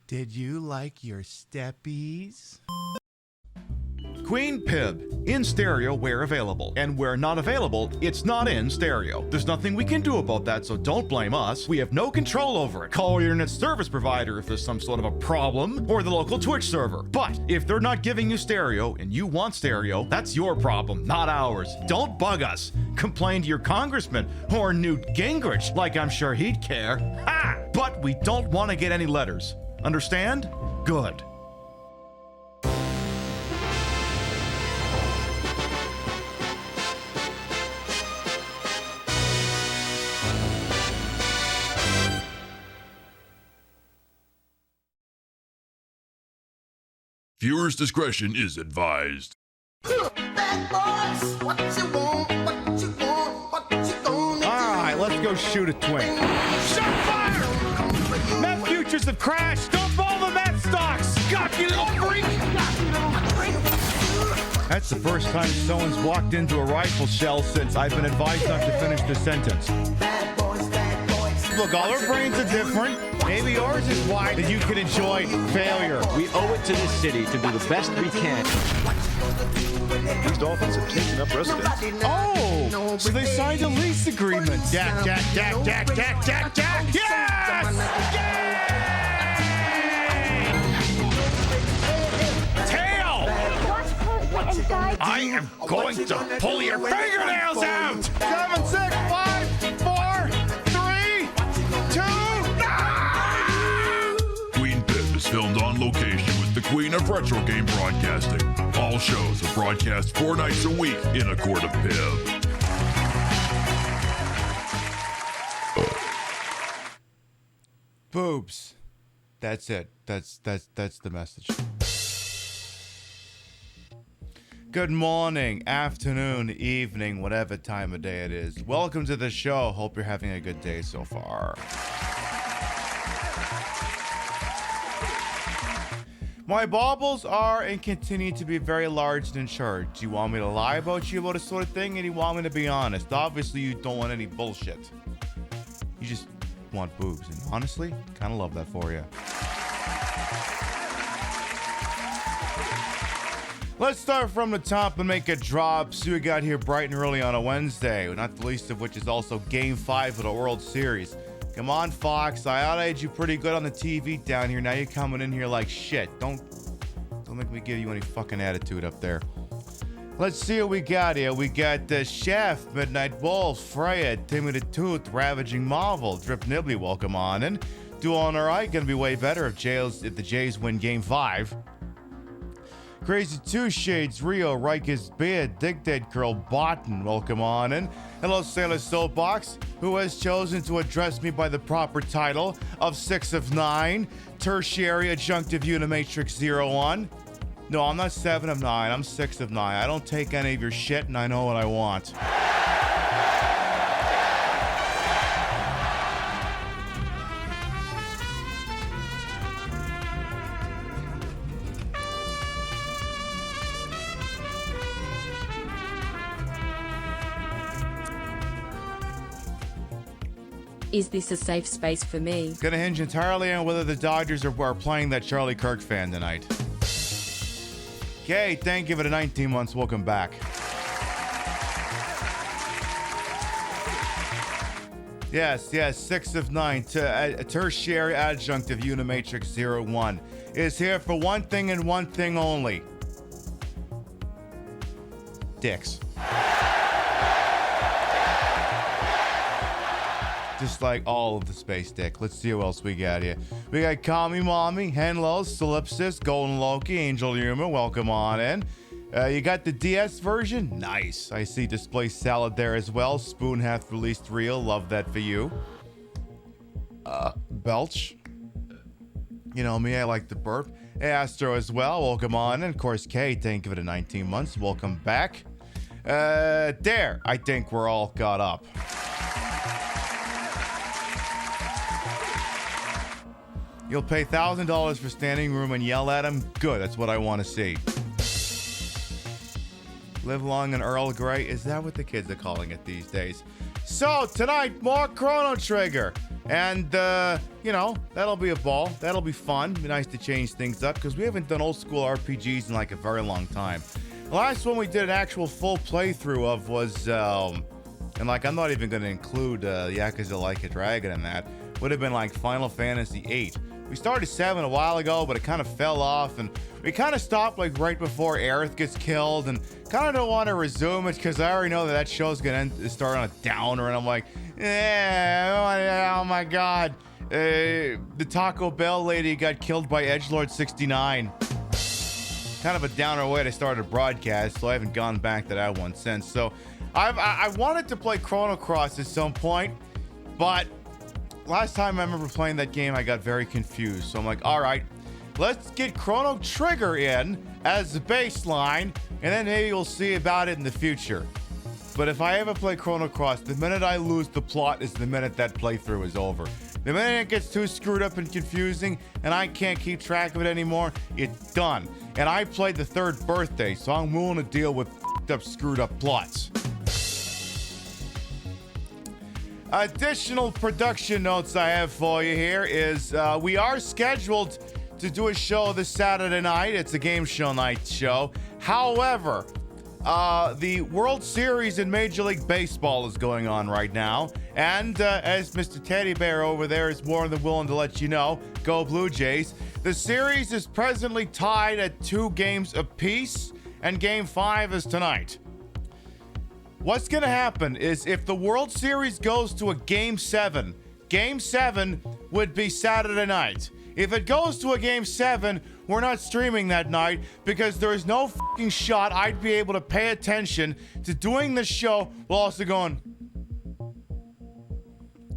Did you like your steppies? Queen Pib, in stereo where available. And where not available, it's not in stereo. There's nothing we can do about that, so don't blame us. We have no control over it. Call your internet service provider if there's some sort of a problem, or the local Twitch server. But if they're not giving you stereo and you want stereo, that's your problem, not ours. Don't bug us. Complain to your congressman or Newt Gingrich, like I'm sure he'd care. Ha! But we don't want to get any letters. Understand? Good. Viewer's discretion is advised. Alright, let's go shoot a twink. Shot fire! Meth futures have crashed! Dump all the meth stocks! Got you, little freak! That's the first time someone's walked into a rifle shell since I've been advised not to finish the sentence. Look, all our brains are different. Maybe yours is wide that you can enjoy failure. We owe it to this city to do the best we can. These dolphins have taken up residence. Oh, so they signed a lease agreement. Jack, Jack, Jack, Jack, Jack, Jack, Jack. Yes! Yay! Tail! I am going to pull your fingernails out! 7, 6, 5, 4, 3, 2, Queen Pib is filmed on location with the Queen of Retro Game Broadcasting. All shows are broadcast 4 nights a week in a court of Pib. boobs. That's it. That's the message. Good morning, afternoon, evening, whatever time of day it is. Welcome to the show. Hope you're having a good day so far. My baubles are and continue to be very large and in charge. Do you want me to lie about you about this sort of thing, and you want me to be honest? Obviously, you don't want any bullshit. You just want boobs, and honestly, kind of love that for you. Let's start from the top and make a drop. See what we got here bright and early on a Wednesday, not the least of which is also Game 5 of the World Series. Come on, Fox. I outed you pretty good on the TV down here. Now you're coming in here like shit. Don't make me give you any fucking attitude up there. Let's see what we got here. We got Chef, Midnight Wolf, Freya, Timmy the Tooth, Ravaging Marvel, Drip Nibbly, welcome on in. Doing all right. Gonna be way better if the Jays win Game 5. Crazy Two Shades, Rio, Riker's Beard, Dick Dead Curl, Botten, welcome on in. Hello, Sailor Soapbox, who has chosen to address me by the proper title of 6 of 9, Tertiary Adjunctive Unimatrix 01. No, I'm not 7 of 9, I'm 6 of 9. I don't take any of your shit, and I know what I want. Is this a safe space for me? It's gonna hinge entirely on whether the Dodgers are playing that Charlie Kirk fan tonight. Okay, thank you for the 19 months. Welcome back. Yes, 6 of 9. A tertiary adjunctive Unimatrix 01 is here for one thing and one thing only. dicks. Just like all of the space dick. Let's see who else we got here. We got Kami Mommy, Henlo, Solipsis, Golden Loki, Angel Yuma. Welcome on in. You got the DS version? Nice. I see Display Salad there as well. Spoon hath released reel. Love that for you. Belch. You know me, I like to burp. Hey, Astro as well. Welcome on. And of course, Kay, thank you for the 19 months. Welcome back. There. I think we're all caught up. You'll pay $1,000 for standing room and yell at him? Good, that's what I want to see. Live long and Earl Grey? Is that what the kids are calling it these days? So, tonight, more Chrono Trigger. And, you know, that'll be a ball. That'll be fun. Be nice to change things up, because we haven't done old school RPGs in like a very long time. The last one we did an actual full playthrough of was, and like, I'm not even going to include Yakuza Like a Dragon in that. Would have been like Final Fantasy VIII. We started 7 a while ago, but it kind of fell off, and we kind of stopped like right before Aerith gets killed, and kind of don't want to resume it because I already know that show's going to start on a downer, and I'm like, oh my god. The Taco Bell lady got killed by Edgelord 69. Kind of a downer way to start a broadcast, so I haven't gone back to that one since. So I wanted to play Chrono Cross at some point, but last time I remember playing that game, I got very confused. So I'm like, all right, let's get Chrono Trigger in as the baseline, and then maybe we'll see about it in the future. But if I ever play Chrono Cross, the minute I lose the plot is the minute that playthrough is over. The minute it gets too screwed up and confusing, and I can't keep track of it anymore, it's done. And I played the third birthday, so I'm willing to deal with up, screwed up plots. Additional production notes I have for you here is we are scheduled to do a show this Saturday night. It's a game show night show. However, the World Series in Major League Baseball is going on right now. And as Mr. Teddy Bear over there is more than willing to let you know, go Blue Jays. The series is presently tied at 2 games apiece, and Game 5 is tonight. What's going to happen is if the World Series goes to a Game 7, Game 7 would be Saturday night. If it goes to a Game 7, we're not streaming that night because there is no fucking shot I'd be able to pay attention to doing the show while also going.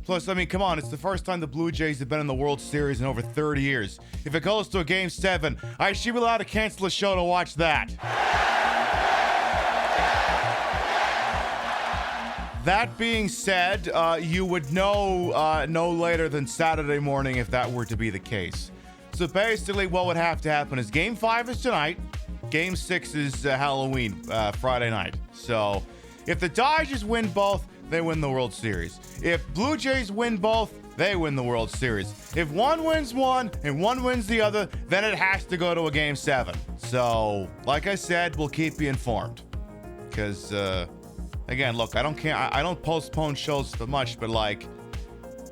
Plus, I mean, come on, it's the first time the Blue Jays have been in the World Series in over 30 years. If it goes to a Game 7, I should be allowed to cancel the show to watch that. That being said, you would know no later than Saturday morning if that were to be the case. So basically what would have to happen is Game 5 is tonight. Game 6 is Halloween, Friday night. So if the Dodgers win both, they win the World Series. If Blue Jays win both, they win the World Series. If one wins one and one wins the other, then it has to go to a Game 7. So, like I said, we'll keep you informed. Because, again, look, I don't postpone shows for much, but like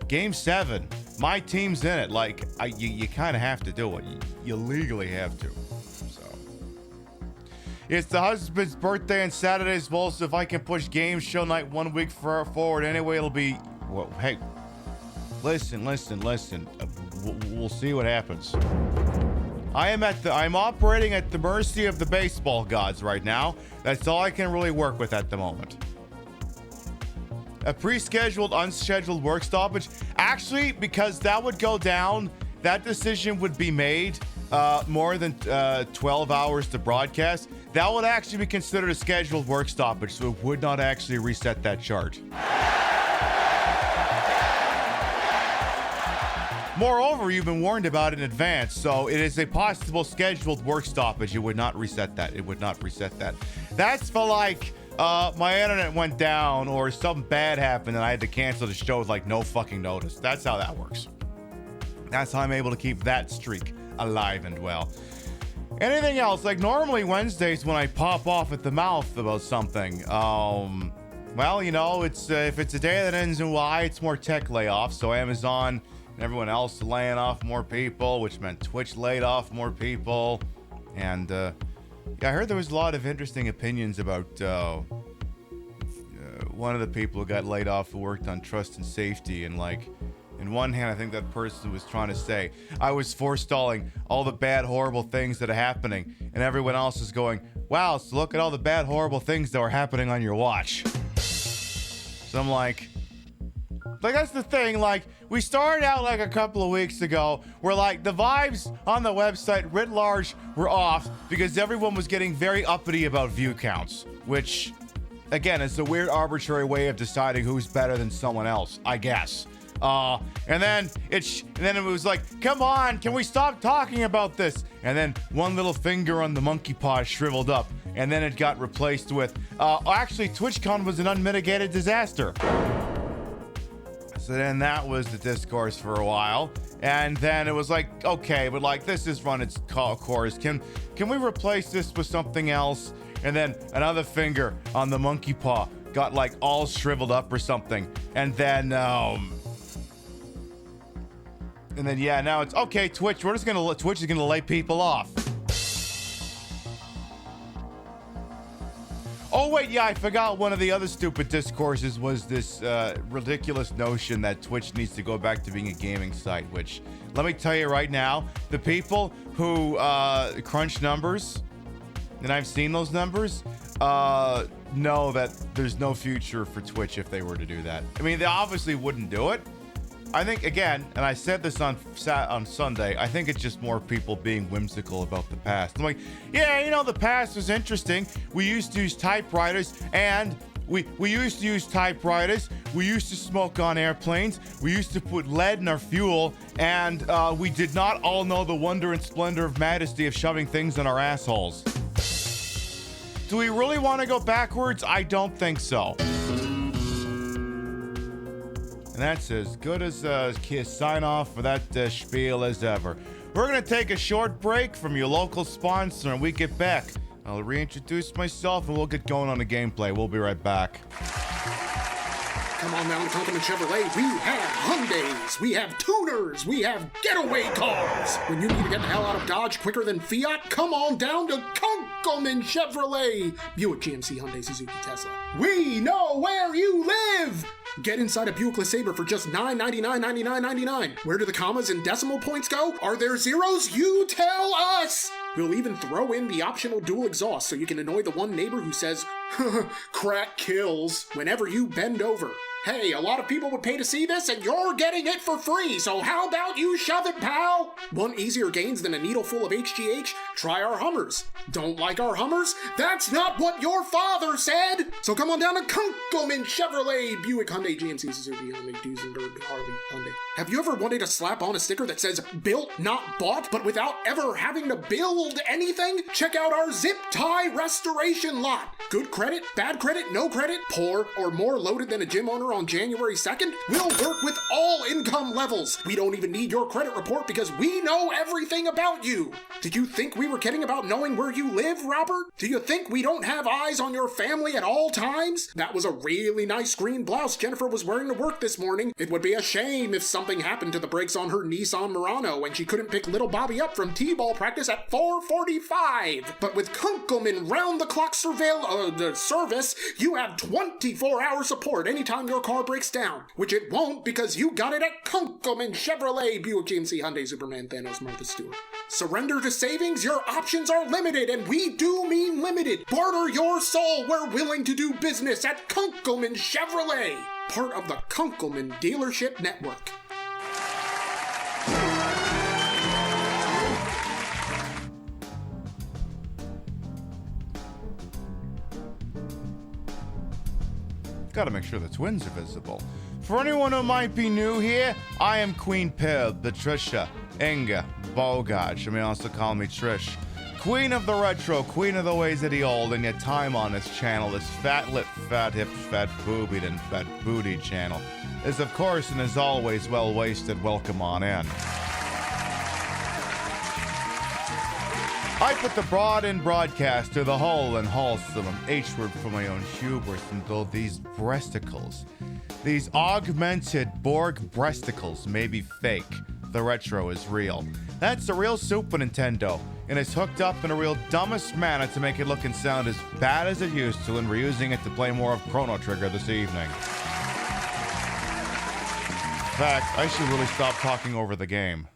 Game 7, my team's in it. Like, you kind of have to do it. You legally have to. So, it's the husband's birthday on Saturday as well. So if I can push game show night 1 week forward, anyway, it'll be. Well, hey, listen. We'll see what happens. I'm operating at the mercy of the baseball gods right now. That's all I can really work with at the moment. A pre-scheduled, unscheduled work stoppage. Actually, because that would go down, that decision would be made more than 12 hours to broadcast. That would actually be considered a scheduled work stoppage, so it would not actually reset that chart. Moreover, you've been warned about it in advance, so it is a possible scheduled work stoppage. It would not reset that. It would not reset that. That's for like, my internet went down or something bad happened and I had to cancel the show with like no fucking notice. That's how that works. That's how I'm able to keep that streak alive and well. Anything else? Like normally Wednesdays when I pop off at the mouth about something, well, you know, it's if it's a day that ends in Y, it's more tech layoffs. So Amazon and everyone else laying off more people, which meant Twitch laid off more people. And Yeah, I heard there was a lot of interesting opinions about one of the people who got laid off who worked on trust and safety, and like, in one hand, I think that person was trying to say, I was forestalling all the bad, horrible things that are happening, and everyone else is going, wow, so look at all the bad, horrible things that were happening on your watch. So I'm like, that's the thing, like, we started out like a couple of weeks ago where like the vibes on the website writ large were off because everyone was getting very uppity about view counts, which, again, is a weird arbitrary way of deciding who's better than someone else, I guess. And then it was like, come on, can we stop talking about this? And then one little finger on the monkey paw shriveled up, and then it got replaced with, actually, TwitchCon was an unmitigated disaster. So then that was the discourse for a while, and then it was like, okay, but like this has run its course. Can we replace this with something else? And then another finger on the monkey paw got like all shriveled up or something, and then yeah, now it's okay. Twitch is gonna lay people off. Oh, wait, yeah, I forgot one of the other stupid discourses was this ridiculous notion that Twitch needs to go back to being a gaming site, which, let me tell you right now, the people who crunch numbers, and I've seen those numbers, know that there's no future for Twitch if they were to do that. I mean, they obviously wouldn't do it. I think, again, and I said this on Sunday, I think it's just more people being whimsical about the past. I'm like, yeah, you know, the past was interesting. We used to use typewriters, and we used to use typewriters. We used to smoke on airplanes. We used to put lead in our fuel, and we did not all know the wonder and splendor of majesty of shoving things in our assholes. Do we really want to go backwards? I don't think so. And that's as good as a sign off for that spiel as ever. We're going to take a short break from your local sponsor, and we get back. I'll reintroduce myself, and we'll get going on the gameplay. We'll be right back. Come on down to Company Chevrolet. We have Hyundais, we have tuners, we have getaway cars. When you need to get the hell out of Dodge quicker than Fiat, come on down to Kunkelman Chevrolet. Buick, GMC, Hyundai, Suzuki, Tesla. We know where you live. Get inside a Buick LeSabre for just $999.99. Where do the commas and decimal points go? Are there zeros? You tell us! We'll even throw in the optional dual exhaust so you can annoy the one neighbor who says, crack kills, whenever you bend over. Hey, a lot of people would pay to see this, and you're getting it for free, so how about you shove it, pal? Want easier gains than a needle full of HGH? Try our Hummers. Don't like our Hummers? That's not what your father said! So come on down to Kunkelman Chevrolet, Buick, Hyundai, GMC, Suzuki, Hyundai, Duesenberg, Harley, Hyundai. Have you ever wanted to slap on a sticker that says, built, not bought, but without ever having to build anything? Check out our zip tie restoration lot. Good credit, bad credit, no credit, poor, or more loaded than a gym owner on January 2nd? We'll work with all income levels. We don't even need your credit report because we know everything about you. Did you think we were kidding about knowing where you live, Robert? Do you think we don't have eyes on your family at all times? That was a really nice green blouse Jennifer was wearing to work this morning. It would be a shame if something happened to the brakes on her Nissan Murano and she couldn't pick little Bobby up from T-ball practice at 4:45. But with Kunkelman round-the-clock service, you have 24-hour support anytime your car breaks down, which it won't because you got it at Kunkelman Chevrolet, Buick, GMC, Hyundai, Superman, Thanos, Martha Stewart. Surrender to savings? Your options are limited, and we do mean limited. Barter your soul. We're willing to do business at Kunkelman Chevrolet, part of the Kunkelman Dealership Network. Gotta make sure the twins are visible. For anyone who might be new here, I am Queen Pib, Patricia, Inga, Bogach. You may also call me Trish. Queen of the retro, queen of the ways of the old, and your time on this channel, this fat lip, fat hipped, fat boobied, and fat booty channel, is of course and is always well wasted. Welcome on in. I put the broad in broadcaster, the whole and wholesome, H-word for my own hubris, and though these breasticles, these augmented Borg breasticles may be fake, the retro is real. That's a real Super Nintendo, and it's hooked up in a real dumbest manner to make it look and sound as bad as it used to, and we're using it to play more of Chrono Trigger this evening. In fact, I should really stop talking over the game.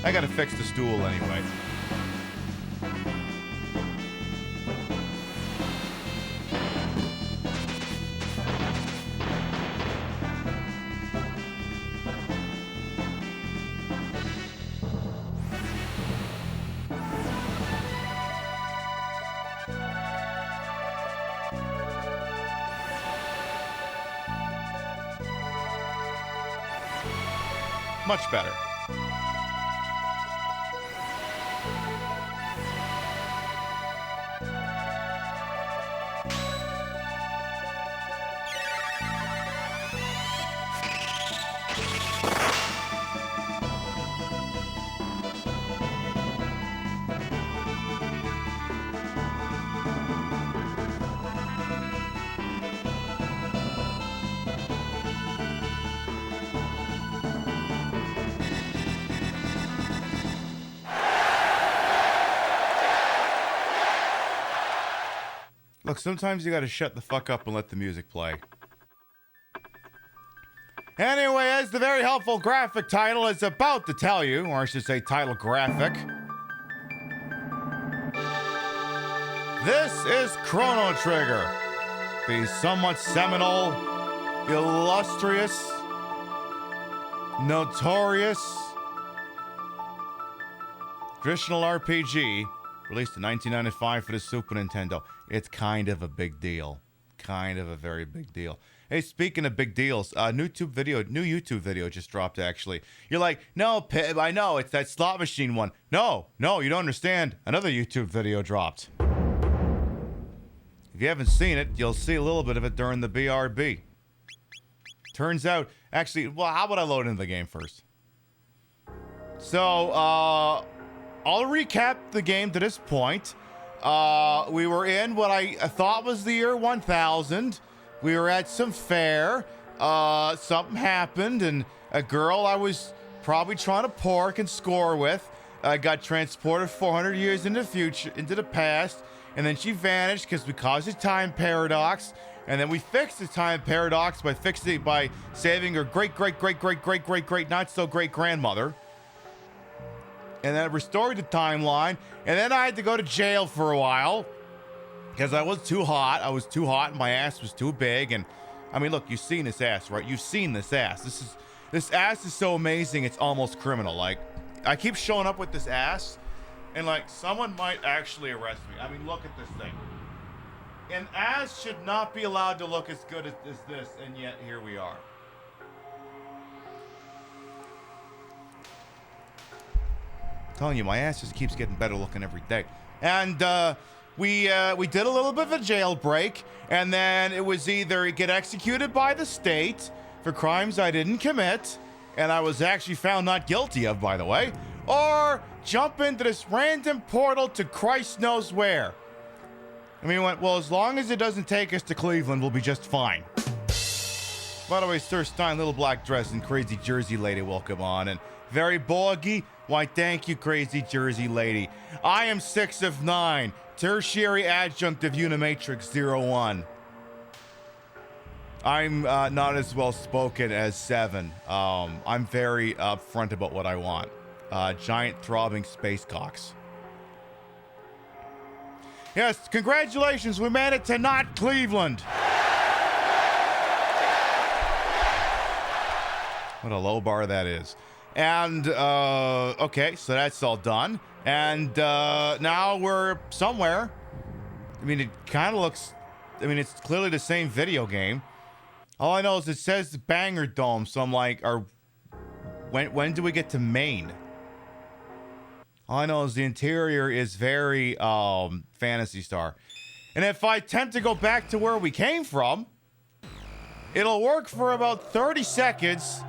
I gotta fix the stool anyway. Much better. Look, sometimes you gotta shut the fuck up and let the music play. Anyway, as the very helpful graphic title is about to tell you, or I should say title graphic, this is Chrono Trigger, the somewhat seminal, illustrious, notorious, traditional RPG released in 1995 for the Super Nintendo. It's kind of a big deal. Kind of a very big deal. Hey, speaking of big deals, new YouTube video just dropped, actually. You're like, no, Pib, I know, it's that slot machine one. No, you don't understand. Another YouTube video dropped. If you haven't seen it, you'll see a little bit of it during the BRB. Turns out, actually, well, how about I load into the game first? So, I'll recap the game to this point. We were in what I thought was the year 1000. We were at some fair. Something happened, and a girl I was probably trying to pork and score with got transported 400 years into the past, and then she vanished because we caused a time paradox. And then we fixed the time paradox by saving her great not so great grandmother. And then it restored the timeline. And then I had to go to jail for a while because I was too hot. I was too hot and my ass was too big. And I mean, look, you've seen this ass, right? You've seen this ass. This ass is so amazing, it's almost criminal. Like, I keep showing up with this ass, and like, someone might actually arrest me. I mean, look at this thing. An ass should not be allowed to look as good as this, and yet here we are. I'm telling you, my ass just keeps getting better looking every day. And we did a little bit of a jailbreak, and then it was either get executed by the state for crimes I didn't commit, and I was actually found not guilty of, by the way, or jump into this random portal to Christ knows where. And we went, well, as long as it doesn't take us to Cleveland, we'll be just fine. By the way, Sir Stein, little black dress, and crazy Jersey lady, welcome on. And very boggy, why, thank you, crazy Jersey lady. I am 6 of 9, tertiary adjunct of Unimatrix 01. I'm not as well spoken as 7. I'm very upfront about what I want. Giant throbbing space cocks. Yes, congratulations, we made it to not Cleveland. What a low bar that is. And, okay, so that's all done. And now we're somewhere. I mean, it kind of looks, I mean, it's clearly the same video game. All I know is it says Banger Dome, so I'm like, when do we get to Maine? All I know is the interior is very Phantasy Star. And if I attempt to go back to where we came from, it'll work for about 30 seconds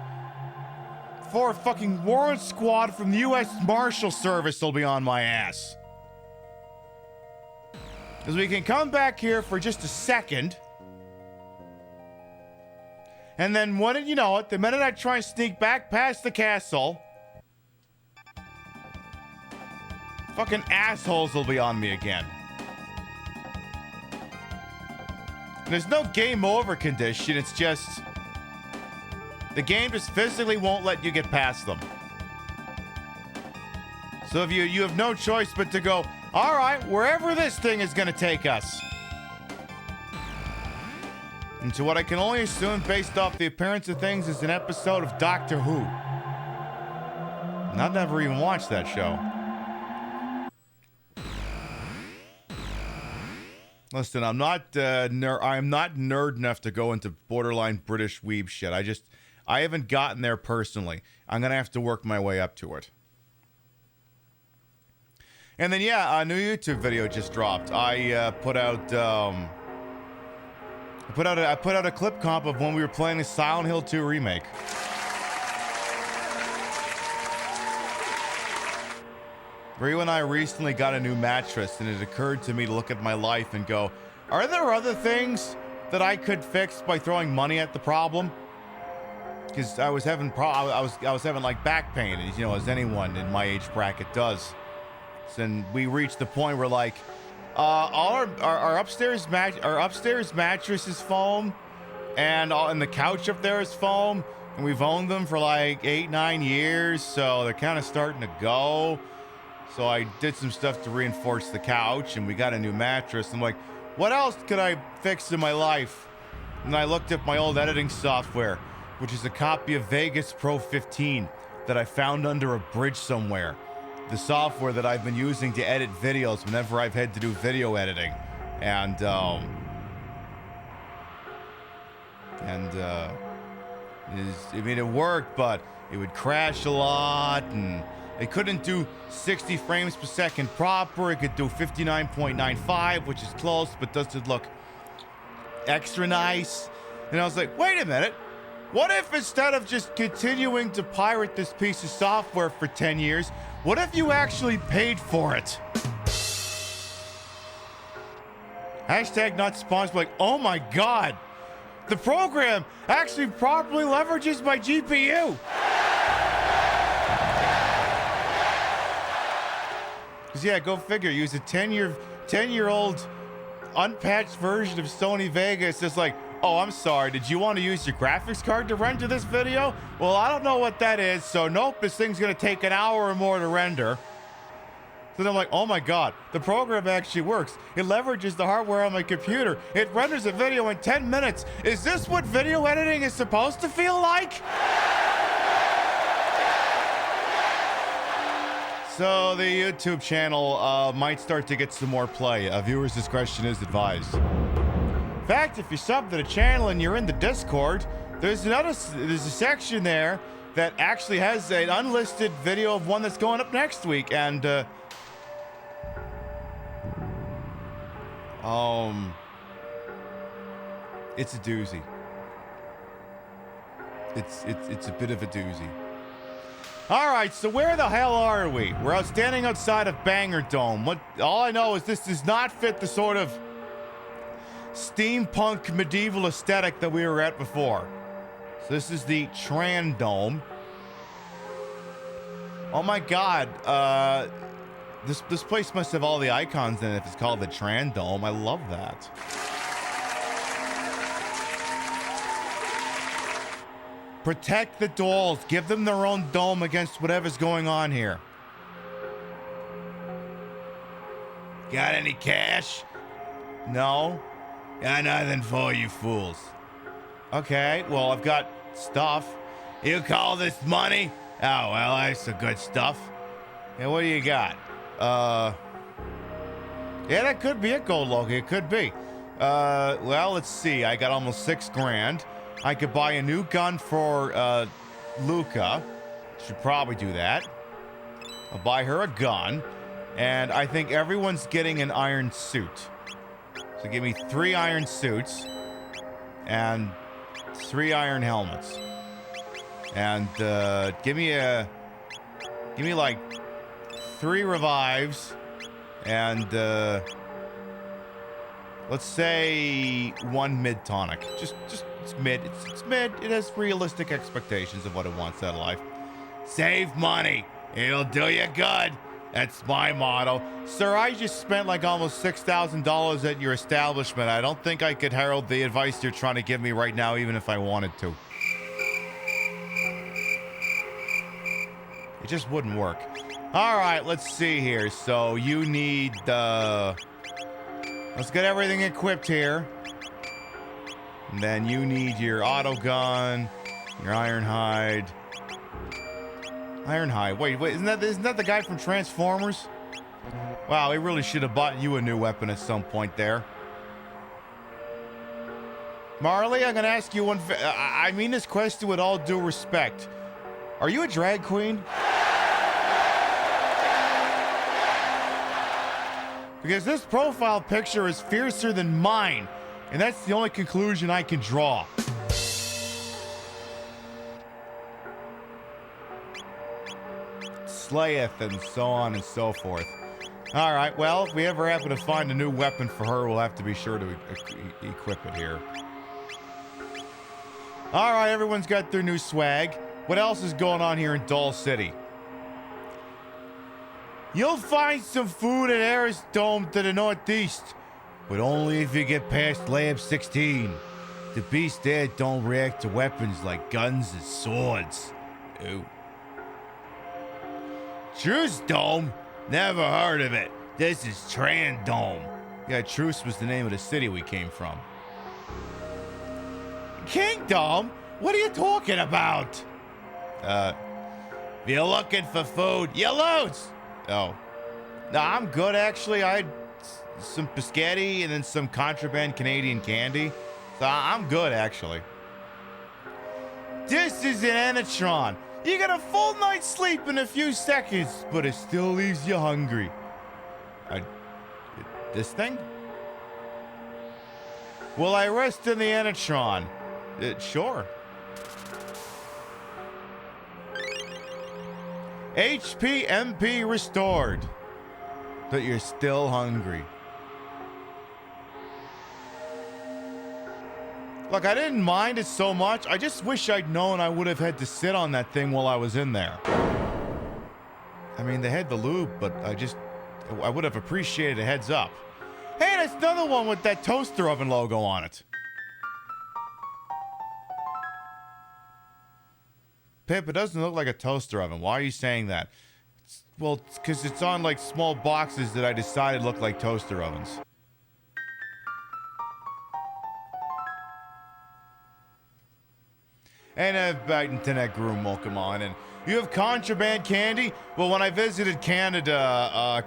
before a fucking warrant squad from the U.S. Marshal Service will be on my ass. is we can come back here for just a second. And then, what did you know it? The minute I try and sneak back past the castle, fucking assholes will be on me again. And there's no game over condition. It's just the game just physically won't let you get past them. So if you have no choice but to go, all right, wherever this thing is going to take us. And to what I can only assume, based off the appearance of things, is an episode of Doctor Who. And I've never even watched that show. Listen, I'm not nerd enough to go into borderline British weeb shit. I haven't gotten there personally. I'm gonna have to work my way up to it. And then a new YouTube video just dropped. I put out a clip comp of when we were playing the Silent Hill 2 remake. Ryu and I recently got a new mattress, and it occurred to me to look at my life and go, are there other things that I could fix by throwing money at the problem? Because I was having like back pain, as anyone in my age bracket does. And we reached the point where like all our upstairs mattress is foam, and the couch up there is foam, and we've owned them for like 8-9 years, so they're kind of starting to go. So I did some stuff to reinforce the couch, and we got a new mattress. I'm like, what else could I fix in my life? And I looked up my old editing software, which is a copy of Vegas Pro 15 that I found under a bridge somewhere. The software that I've been using to edit videos whenever I've had to do video editing. And it worked, but it would crash a lot, and it couldn't do 60 frames per second proper. It could do 59.95, which is close, but doesn't look extra nice. And I was like, wait a minute. What if instead of just continuing to pirate this piece of software for 10 years, what if you actually paid for it? Hashtag not sponsored. Like, oh my God. The program actually properly leverages my GPU. Because go figure. Use a 10-year-old unpatched version of Sony Vegas. It's like, oh, I'm sorry. Did you want to use your graphics card to render this video? Well, I don't know what that is. So nope, this thing's going to take an hour or more to render. So then I'm like, oh my God, the program actually works. It leverages the hardware on my computer. It renders a video in 10 minutes. Is this what video editing is supposed to feel like? So the YouTube channel might start to get some more play. Viewers' discretion is advised. In fact, if you sub to the channel and you're in the Discord, there's a section there that actually has an unlisted video of one that's going up next week, and it's a doozy. It's a bit of a doozy. All right, so where the hell are we? We're standing outside of Banger Dome. All I know is this does not fit the sort of steampunk medieval aesthetic that we were at before. So this is the Tran Dome. Oh my God, this place must have all the icons in it if it's called the Tran Dome. I love that. Protect the dolls. Give them their own dome against whatever's going on here. Got any cash? No? Got nothing for you fools. Okay, well, I've got stuff. You call this money? Oh, well, that's the good stuff. Yeah, what do you got? Yeah, that could be it, Gold Loki. It could be. Well, let's see. I got almost $6,000. I could buy a new gun for Luca. Should probably do that. I'll buy her a gun. And I think everyone's getting an iron suit. So give me 3 iron suits and 3 iron helmets. And give me like 3 revives and Let's say 1 mid tonic. Just it's mid. It's mid. It has realistic expectations of what it wants out of life. Save money. It'll do you good. That's my motto. Sir, I just spent like almost $6,000 at your establishment. I don't think I could herald the advice you're trying to give me right now, even if I wanted to. It just wouldn't work. All right, let's see here. So you need let's get everything equipped here. And then you need your auto gun, your Ironhide. Ironhide. Wait, isn't that the guy from Transformers? Wow, he really should have bought you a new weapon at some point there. Marley, I'm gonna ask you one. I mean this question with all due respect. Are you a drag queen? Because this profile picture is fiercer than mine, and that's the only conclusion I can draw. Slayeth and so on and so forth. All right, well, if we ever happen to find a new weapon for her, we'll have to be sure to equip it here. All right, everyone's got their new swag. What else is going on here in Doll City? You'll find some food at Aris Dome to the northeast, but only if you get past Lab 16. The beasts there don't react to weapons like guns and swords. Ooh. Truce Dome? Never heard of it. This is Trandome. Yeah, Truce was the name of the city we came from. Kingdom? What are you talking about? If you're looking for food, you lose. Oh. No, I'm good, actually. I had some biscotti and then some contraband Canadian candy. So I'm good, actually. This is an Enetron. You get a full night's sleep in a few seconds, but it still leaves you hungry. This thing? Will I rest in the Enetron? Sure. HP MP restored. But you're still hungry. Look, I didn't mind it so much. I just wish I'd known I would have had to sit on that thing while I was in there. I mean, they had the lube, but I would have appreciated a heads up. Hey, that's another one with that toaster oven logo on it. Pip, it doesn't look like a toaster oven. Why are you saying that? Well, because it's on like small boxes that I decided look like toaster ovens. And back into that groom will come on. And you have contraband candy? Well, when I visited Canada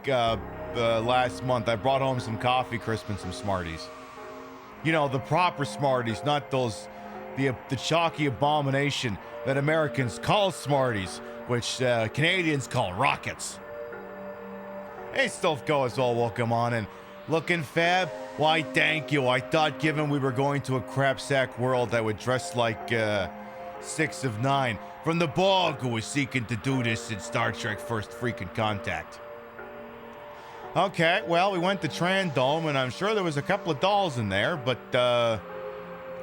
last month, I brought home some coffee crisp and some Smarties. You know, the proper Smarties, not those, the chalky abomination that Americans call Smarties, which Canadians call rockets. Hey, Stuff Goes all welcome on. And looking fab? Why, thank you. I thought given we were going to a crapsack world, I would dress like 6 of 9 from the Borg who was seeking to do this in Star Trek First Freaking Contact. Okay, well, we went to Trandome, and I'm sure there was a couple of dolls in there, but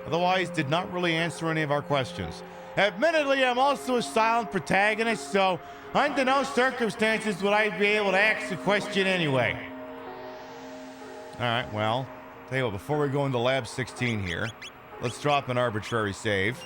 otherwise did not really answer any of our questions. Admittedly, I'm also a silent protagonist, so under no circumstances would I be able to ask a question anyway. All right, well, tell you what, before we go into Lab 16 here, let's drop an arbitrary save.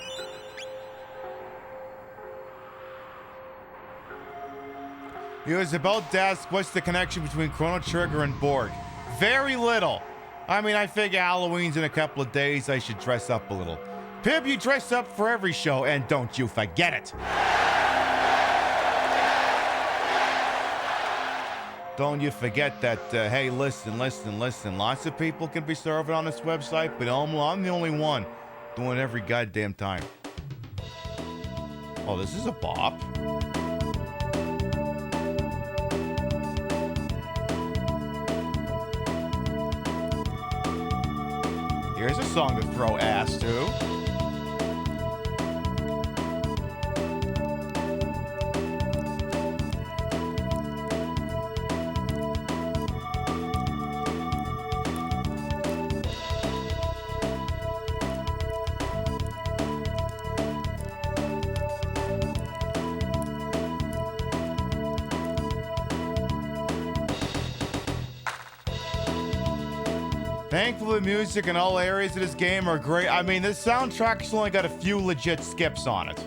He was about to ask what's the connection between Chrono Trigger and Borg. Very little. I mean, I figure Halloween's in a couple of days. I should dress up a little. Pib, you dress up for every show, and don't you forget it. Don't you forget that, hey, listen. Lots of people can be serving on this website, but I'm the only one doing it every goddamn time. Oh, this is a bop. Here's a song to throw ass to. Thankfully, the music in all areas of this game are great. I mean, this soundtrack's only got a few legit skips on it.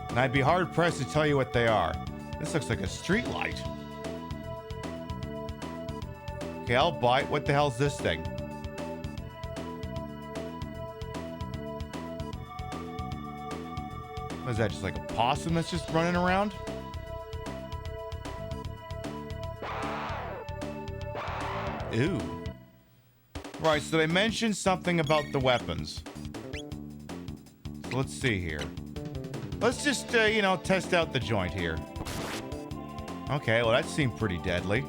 And I'd be hard-pressed to tell you what they are. This looks like a street light. Okay, I'll buy it. What the hell's this thing? What is that, just like a possum that's just running around? Ooh. Right, so they mentioned something about the weapons. So let's see here. Let's just, test out the joint here. Okay, well, that seemed pretty deadly.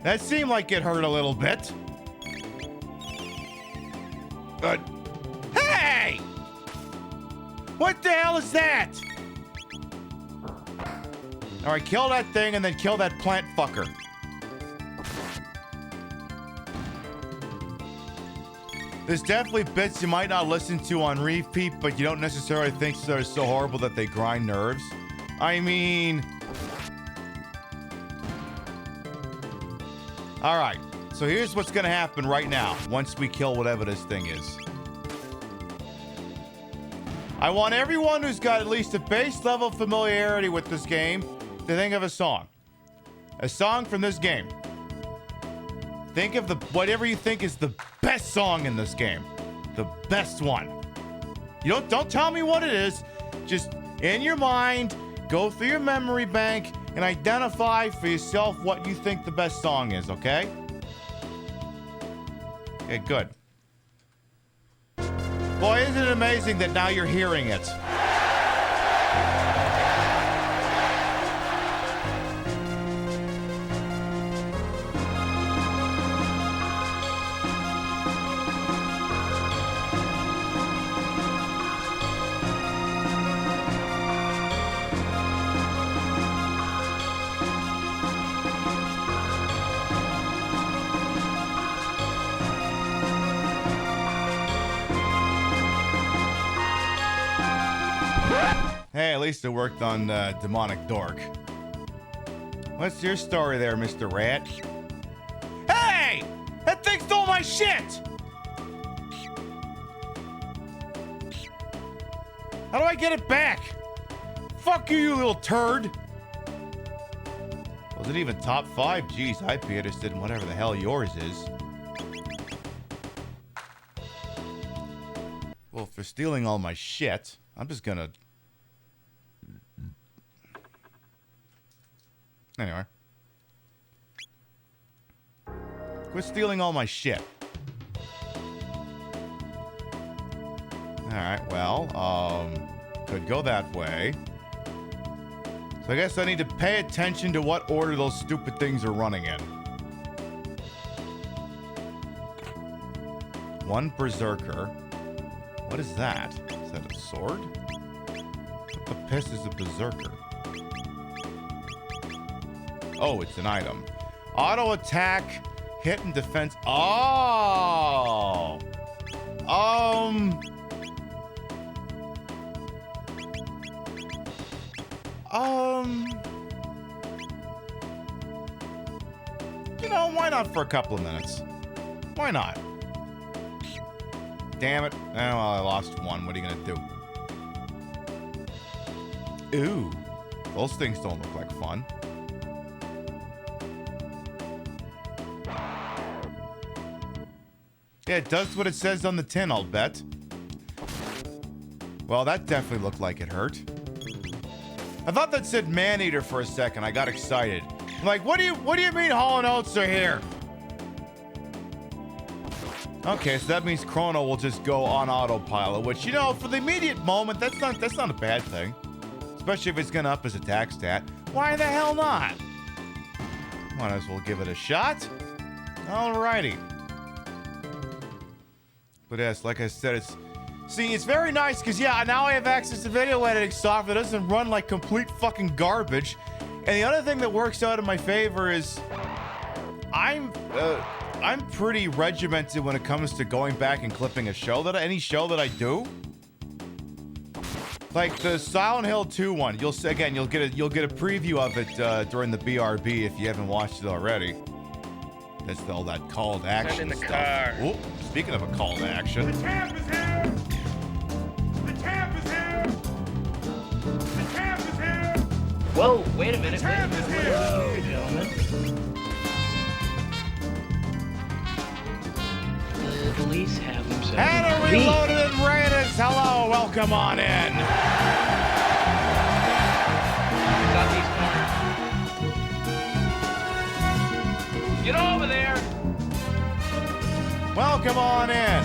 That seemed like it hurt a little bit. Hey! What the hell is that? All right, kill that thing and then kill that plant fucker. There's definitely bits you might not listen to on repeat, but you don't necessarily think they're so horrible that they grind nerves. I mean... Alright, so here's what's gonna happen right now, once we kill whatever this thing is. I want everyone who's got at least a base level familiarity with this game to think of a song. A song from this game. Think of whatever you think is the best song in this game. The best one. You don't tell me what it is. Just in your mind, go through your memory bank and identify for yourself what you think the best song is, okay? Okay, good. Boy, isn't it amazing that now you're hearing it? Hey, at least it worked on Demonic Dork. What's your story there, Mr. Rat? Hey! That thing stole my shit! How do I get it back? Fuck you, you little turd! Was it even top 5? Jeez, I'd be interested in whatever the hell yours is. Well, for stealing all my shit, I'm just gonna... Anyway. Quit stealing all my shit. Alright, well, could go that way. So I guess I need to pay attention to what order those stupid things are running in. One berserker. What is that? Is that a sword? What the piss is a berserker? Oh, it's an item. Auto attack, hit and defense. Oh! You know, why not for a couple of minutes? Why not? Damn it. Oh, well, I lost one. What are you gonna do? Ooh. Those things don't look like fun. Yeah, it does what it says on the tin, I'll bet. Well, that definitely looked like it hurt. I thought that said man-eater for a second. I got excited. I'm like, what do you mean Hall & Oates are here? Okay, so that means Chrono will just go on autopilot, which, you know, for the immediate moment, that's not a bad thing. Especially if it's gonna up his attack stat. Why the hell not? Might as well give it a shot. Alrighty. But yes, like I said, it's very nice because, yeah, now I have access to video editing software that doesn't run like complete fucking garbage. And the other thing that works out in my favor is I'm pretty regimented when it comes to going back and clipping any show that I do. Like the Silent Hill 2 one, you'll get a preview of it during the BRB if you haven't watched it already. That's all that call to action Send in the stuff. car. Oh, speaking of a call to action. The champ is here! The champ is here! The champ is here! Whoa, wait a minute. The champ is here! The police have themselves. Hannah Reloaded and Raiders. Hello, welcome on in. Southeast corner. Get over there. Welcome on in.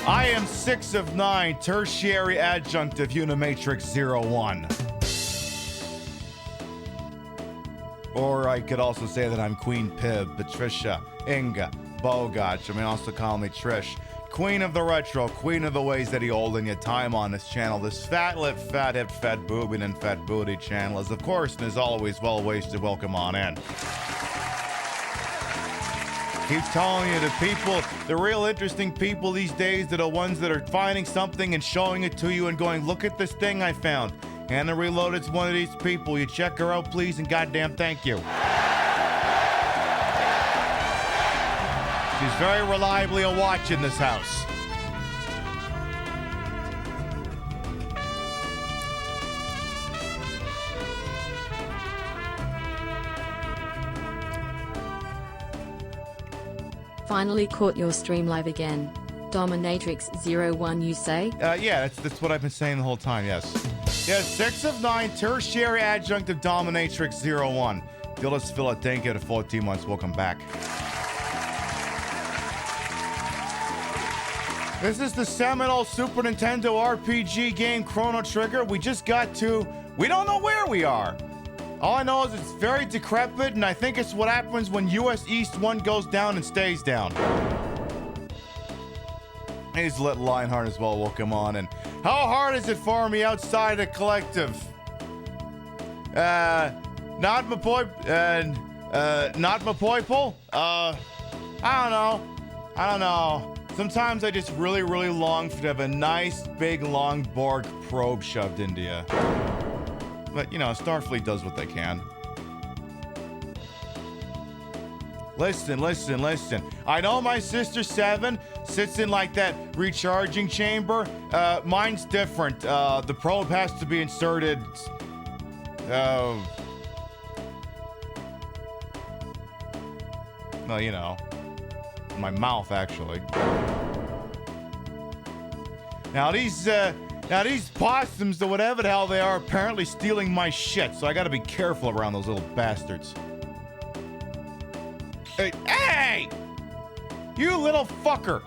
I am 6 of 9, tertiary adjunct of Unimatrix 01. Or I could also say that I'm Queen Pib, Patricia, Inga, Bogach. You may also call me Trish. Queen of the retro, queen of the ways that he old in your time on this channel. This fat lip, fat hip, fat boobin, and fat booty channel is, of course, and is always well-wasted. Welcome on in. Keep telling you, the people, the real interesting people these days are the ones that are finding something and showing it to you and going, look at this thing I found. Hannah Reloaded's one of these people. You check her out, please, and goddamn thank you. She's very reliably a watch in this house. Finally caught your stream live again. Dominatrix 01, you say? Yeah, that's what I've been saying the whole time, yes. Yes, 6 of 9, tertiary adjunct of Dominatrix 01. Dillis Villa, thank you to 14 months. Welcome back. This is the seminal Super Nintendo RPG game Chrono Trigger. We just got to... We don't know where we are. All I know is it's very decrepit, and I think it's what happens when US East 1 goes down and stays down. He's let Lionheart as well. Welcome on. And how hard is it for me outside the collective? Not my boy. Not my poiple. I don't know. Sometimes I just really long to have a nice, big, long Borg probe shoved into you. But, you know, Starfleet does what they can. Listen. I know my sister 7 sits in like that recharging chamber. Mine's different. The probe has to be inserted. Well, you know, in my mouth, actually. Now these possums, or whatever the hell they are, apparently stealing my shit. So I got to be careful around those little bastards. Hey! You little fucker!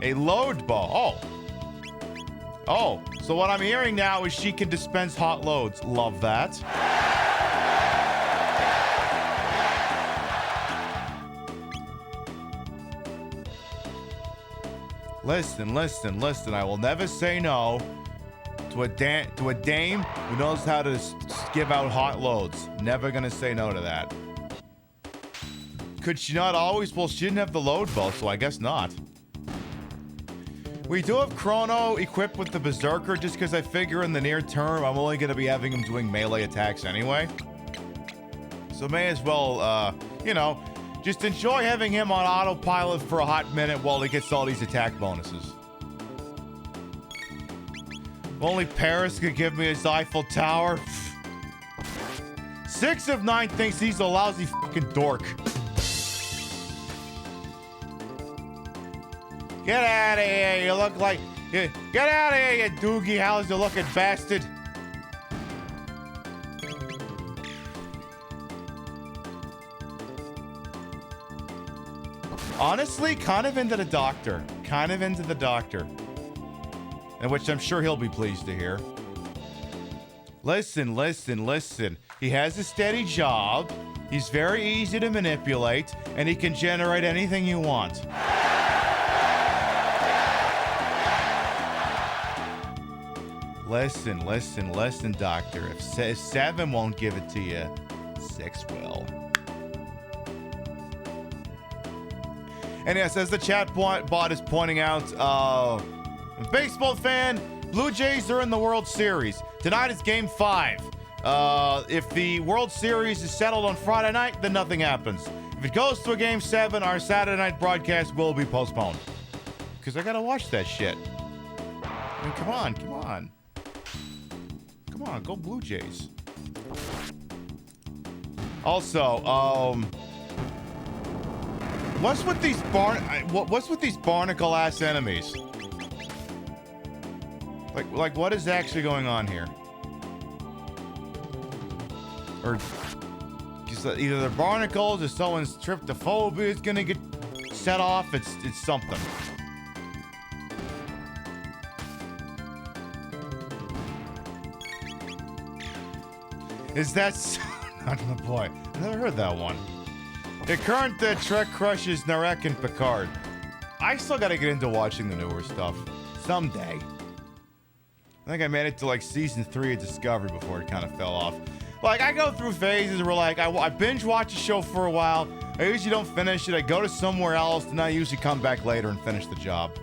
A load ball. Oh, so what I'm hearing now is she can dispense hot loads. Love that. Listen. I will never say no to a dame who knows how to give out hot loads. Never gonna say no to that. Could she not always? Well, she didn't have the load ball, so I guess not. We do have Chrono equipped with the Berserker just because I figure in the near term I'm only going to be having him doing melee attacks anyway. So may as well, you know, just enjoy having him on autopilot for a hot minute while he gets all these attack bonuses. If only Paris could give me his Eiffel Tower. 6 of 9 thinks he's a lousy fucking dork. Get out of here, you look like... Get out of here, you doogie howser looking bastard. Honestly, kind of into the doctor. And which I'm sure he'll be pleased to hear. Listen. He has a steady job. He's very easy to manipulate. And he can generate anything you want. Listen, Doctor. If 7 won't give it to you, 6 will. And yes, as the chat bot is pointing out, baseball fan, Blue Jays are in the World Series. Tonight is Game 5. If the World Series is settled on Friday night, then nothing happens. If it goes to a Game 7, our Saturday night broadcast will be postponed. Because I gotta watch that shit. I mean, come on. Come on, go Blue Jays. Also, what's with these barnacle-ass enemies? Like, what is actually going on here? Or either they're barnacles or someone's tryptophobia is gonna get set off. It's something. Is that so? Oh boy, I never heard that one. The current Trek crushes Narek and Picard. I still gotta get into watching the newer stuff someday. I think I made it to like season 3 of Discovery before it kind of fell off. Like, I go through phases where like I binge watch a show for a while. I usually don't finish it. I go to somewhere else, and I usually come back later and finish the job.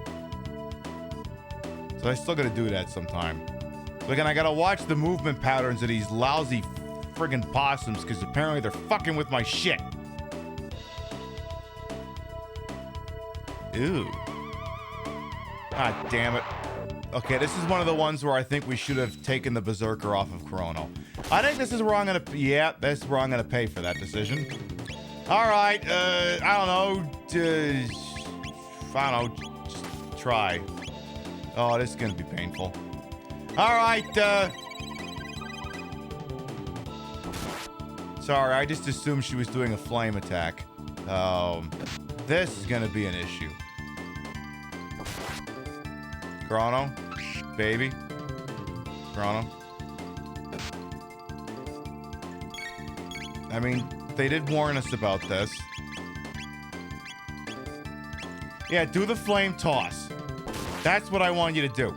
So I still gotta do that sometime. But again, I gotta watch the movement patterns of these lousy friggin' possums, because apparently they're fucking with my shit. Ooh. God damn it. Okay, this is one of the ones where I think we should have taken the Berserker off of Chrono. I think this is where I'm gonna... Yeah, that's where I'm gonna pay for that decision. Alright, I don't know. Just try. Oh, this is gonna be painful. Alright, sorry, I just assumed she was doing a flame attack. This is gonna be an issue. Chrono, baby. Chrono. I mean, they did warn us about this. Yeah, do the flame toss. That's what I want you to do.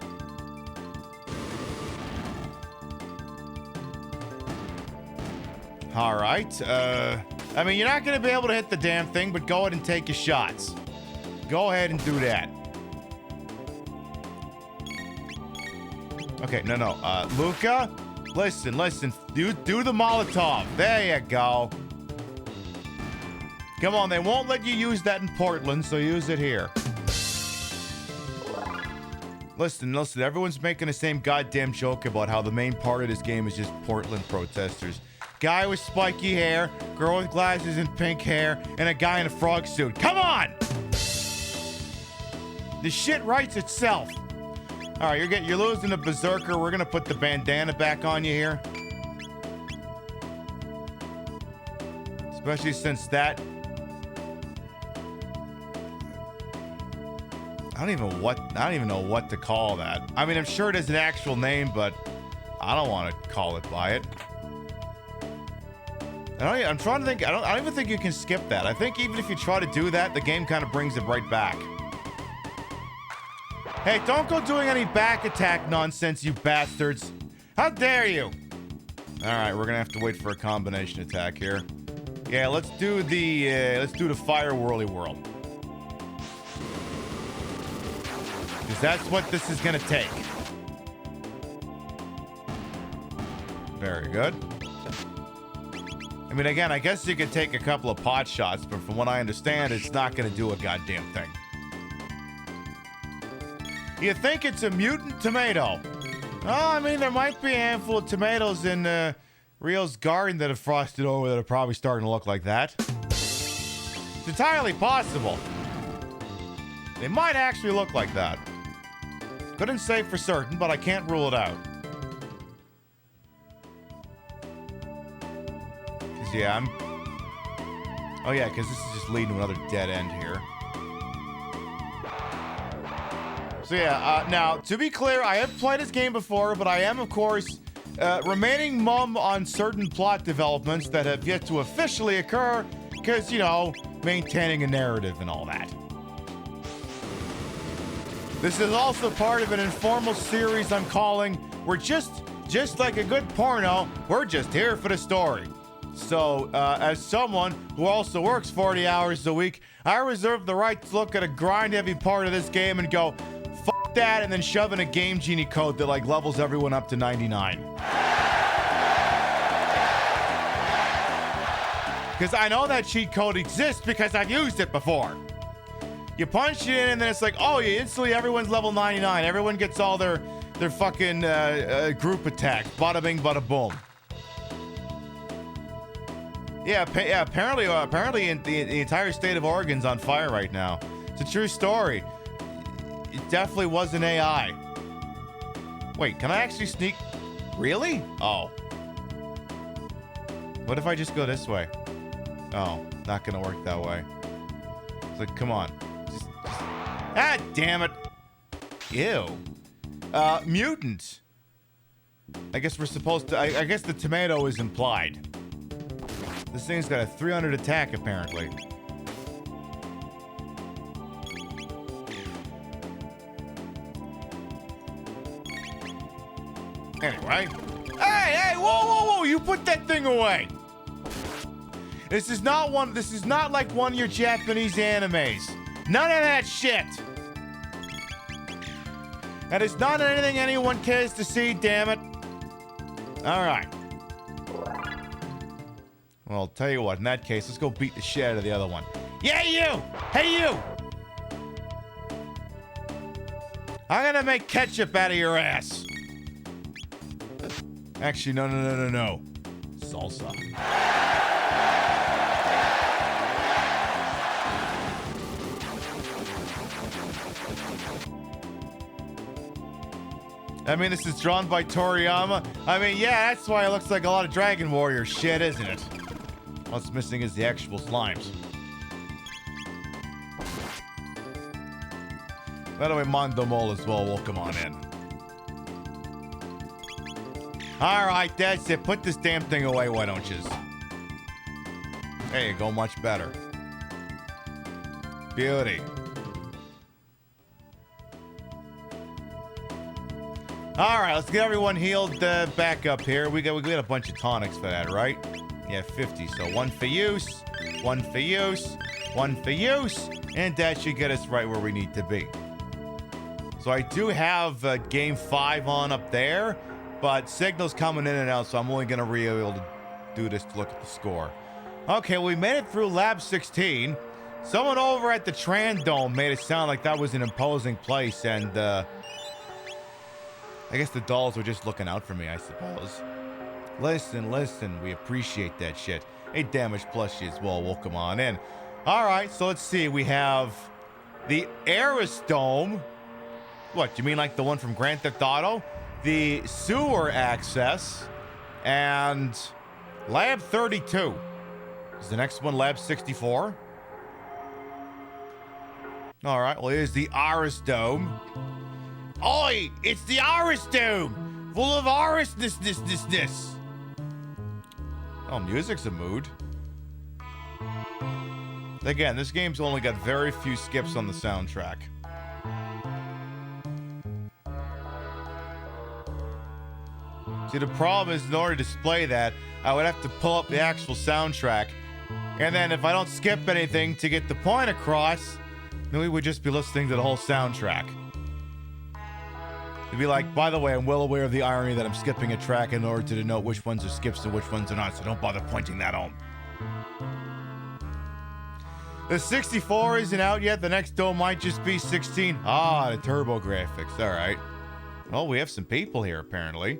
All right. I mean, you're not going to be able to hit the damn thing, but go ahead and take your shots. Go ahead and do that. Okay, no. Luca, listen. Do the Molotov. There you go. Come on, they won't let you use that in Portland, so use it here. Listen, everyone's making the same goddamn joke about how the main part of this game is just Portland protesters. Guy with spiky hair, girl with glasses and pink hair, and a guy in a frog suit. Come on! The shit writes itself. All right, you're losing a Berserker. We're gonna put the bandana back on you here, especially since that. I don't even know what to call that. I mean, I'm sure it has an actual name, but I don't want to call it by it. I'm trying to think. I don't even think you can skip that. I think even if you try to do that, the game kind of brings it right back. Hey, don't go doing any back attack nonsense, you bastards. How dare you? All right, we're gonna have to wait for a combination attack here. Yeah, let's do the fire whirly whirl. Because that's what this is gonna take. Very good. I mean, again, I guess you could take a couple of pot shots, but from what I understand, it's not gonna do a goddamn thing. You think it's a mutant tomato? Oh, I mean, there might be a handful of tomatoes in Rio's garden that have frosted over that are probably starting to look like that. It's entirely possible. They might actually look like that. Couldn't say for certain, but I can't rule it out. Yeah, oh yeah, because this is just leading to another dead end here. So yeah, now, to be clear, I have played this game before, but I am, of course, remaining mum on certain plot developments that have yet to officially occur, because, you know, maintaining a narrative and all that. This is also part of an informal series I'm calling, we're just like a good porno, we're just here for the story. So, as someone who also works 40 hours a week, I reserve the right to look at a grind-heavy part of this game and go, fuck that and then shove in a Game Genie code that like levels everyone up to 99. Because I know that cheat code exists because I've used it before. You punch it in and then it's like, oh, you instantly everyone's level 99. Everyone gets all their fucking group attacks. Bada bing, bada boom. Yeah, apparently the entire state of Oregon's on fire right now. It's a true story. It definitely was an AI. Wait, can I actually sneak? Really? Oh. What if I just go this way? Oh, not gonna work that way. It's like, come on. Ah, damn it. Ew. Mutant. I guess we're supposed to... I guess the tomato is implied. This thing's got a 300 attack, apparently. Anyway. Hey, whoa, you put that thing away. This is not like one of your Japanese animes. None of that shit. That is not anything anyone cares to see, damn it. All right. Well, I'll tell you what, in that case, let's go beat the shit out of the other one. Yeah, you! Hey, you! I'm gonna make ketchup out of your ass. Actually, no. Salsa. I mean, this is drawn by Toriyama. I mean, yeah, that's why it looks like a lot of Dragon Warrior shit, isn't it? What's missing is the actual slimes. By the way, Mondo Mole as well will come on in. Alright, that's it. Put this damn thing away, why don't you? There you go, much better. Beauty. All right, let's get everyone healed back up here. We got a bunch of tonics for that, right? Yeah, 50. So one for use, one for use, one for use, and that should get us right where we need to be. So I do have game 5 on up there, but signal's coming in and out, so I'm only gonna be able to do this to look at the score. Okay, we made it through Lab 16. Someone over at the Trandome made it sound like that was an imposing place, and I guess the dolls were just looking out for me, I suppose. Listen, we appreciate that shit. Hey, Damage Plushie as well, welcome on in. Alright, so let's see, we have the Aerosdome. What, you mean like the one from Grand Theft Auto? The Sewer Access, and Lab 32. Is the next one Lab 64? Alright, well here's the Aerosdome. Oi! It's the Aerosdome! Full of this. Oh, music's a mood. Again, this game's only got very few skips on the soundtrack. See, the problem is, in order to display that, I would have to pull up the actual soundtrack. And then if I don't skip anything to get the point across, then we would just be listening to the whole soundtrack. It'd be like, by the way, I'm well aware of the irony that I'm skipping a track in order to denote which ones are skips and which ones are not, so don't bother pointing that home. The 64 isn't out yet. The next dome might just be 16. Ah, the turbo graphics. All right. Well, we have some people here, apparently.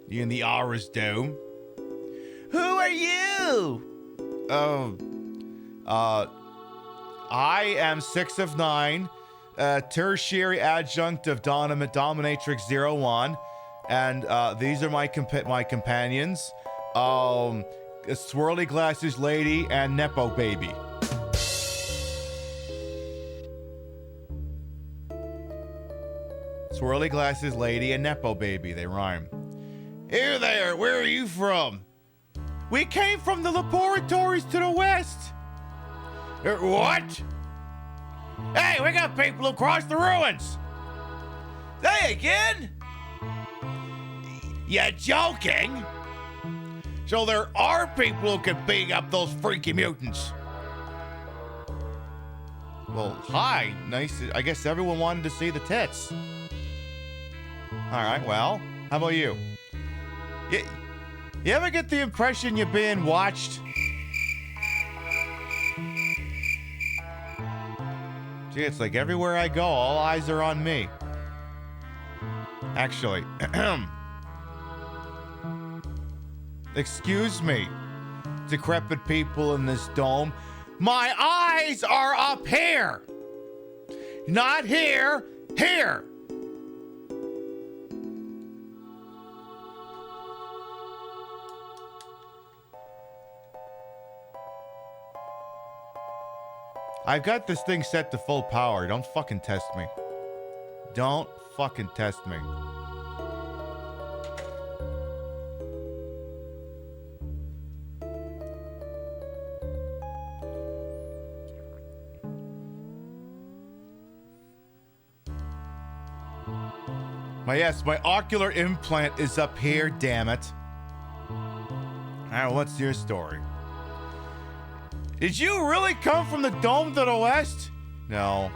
You in the Aerosdome. Who are you? I am 6 of 9. Tertiary adjunct of Dominatrix 01, and these are my companions, a swirly glasses lady and Nepo baby. Swirly glasses lady and Nepo baby, they rhyme. Here there, where are you from? We came from the laboratories to the west. What? Hey, we got people across the ruins. Say again? You're joking? So there are people who can beat up those freaky mutants. Well, hi. Nice. I guess everyone wanted to see the tits. All right, well, how about you? You ever get the impression you're being watched? Gee, it's like everywhere I go, all eyes are on me. Actually, excuse me, decrepit people in this dome. My eyes are up here, not here, here. I've got this thing set to full power. Don't fucking test me. Don't fucking test me. My ocular implant is up here, damn it. Alright, what's your story? Did you really come from the dome to the west? No.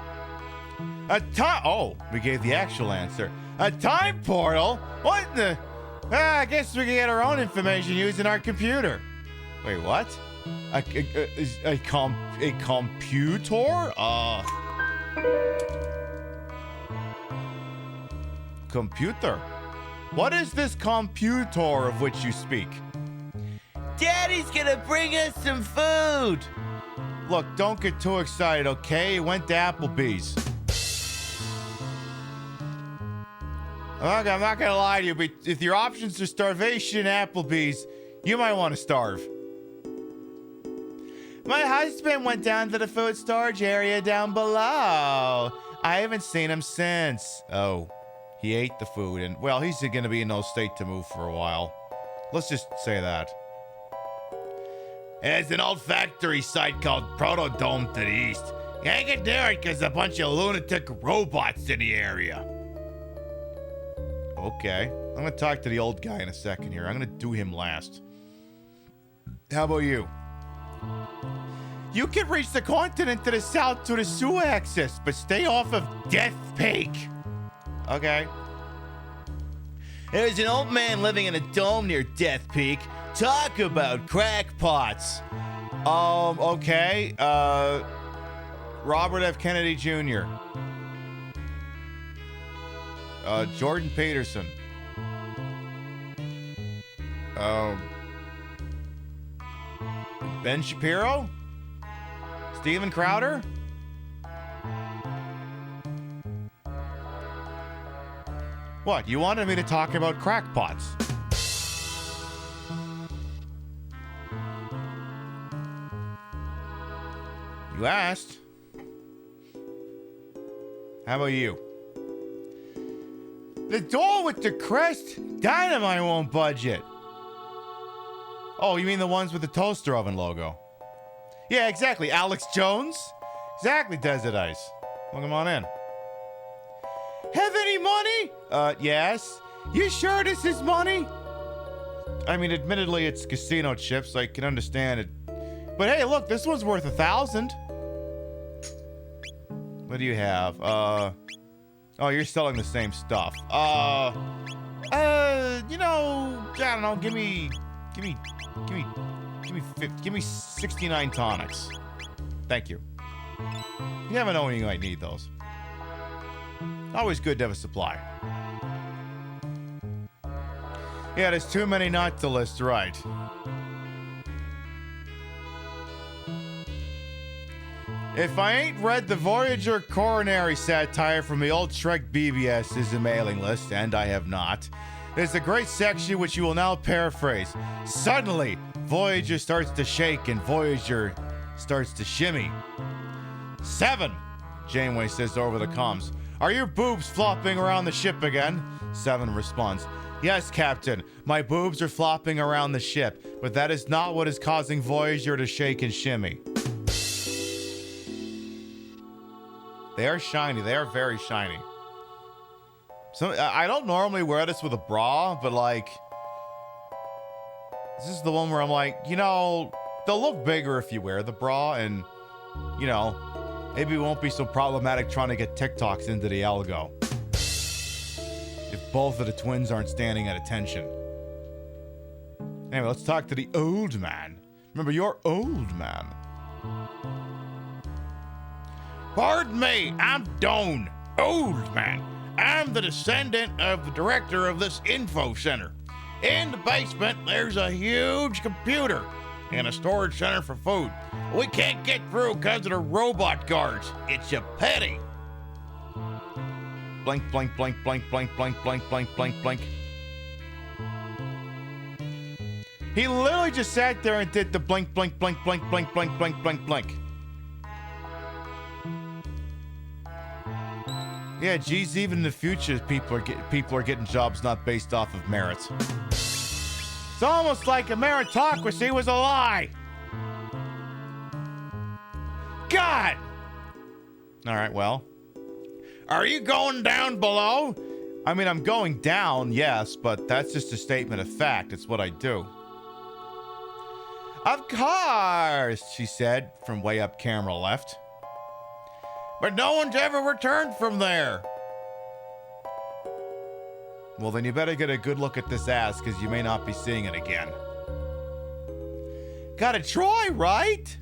Oh, we gave the actual answer. A time portal? What in the... I guess we can get our own information using our computer. Wait, what? A computer? Computer? What is this computer of which you speak? Daddy's gonna bring us some food. Look, don't get too excited, okay? It went to Applebee's. I'm not gonna lie to you, but if your options are starvation and Applebee's, you might want to starve. My husband went down to the food storage area down below. I haven't seen him since. Oh, he ate the food, and, well, he's gonna be in no state to move for a while. Let's just say that. There's an old factory site called Proto Dome to the east. You ain't gonna do it because a bunch of lunatic robots in the area. Okay. I'm gonna talk to the old guy in a second here. I'm gonna do him last. How about you? You can reach the continent to the south to the sewer axis, but stay off of Death Peak. Okay. There's an old man living in a dome near Death Peak. Talk about crackpots. Okay. Robert F. Kennedy Jr. Jordan Peterson. Ben Shapiro? Steven Crowder? What, you wanted me to talk about crackpots? You asked. How about you? The door with the crest? Dynamite won't budge it. Oh, you mean the ones with the toaster oven logo? Yeah, exactly. Alex Jones? Exactly, Desert Ice. Well, come on in. Have any money? Yes. You sure this is money? I mean, admittedly, it's casino chips. I can understand it. But hey, look, this one's worth 1,000. What do you have? Oh, you're selling the same stuff. You know, I don't know. Give me 69 tonics. Thank you. You never know when you might need those. Always good to have a supply. Yeah, there's too many not to list, right? If I ain't read the Voyager coronary satire from the old Trek BBS's mailing list, and I have not, there's a great section which you will now paraphrase. Suddenly, Voyager starts to shake and Voyager starts to shimmy. 7, Janeway says over the comms. Are your boobs flopping around the ship again? 7 responds. Yes, Captain. My boobs are flopping around the ship, but that is not what is causing Voyager to shake and shimmy. They are shiny. They are very shiny. So I don't normally wear this with a bra, but like, this is the one where I'm like, you know, they'll look bigger if you wear the bra, and, you know, maybe it won't be so problematic trying to get TikToks into the algo. if both of the twins aren't standing at attention. Anyway, let's talk to the old man. Remember, you're old man. Pardon me, I'm Doan, old man. I'm the descendant of the director of this info center. In the basement, there's a huge computer and a storage center for food. We can't get through because of the robot guards. It's a pity. Blink, blink, blink, blink, blink, blink, blink, blink, blink, blink. He literally just sat there and did the blink, blink, blink, blink, blink, blink, blink, blink, blink. Yeah, geez, even in the future, people are getting jobs not based off of merit. It's almost like a meritocracy was a lie. God! All right, well. Are you going down below? I mean, I'm going down, yes, but that's just a statement of fact. It's what I do. Of course, she said from way up camera left. But no one's ever returned from there. Well, then you better get a good look at this ass, because you may not be seeing it again. Gotta try, right?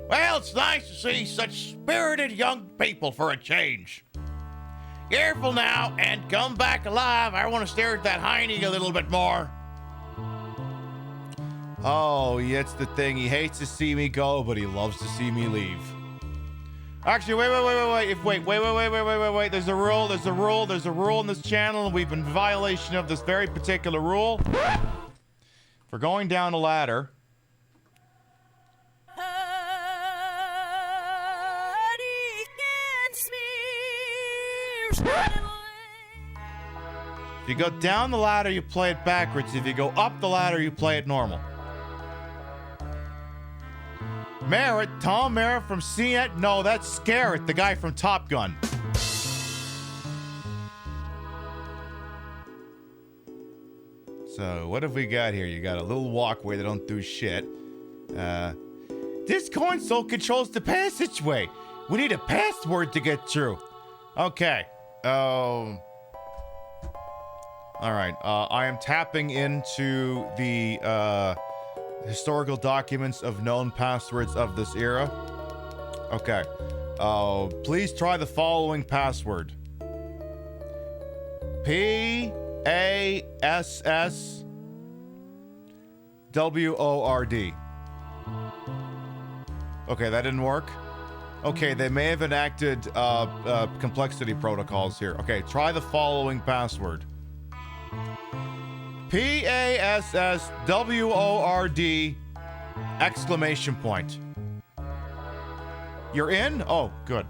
Well, it's nice to see such spirited young people for a change. Careful now, and come back alive. I want to stare at that hiney a little bit more. Oh, yeah, it's the thing. He hates to see me go, but he loves to see me leave. Actually, wait. There's a rule in this channel, and we've been in violation of this very particular rule. For going down a ladder. If you go down the ladder, you play it backwards. If you go up the ladder, you play it normal. Merritt, Tom Merritt from CN. No, that's Scarrett, the guy from Top Gun. So, what have we got here? You got a little walkway that don't do shit. This console controls the passageway. We need a password to get through. Okay. All right. I am tapping into the historical documents of known passwords of this era. Okay. Please try the following password. PASSWORD. Okay, that didn't work. Okay, they may have enacted complexity protocols here. Okay, try the following password. PASSWORD exclamation point. You're in? Oh, good.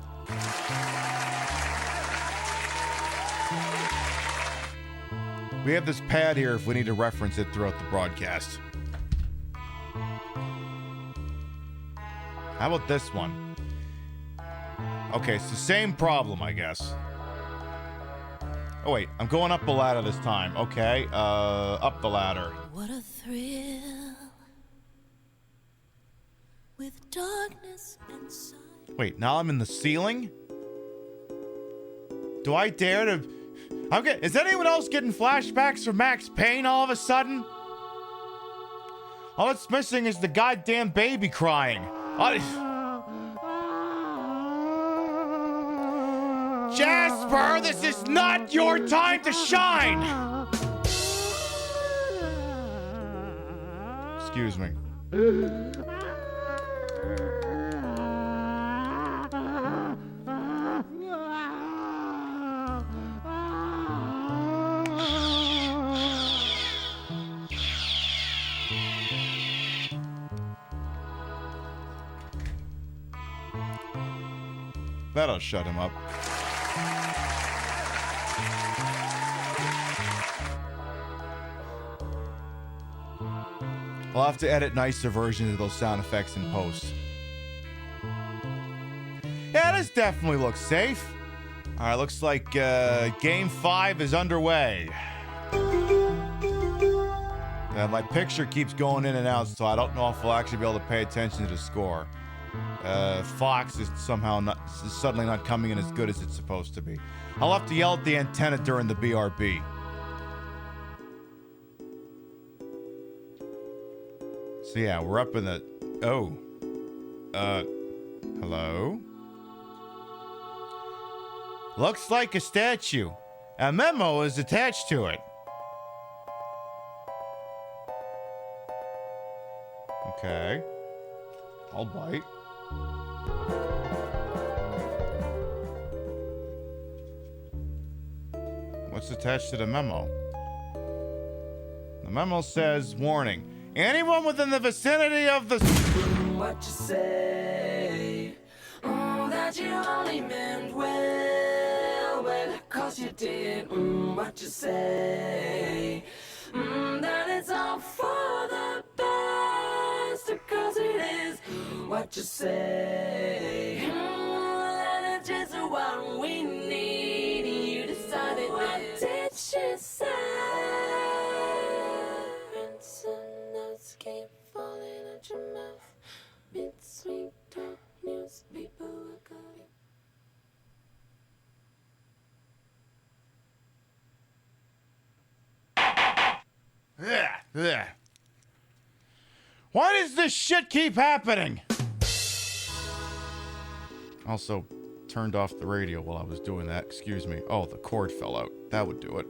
We have this pad here if we need to reference it throughout the broadcast. How about this one? Okay, it's the same problem, I guess. Oh, wait. I'm going up the ladder this time. Okay. Up the ladder. What a thrill with darkness inside. Wait, now I'm in the ceiling? Do I dare to... Is anyone else getting flashbacks from Max Payne all of a sudden? All that's missing is the goddamn baby crying. Jasper, this is not your time to shine! Excuse me. That'll shut him up. I'll have to edit nicer versions of those sound effects in post. Yeah, this definitely looks safe. Alright, looks like Game 5 is underway. My picture keeps going in and out, so I don't know if we'll actually be able to pay attention to the score. Fox is suddenly not coming in as good as it's supposed to be. I'll have to yell at the antenna during the BRB. So yeah, we're up in the... Oh. Hello? Looks like a statue. A memo is attached to it. Okay. I'll bite. What's attached to the memo? The memo says, warning. Anyone within the vicinity of the... What you say? That you only meant well, cause you did. What you say? That it's all for the best, cause it is. What you say? That it's just what we need. You decided. What did she say? Some notes keep falling at your mouth. Mid-sweet talk news, people are calling. Ugh. Why does this shit keep happening? Also, turned off the radio while I was doing that. Excuse me. Oh, the cord fell out. That would do it.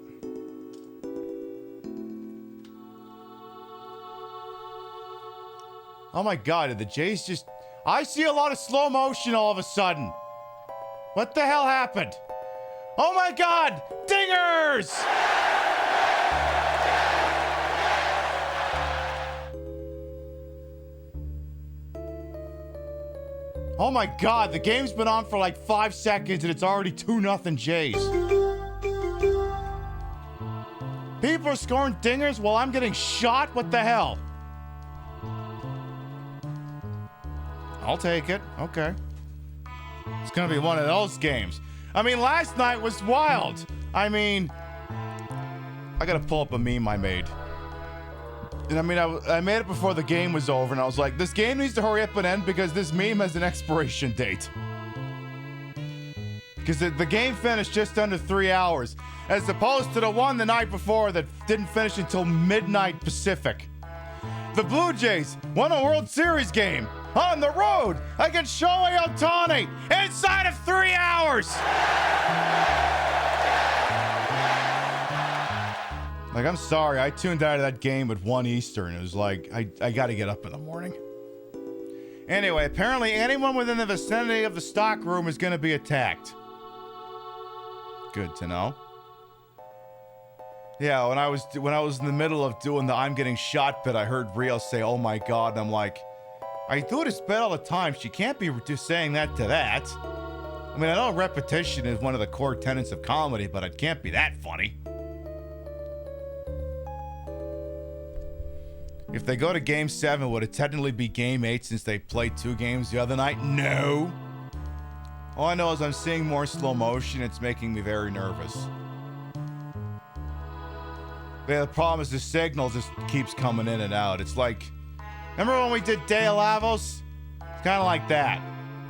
Oh my god, did the Jays just... I see a lot of slow motion all of a sudden. What the hell happened? Oh my god! Dingers! Oh my god, the game's been on for like 5 seconds and it's already 2-0 Jays. People are scoring dingers while I'm getting shot? What the hell? I'll take it. Okay. It's gonna be one of those games. I mean, last night was wild. I mean, I gotta pull up a meme I made. And I mean, I made it before the game was over, and I was like, this game needs to hurry up and end because this meme has an expiration date. Because the game finished just under 3 hours, as opposed to the one the night before that didn't finish until midnight Pacific. The Blue Jays won a World Series game on the road against Shohei Ohtani inside of 3 hours. Like, I'm sorry, I tuned out of that game at 1 Eastern. It was like, I gotta get up in the morning. Anyway, apparently anyone within the vicinity of the stock room is gonna be attacked. Good to know. Yeah, when I was in the middle of doing the I'm getting shot bit, I heard Rio say, oh my god, and I'm like, I do this bit all the time. She can't be just saying that to that. I mean, I know repetition is one of the core tenets of comedy, but it can't be that funny. If they go to Game 7, would it technically be Game 8 since they played 2 games the other night? No. All I know is I'm seeing more slow motion. It's making me very nervous. The problem is the signal just keeps coming in and out. It's like, remember when we did De Lavos? It's kind of like that.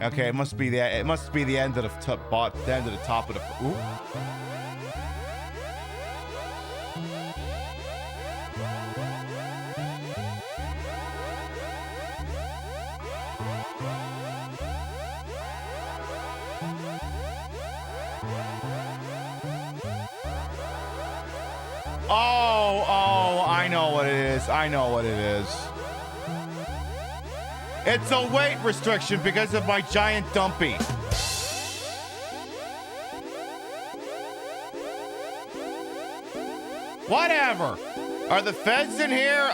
Okay, it must be the end of the end of the top of the. Ooh. Oh, I know what it is. I know what it is. It's a weight restriction because of my giant dumpy. Whatever. Are the feds in here?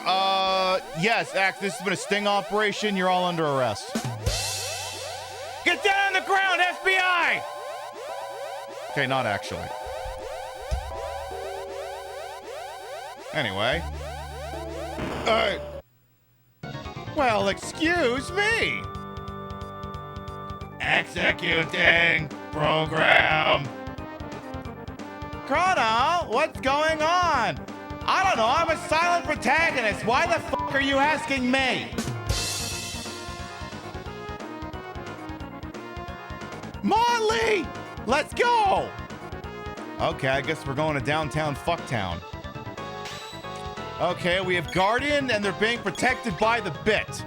Yes, this has been a sting operation. You're all under arrest. Get down on the ground, FBI! Okay, not actually. Anyway. Well, excuse me. Executing program. Chrono, what's going on? I don't know, I'm a silent protagonist. Why the fuck are you asking me? Motley! Let's go! Okay, I guess we're going to downtown Fucktown. Okay, we have Guardian, and they're being protected by the bit.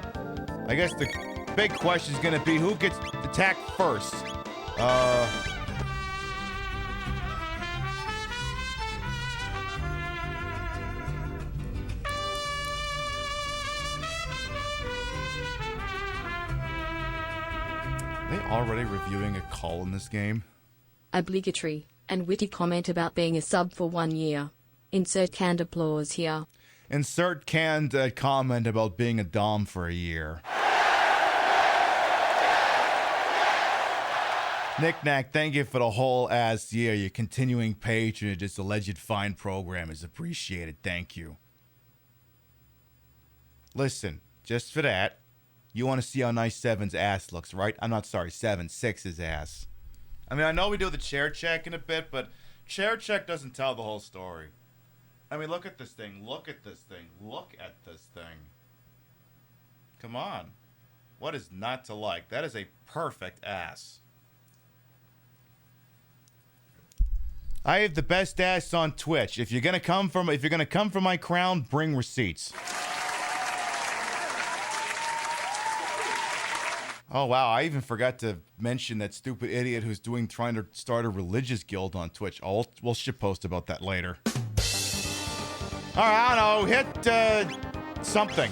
I guess the big question is going to be who gets attacked first. Are they already reviewing a call in this game? Obligatory and witty comment about being a sub for 1 year. Insert canned applause here. Insert canned comment about being a dom for a year. Knick-knack, thank you for the whole ass year. Your continuing patronage, this alleged fine program is appreciated. Thank you. Listen, just for that, you want to see how nice Seven's ass looks, right? I'm not sorry, 7-6's ass. I mean, I know we do the chair check in a bit, but chair check doesn't tell the whole story. I mean, look at this thing. Look at this thing. Look at this thing. Come on. What is not to like? That is a perfect ass. I have the best ass on Twitch. If you're gonna come from my crown, bring receipts. Oh wow, I even forgot to mention that stupid idiot who's trying to start a religious guild on Twitch. Oh, we'll shitpost about that later. Alright, I don't know, hit something.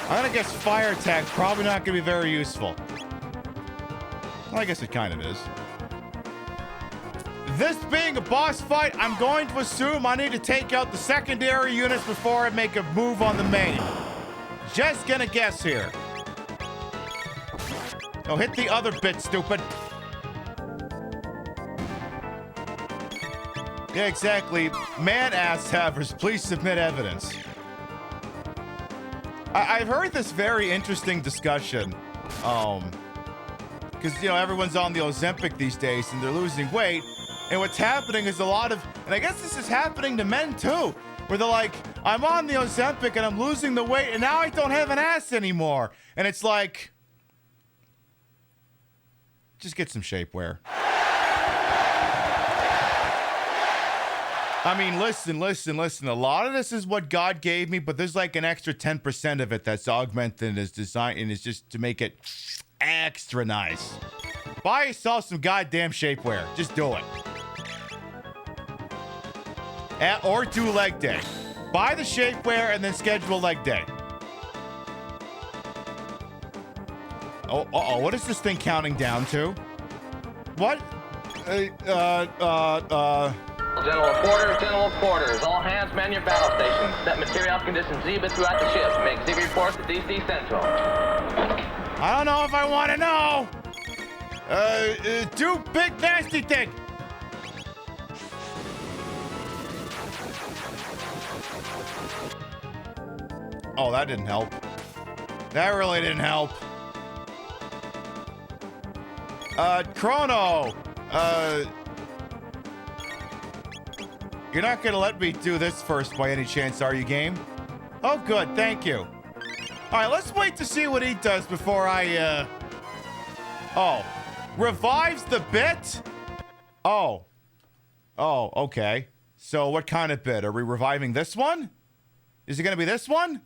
I'm gonna guess fire attack, probably not gonna be very useful. Well, I guess it kind of is. This being a boss fight, I'm going to assume I need to take out the secondary units before I make a move on the main. Just gonna guess here. Oh, hit the other bit, stupid. Yeah, exactly. Man ass havers, please submit evidence. I've heard this very interesting discussion. Because, you know, everyone's on the Ozempic these days and they're losing weight. And what's happening is a lot of, and I guess this is happening to men too, where they're like, I'm on the Ozempic and I'm losing the weight and now I don't have an ass anymore. And it's like, just get some shapewear. I mean, listen. A lot of this is what God gave me, but there's like an extra 10% of it that's augmented and is designed and is just to make it extra nice. Buy yourself some goddamn shapewear. Just do it. Or do leg day. Buy the shapewear and then schedule leg day. Oh, what is this thing counting down to? What? General quarters. All hands man your battle stations. Set material conditions Zebra throughout the ship. Make Z reports to DC Central. I don't know if I want to know. Do big nasty thing. Oh, that didn't help. That really didn't help. Chrono. You're not gonna let me do this first by any chance, are you, game? Oh, good, thank you. Alright, let's wait to see what he does before I, Oh. Revives the bit? Oh. Oh, okay. So what kind of bit? Are we reviving this one? Is it gonna be this one?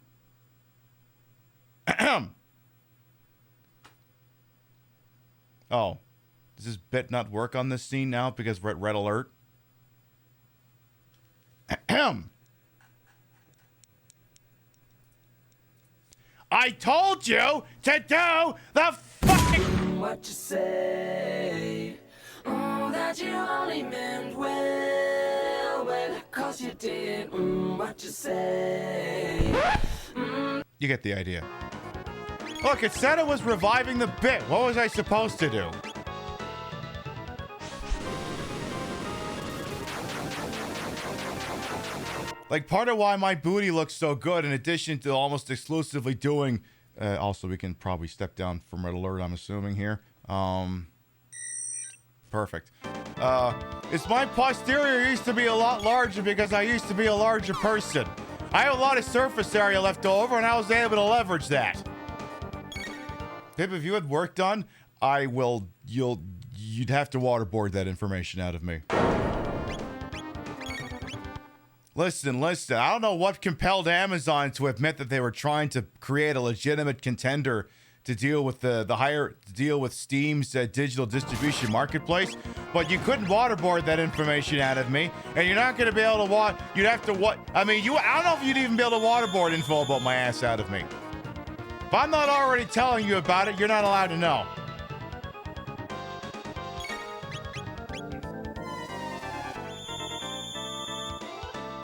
Oh. Does this bit not work on this scene now because we're at red alert? I told you to do the fucking... What you say? Oh, that you only meant well, cause you did. What you say? You get the idea. Look, it said it was reviving the bit. What was I supposed to do? Like, part of why my booty looks so good, in addition to almost exclusively doing... also, we can probably step down from red alert, I'm assuming, here. Perfect. It's my posterior used to be a lot larger because I used to be a larger person. I have a lot of surface area left over, and I was able to leverage that. Pip, if you had work done, you'd have to waterboard that information out of me. Listen. I don't know what compelled Amazon to admit that they were trying to create a legitimate contender to deal with Steam's digital distribution marketplace, but you couldn't waterboard that information out of me, and you're not going to be able to you'd have to I don't know if you'd even be able to waterboard info about my ass out of me. If I'm not already telling you about it, you're not allowed to know.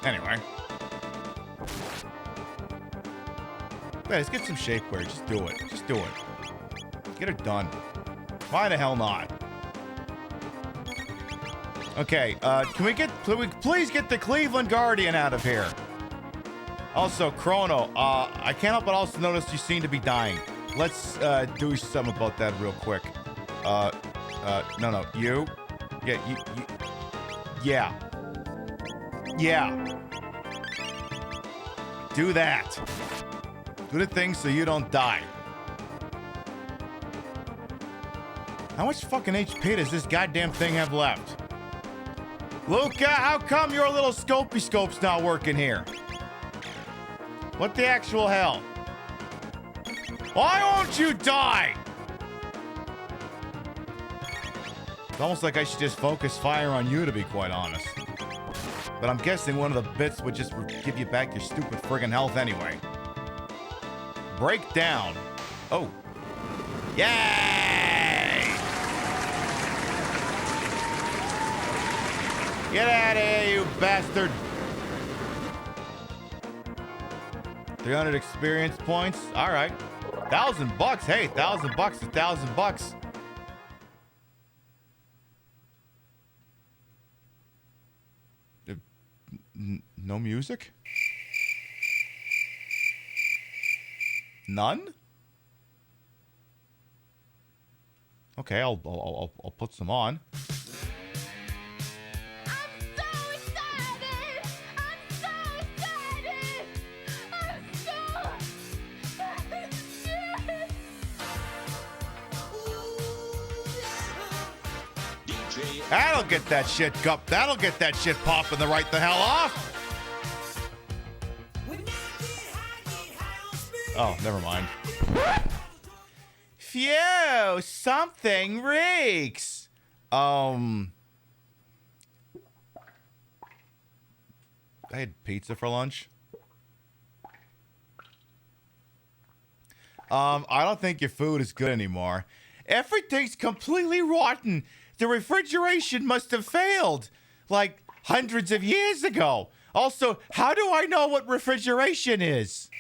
Anyway. Let's get some shapewear. Just do it. Get it done. Why the hell not? Okay, can we please get the Cleveland Guardian out of here? Also, Chrono, I can't help but also notice you seem to be dying. Let's do something about that real quick. No, you. Yeah. Do that. Do the thing so you don't die. How much fucking HP does this goddamn thing have left? Luca, how come your little scopy scope's not working here? What the actual hell? Why won't you die? It's almost like I should just focus fire on you, to be quite honest. But I'm guessing one of the bits would just give you back your stupid friggin' health anyway. Break down. Oh. Yay! Get out of here, you bastard. 300 experience points. All right. $1,000. Hey, $1,000 is $1,000. No music? None? Okay, I'll put some on. That'll get that shit That'll get that shit popping the right the hell off. Oh, never mind. Phew, something reeks. I had pizza for lunch. I don't think your food is good anymore. Everything's completely rotten. The refrigeration must have failed, like hundreds of years ago. Also, how do I know what refrigeration is?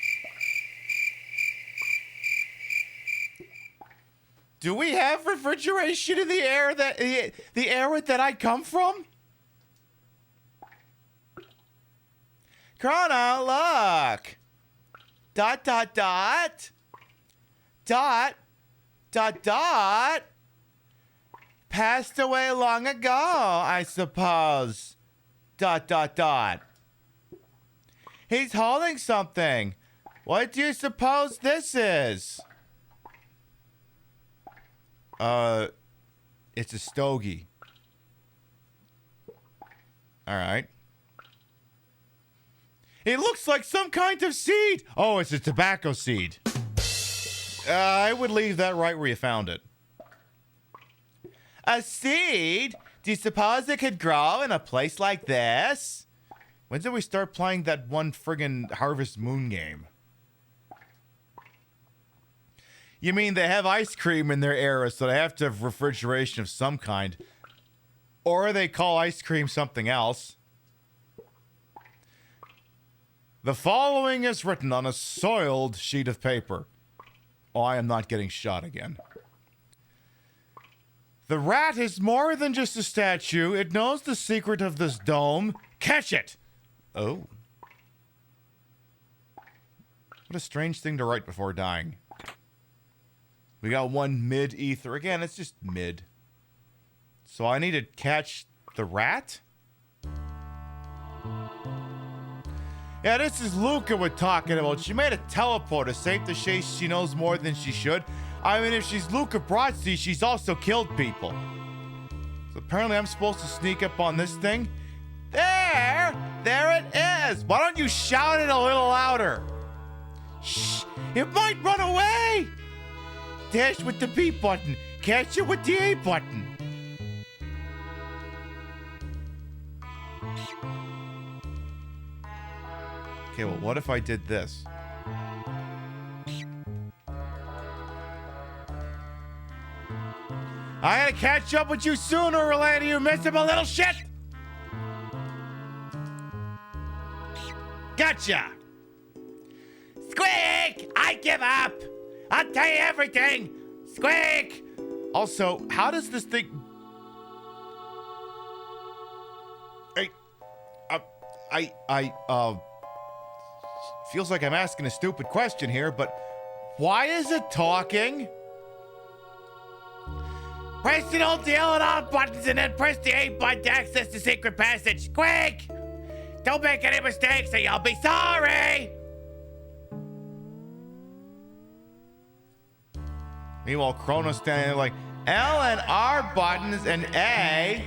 Do we have refrigeration in the air the area that I come from? Chrono, look. ... Passed away long ago, I suppose. ... He's holding something. What do you suppose this is? It's a stogie. All right. It looks like some kind of seed. Oh, it's a tobacco seed. I would leave that right where you found it. A seed? Do you suppose it could grow in a place like this? When did we start playing that one friggin' Harvest Moon game? You mean they have ice cream in their era, so they have to have refrigeration of some kind. Or they call ice cream something else. The following is written on a soiled sheet of paper. Oh, I am not getting shot again. The rat is more than just a statue. It knows the secret of this dome. Catch it! Oh. What a strange thing to write before dying. We got one mid-ether. Again, it's just mid. So I need to catch the rat? Yeah, this is Luca we're talking about. She made a teleporter safe to say she knows more than she should. I mean, if she's Luca Brasi, she's also killed people. So apparently I'm supposed to sneak up on this thing. There it is. Why don't you shout it a little louder? Shh, it might run away. Dash with the B button. Catch it with the A button. Okay, well, what if I did this? I gotta catch up with you sooner or later, you miserable little shit! Gotcha! Squeak! I give up! I'll tell you everything! Squeak! Also, how does this thing... Feels like I'm asking a stupid question here, but why is it talking? Press the old deal and all buttons and then press the A button to access the secret passage. Quick! Don't make any mistakes or you'll be sorry! Meanwhile, Chrono's standing there like, L and R buttons and A?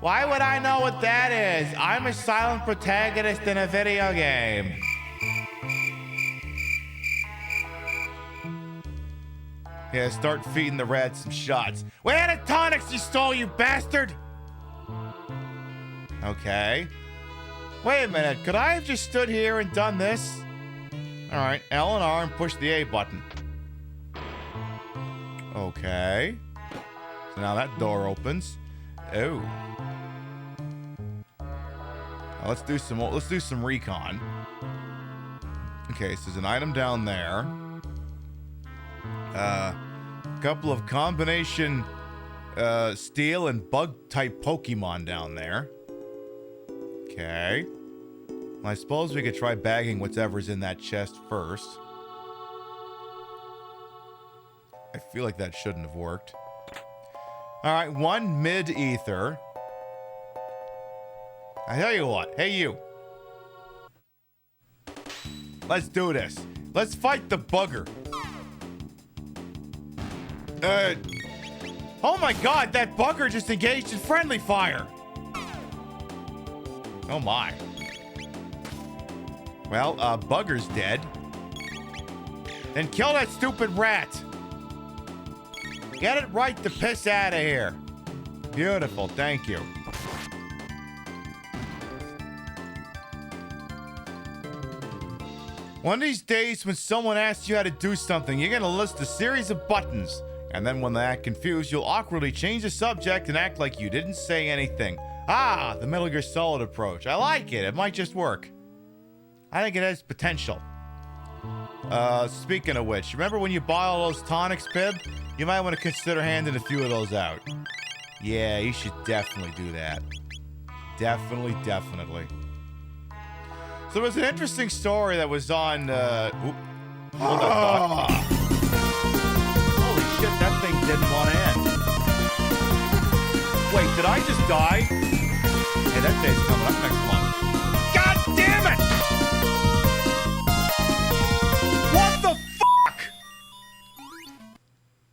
Why would I know what that is? I'm a silent protagonist in a video game. Yeah, start feeding the rat some shots. Where the tonics you stole, you bastard? Okay. Wait a minute, could I have just stood here and done this? Alright, L and R and push the A button. Okay. So now that door opens. Oh. Now let's do some recon. Okay, so there's an item down there. Couple of combination steel and bug type Pokemon down there. Okay. Well, I suppose we could try bagging whatever's in that chest first. I feel like that shouldn't have worked. Alright, one mid-ether. I tell you what, hey you. Let's do this. Let's fight the bugger. Oh my god, that bugger just engaged in friendly fire. Oh my. Well, bugger's dead. Then kill that stupid rat. Get it right the piss out of here. Beautiful, thank you. One of these days when someone asks you how to do something, you're gonna list a series of buttons. And then when they act confused, you'll awkwardly change the subject and act like you didn't say anything. Ah, the Metal Gear Solid approach. I like it. It might just work. I think it has potential. Speaking of which, remember when you buy all those tonics, Pib? You might want to consider handing a few of those out. Yeah, you should definitely do that. Definitely. So there was an interesting story that was on, hold on, holy shit, that thing didn't want to end. Wait, did I just die? Hey, that day's coming up next month. God damn it! What the fuck?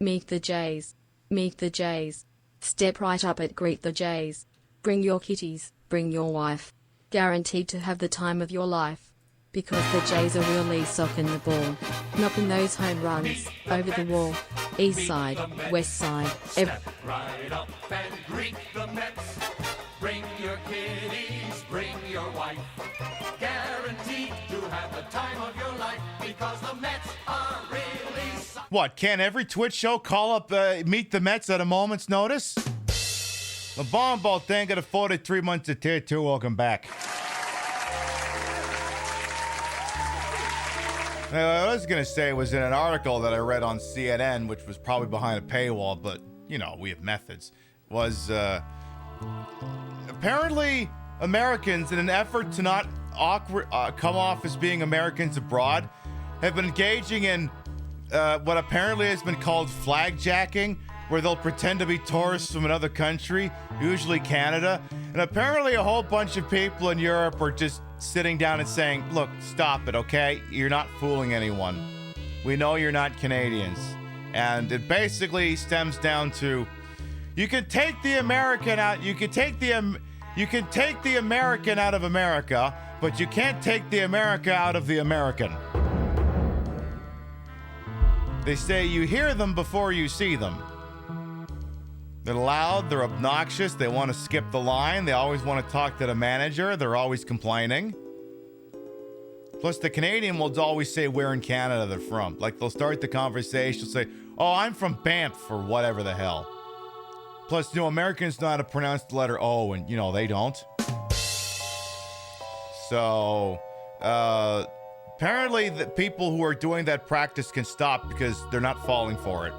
Meet the Jays. Meet the Jays. Step right up and greet the Jays. Bring your kitties, bring your wife. Guaranteed to have the time of your life. Because the Jays are really socking the ball. Knocking those home runs, over the wall. East side, west side, Step right up and greet the Mets. Bring your kiddies, bring your wife. Guaranteed to have the time of your life. Because the Mets are really What, can't every Twitch show call up Meet the Mets at a moment's notice? The bomb ball thing got afforded 3 months of tier 2. Welcome back. Now, what I was going to say was in an article that I read on CNN, which was probably behind a paywall, but, you know, we have methods, was apparently Americans, in an effort to not come off as being Americans abroad, have been engaging in what apparently has been called flagjacking, where they'll pretend to be tourists from another country, usually Canada. And apparently a whole bunch of people in Europe are just sitting down and saying, look, stop it, okay? You're not fooling anyone. We know you're not Canadians. And it basically stems down to, you can take the American out, you can take the American out of America, but you can't take the America out of the American. They say you hear them before you see them. They're loud, they're obnoxious, they want to skip the line, they always want to talk to the manager, they're always complaining. Plus, the Canadian will always say where in Canada they're from. Like, they'll start the conversation, say, oh, I'm from Banff, or whatever the hell. Plus, Americans know how to pronounce the letter O, and, they don't. So, apparently the people who are doing that practice can stop because they're not falling for it.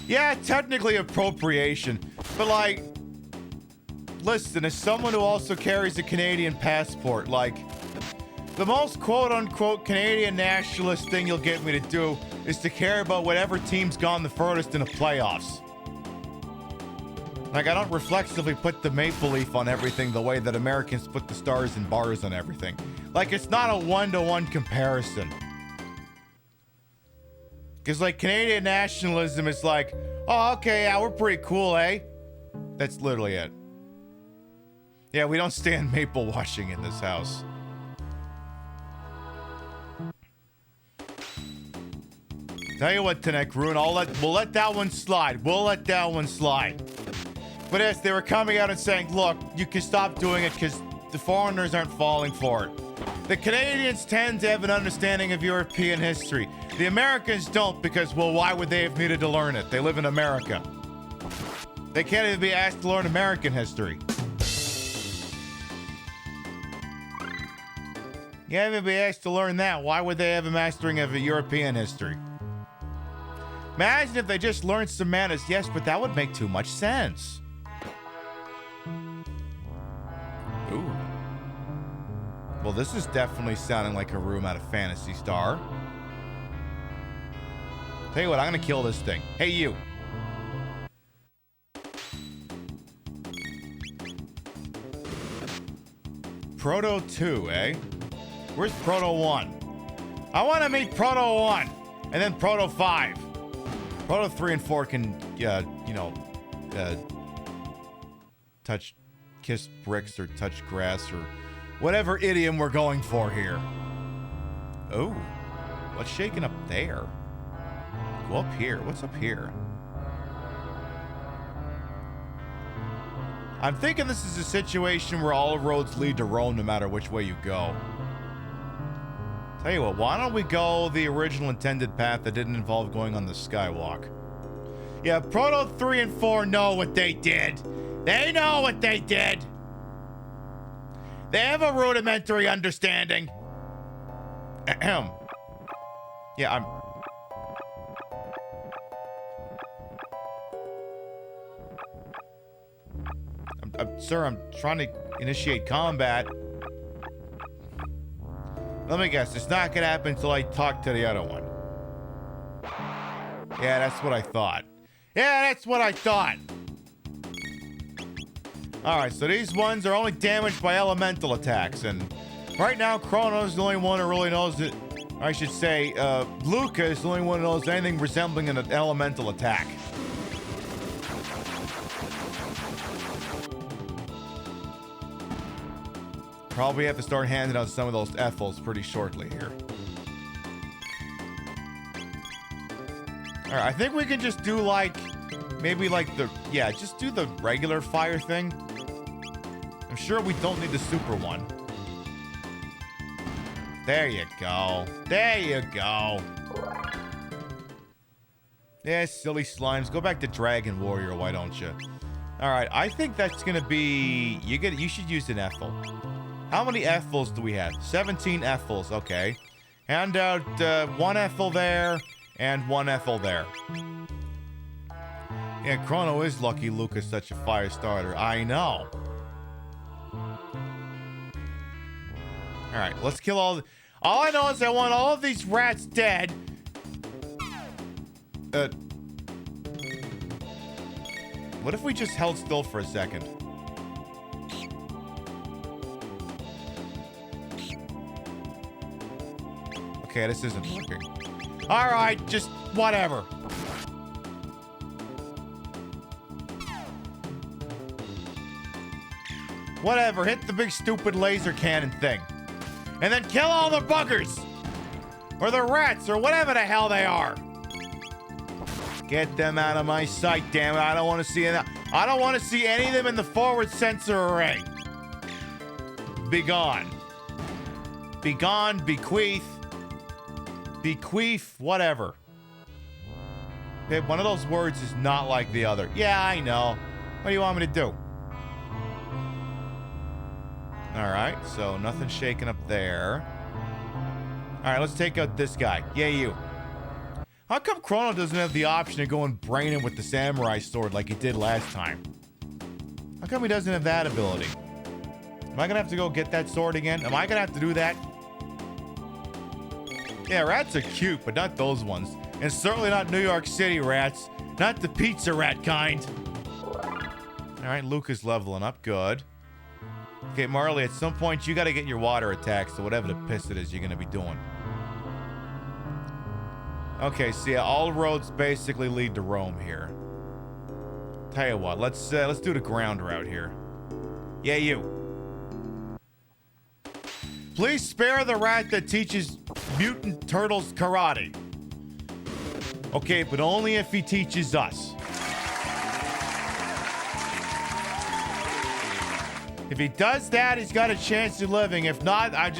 Yeah, technically appropriation, but listen, as someone who also carries a Canadian passport, the most quote-unquote Canadian nationalist thing you'll get me to do is to care about whatever team's gone the furthest in the playoffs. I don't reflexively put the maple leaf on everything the way that Americans put the stars and bars on everything. It's not a one-to-one comparison. Because, Canadian nationalism is oh, okay, yeah, we're pretty cool, eh? That's literally it. Yeah, we don't stand maple washing in this house. Tell you what, Tenekroon, we'll let that one slide. We'll let that one slide. But yes, they were coming out and saying, look, you can stop doing it because the foreigners aren't falling for it. The Canadians tend to have an understanding of European history. The Americans don't because, well, why would they have needed to learn it? They live in America. They can't even be asked to learn American history. You can't even be asked to learn that. Why would they have a mastering of a European history? Imagine if they just learned some manners. Yes, but that would make too much sense. Ooh. Well, this is definitely sounding like a room out of Phantasy Star. Tell you what, I'm gonna kill this thing. Hey, you. Proto 2, eh? Where's Proto 1? I want to meet Proto 1, and then Proto 5. Proto 3 and 4 can, kiss bricks or touch grass or whatever idiom we're going for here. Oh, what's shaking up there? Go up here. What's up here? I'm thinking this is a situation where all roads lead to Rome no matter which way you go. Tell you what, why don't we go the original intended path that didn't involve going on the skywalk? Yeah, Proto 3 and 4 know what they did. They know what they did. They have a rudimentary understanding. Ahem. Yeah, Sir, I'm trying to initiate combat. Let me guess, it's not gonna happen until I talk to the other one. Yeah, that's what I thought. Yeah, that's what I thought. Alright, so these ones are only damaged by elemental attacks, and right now Chrono's the only one who really knows it. I should say, Luca is the only one who knows anything resembling an elemental attack. Probably have to start handing out some of those Ethels pretty shortly here. Alright, I think we can just do just do the regular fire thing. I'm sure we don't need the super one. There you go. There you go. Yeah, silly slimes. Go back to Dragon Warrior, why don't you? Alright, I think that's gonna be... You should use an Ethel. How many Ethels do we have? 17 Ethels, okay. Hand out one Ethel there, and one Ethel there. Yeah, Chrono is lucky Luke is such a fire starter. I know. Alright, let's kill all... All I know is I want all of these rats dead. What if we just held still for a second? Okay, this isn't working. All right, just whatever. Whatever, hit the big stupid laser cannon thing. And then kill all the buggers! Or the rats, or whatever the hell they are. Get them out of my sight, damn it. I don't want to see it. I don't want to see any of them in the forward sensor array. Be gone. Be gone, bequeath. Bequeath, whatever. Okay, one of those words is not like the other. Yeah, I know. What do you want me to do? Alright, so nothing shaking up there. Alright, let's take out this guy. Yeah, you. How come Chrono doesn't have the option to go and brain him with the samurai sword like he did last time? How come he doesn't have that ability? Am I gonna have to go get that sword again? Am I gonna have to do that? Yeah, rats are cute, but not those ones. And certainly not New York City rats. Not the pizza rat kind. Alright, Luke is leveling up. Good. Okay, Marley, at some point you gotta get your water attack, so whatever the piss it is you're gonna be doing. Okay, so yeah, all roads basically lead to Rome here. Tell you what, let's do the ground route here. Yeah, you. Please spare the rat that teaches mutant turtles karate. Okay, but only if he teaches us. If he does that, he's got a chance of living. If not, I'll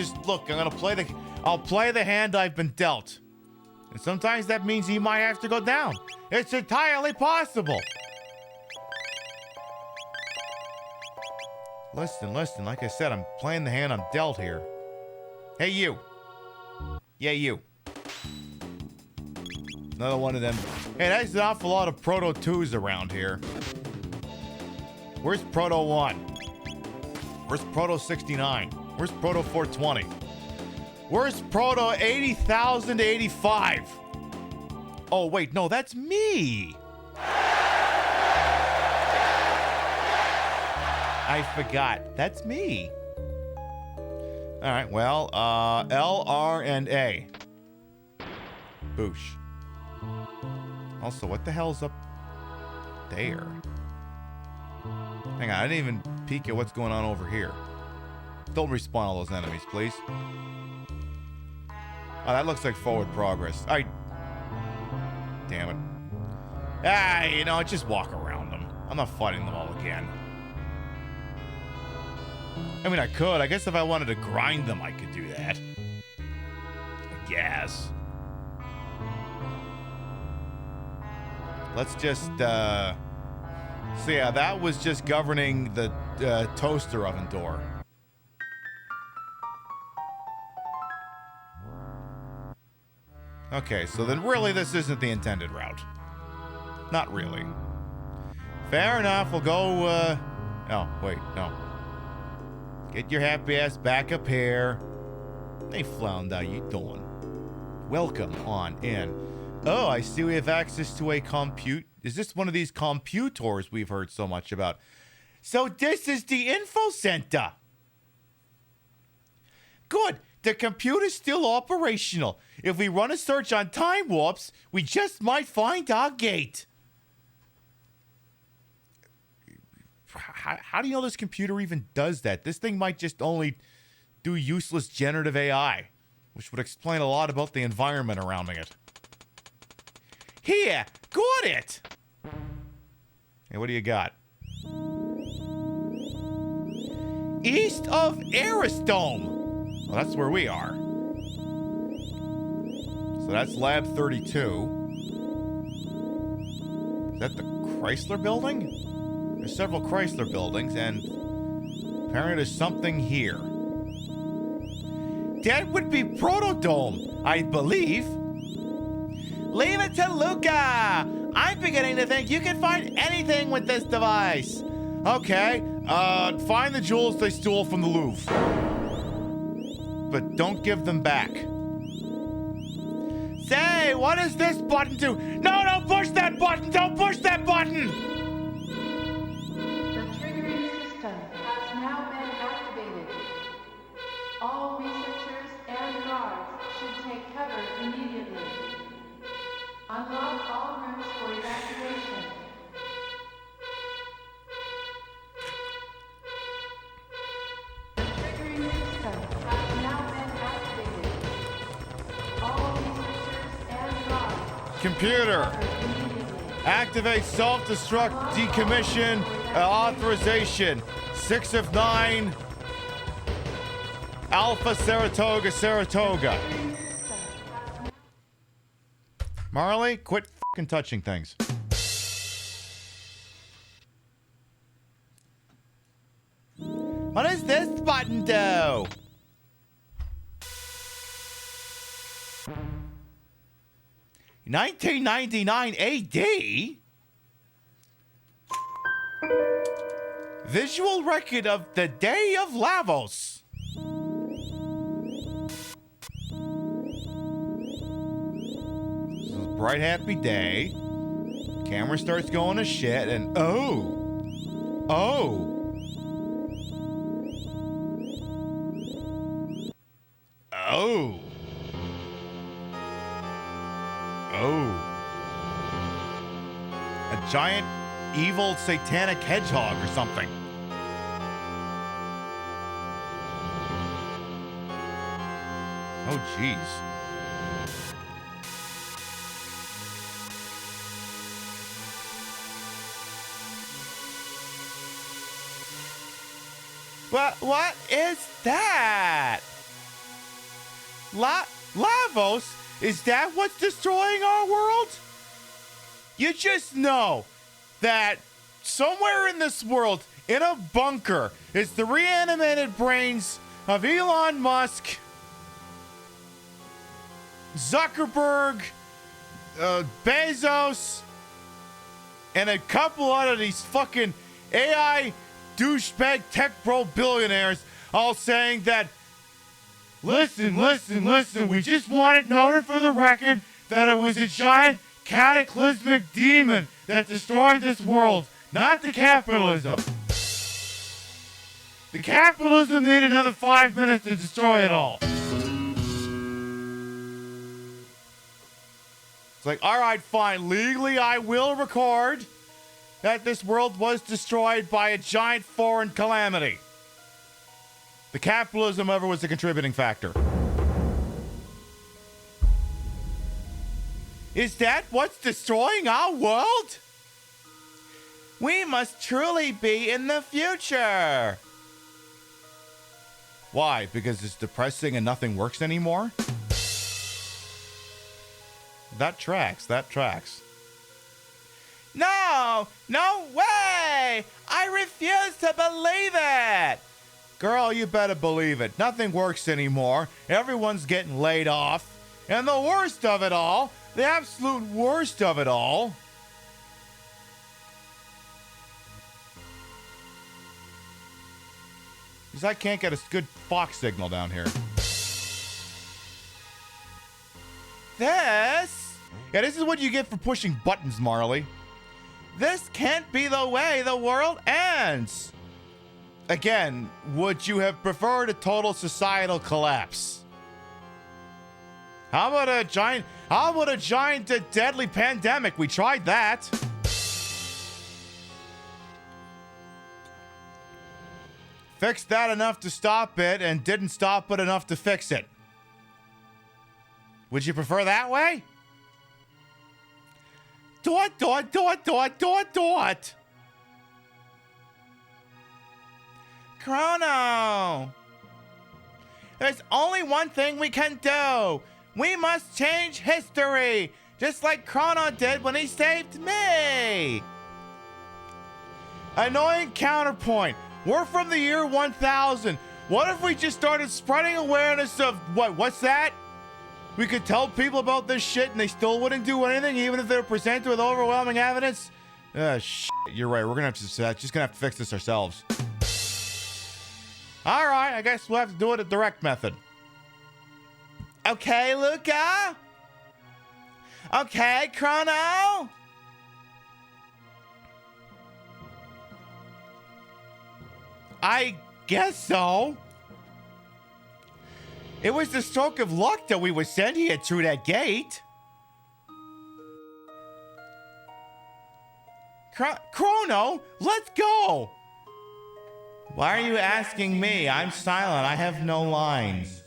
play the hand I've been dealt. And sometimes that means he might have to go down. It's entirely possible. Listen, like I said, I'm playing the hand I'm dealt here. Hey, you. Yeah, you. Another one of them. Hey, there's an awful lot of Proto 2s around here. Where's Proto 1? Where's Proto 69? Where's Proto 420? Where's Proto 80,085? Oh, wait, no, that's me. I forgot. That's me. All right, well, L, R, and A. Boosh. Also, what the hell's up there? Hang on, I didn't even peek at what's going on over here. Don't respawn all those enemies, please. Oh, that looks like forward progress. Damn it. Ah, you know, just walk around them. I'm not fighting them all again. I mean, I could. I guess if I wanted to grind them, I could do that. I guess. Let's just, so yeah, that was just governing the toaster oven door. Okay, so then really this isn't the intended route. Not really. Fair enough, we'll go, oh, wait, no. Get your happy ass back up here. Hey, Flound, how you doing? Welcome on in. Oh, I see we have access to a compute. Is this one of these computers we've heard so much about? So this is the info center. Good. The computer's still operational. If we run a search on time warps, we just might find our gate. How do you know this computer even does that? This thing might just only do useless generative AI, which would explain a lot about the environment around it. Here, got it. Hey, what do you got? East of Aerostome. Well, that's where we are. So that's Lab 32. Is that the Chrysler building? There's several Chrysler buildings, and apparently there's something here. That would be Protodome, I believe. Leave it to Luca. I'm beginning to think you can find anything with this device. Okay, find the jewels they stole from the Louvre. But don't give them back. Say, what does this button do? No, don't push that button! Don't push that button! The triggering system has now been activated. All researchers and guards should take recovered immediately. Unlock all rooms for evacuation. The triggering system has now been activated. All researchers and guards. Computer. Activate self-destruct decommission authorization. 6 of 9. Alpha Saratoga, Saratoga. Marley, quit fucking touching things. What does this button do? $1999 AD? Visual record of the Day of Lavos. This is a bright, happy day. Camera starts going to shit, and oh. A giant, evil, satanic hedgehog or something. Oh, jeez. What is that? Lavos? Is that what's destroying our world? You just know that somewhere in this world, in a bunker, is the reanimated brains of Elon Musk, Zuckerberg, Bezos, and a couple of these fucking AI douchebag tech bro billionaires all saying that, listen, we just want it noted for the record that it was a giant cataclysmic demon that destroyed this world, not the capitalism. The capitalism needed another 5 minutes to destroy it all. It's like, all right, fine. Legally, I will record that this world was destroyed by a giant foreign calamity. The capitalism, however, was the contributing factor. Is that what's destroying our world? We must truly be in the future. Why? Because it's depressing and nothing works anymore? That tracks. No way! I refuse to believe it! Girl, you better believe it. Nothing works anymore. Everyone's getting laid off. And the worst of it all, the absolute worst of it all, is I can't get a good Fox signal down here. This is what you get for pushing buttons, Marley. This can't be the way the world ends. Again, would you have preferred a total societal collapse? How about a giant deadly pandemic? We tried that. Fixed that enough to stop it and didn't stop it enough to fix it. Would you prefer that way? Dot. Chrono. There's only one thing we can do. We must change history, just like Chrono did when he saved me. Annoying counterpoint. We're from the year 1000. What if we just started spreading awareness of what's that? We could tell people about this shit and they still wouldn't do anything, even if they're presented with overwhelming evidence? Shit, you're right. We're gonna have to fix this ourselves. All right, I guess we'll have to do it a direct method. Okay, Luca? Okay, Chrono? I guess so. It was the stroke of luck that we were sent here through that gate. Chrono, let's go. Why are you asking me? I'm silent. I have no lines.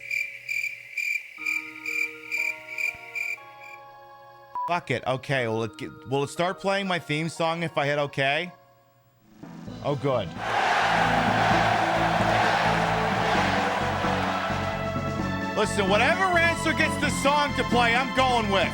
Fuck it. Okay, will it start playing my theme song if I hit okay? Oh, good. Listen, whatever answer gets the song to play, I'm going with.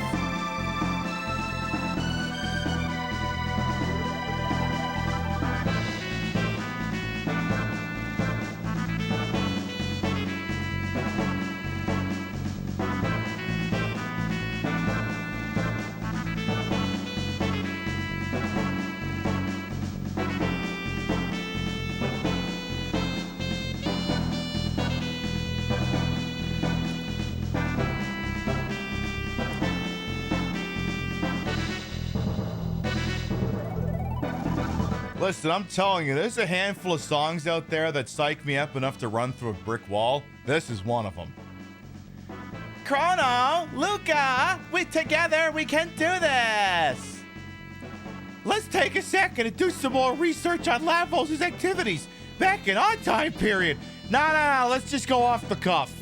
Listen, I'm telling you, there's a handful of songs out there that psych me up enough to run through a brick wall. This is one of them. Chrono, Luca, together we can do this. Let's take a second and do some more research on Lavos' activities back in our time period. No, let's just go off the cuff.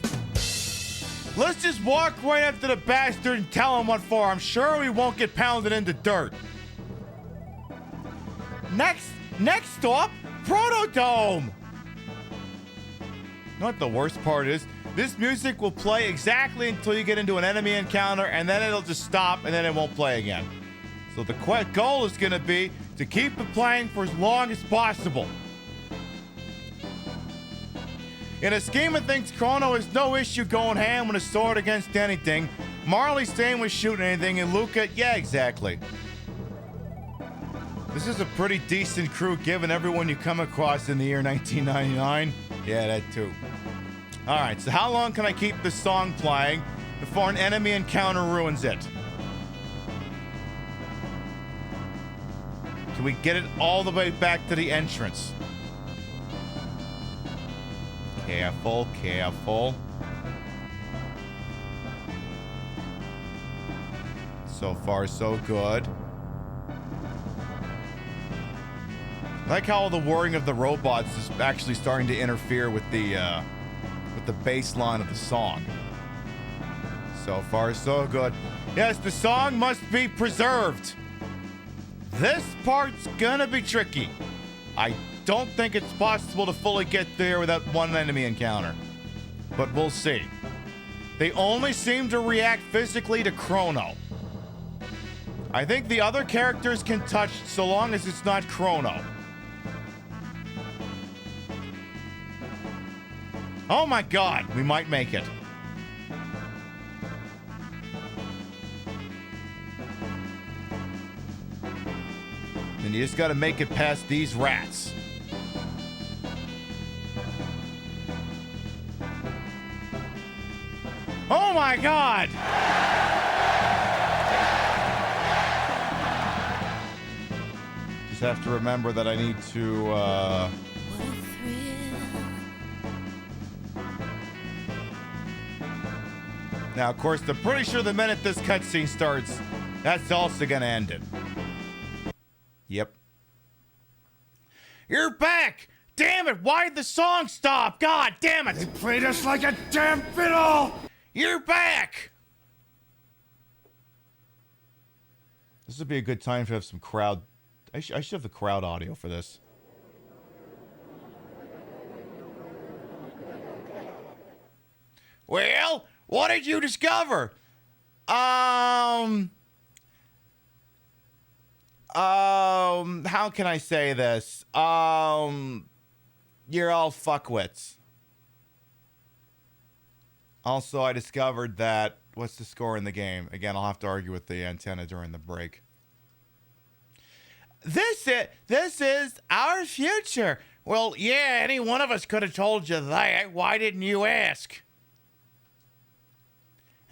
Let's just walk right up to the bastard and tell him what for. I'm sure we won't get pounded into dirt. Next stop, Protodome. You know what the worst part is? This music will play exactly until you get into an enemy encounter, and then it'll just stop, and then it won't play again. So the goal is going to be to keep it playing for as long as possible. In a scheme of things, Chrono has no issue going ham with a sword against anything. Marley's staying with shooting anything, and Luca, yeah, exactly. This is a pretty decent crew given everyone you come across in the year 1999. Yeah, that too. Alright, so how long can I keep this song playing before an enemy encounter ruins it? Can we get it all the way back to the entrance? Careful, careful. So far, so good. I like how all the whirring of the robots is actually starting to interfere with the bass line of the song. So far, so good. Yes, the song must be preserved. This part's gonna be tricky. I don't think it's possible to fully get there without one enemy encounter. But we'll see. They only seem to react physically to Chrono. I think the other characters can touch so long as it's not Chrono. Oh my god, we might make it. And you just gotta make it past these rats. Oh my god! Just have to remember that I need to, Now, of course, I'm pretty sure the minute this cutscene starts, that's also gonna end it. Yep. You're back! Damn it, why'd the song stop? God damn it! They played us like a damn fiddle! You're back! This would be a good time to have some crowd... I should have the crowd audio for this. Well, what did you discover? How can I say this? You're all fuckwits. Also, I discovered that... What's the score in the game? Again, I'll have to argue with the antenna during the break. This is our future. Well, yeah, any one of us could have told you that. Why didn't you ask?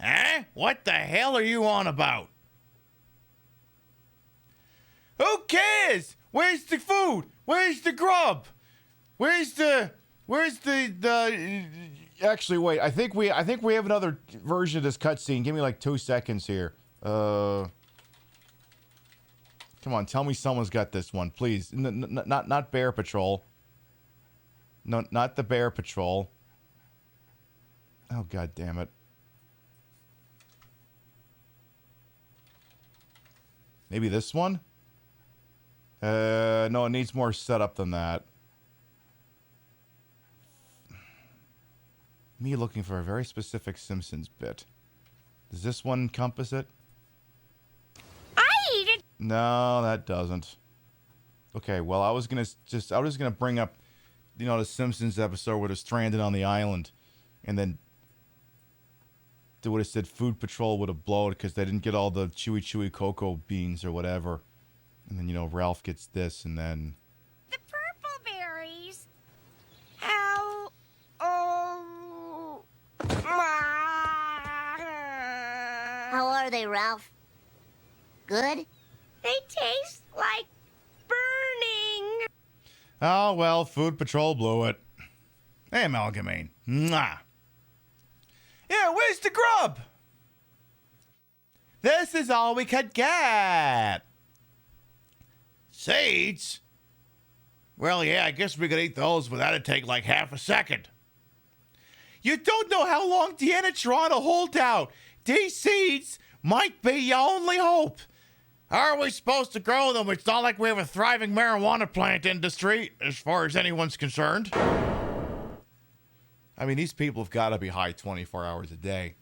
Huh? What the hell are you on about? Who cares? Where's the food? Where's the grub? Where's the Actually, wait. I think we have another version of this cutscene. Give me like 2 seconds here. Come on, tell me someone's got this one, please. Not Bear Patrol. No, not the Bear Patrol. Oh, god damn it. Maybe this one? No, it needs more setup than that. Me looking for a very specific Simpsons bit. Does this one encompass it? I eat it. No, that doesn't. Okay, well, I was just gonna bring up, you know, the Simpsons episode where they're stranded on the island, and then they would have said Food Patrol would have blown because they didn't get all the chewy cocoa beans or whatever, and then, you know, Ralph gets this, and then The purple berries. How? Oh. How are they, Ralph? Good? They taste like burning. oh well, Food Patrol blew it. Hey, Amalgamine. Mwah. Yeah, where's the grub? This is all we could get. Seeds? Well, yeah, I guess we could eat those, but that'd take like half a second. You don't know how long Deanna trying to hold out. These seeds might be your only hope. How are we supposed to grow them? It's not like we have a thriving marijuana plant industry, as far as anyone's concerned. I mean, these people have got to be high 24 hours a day.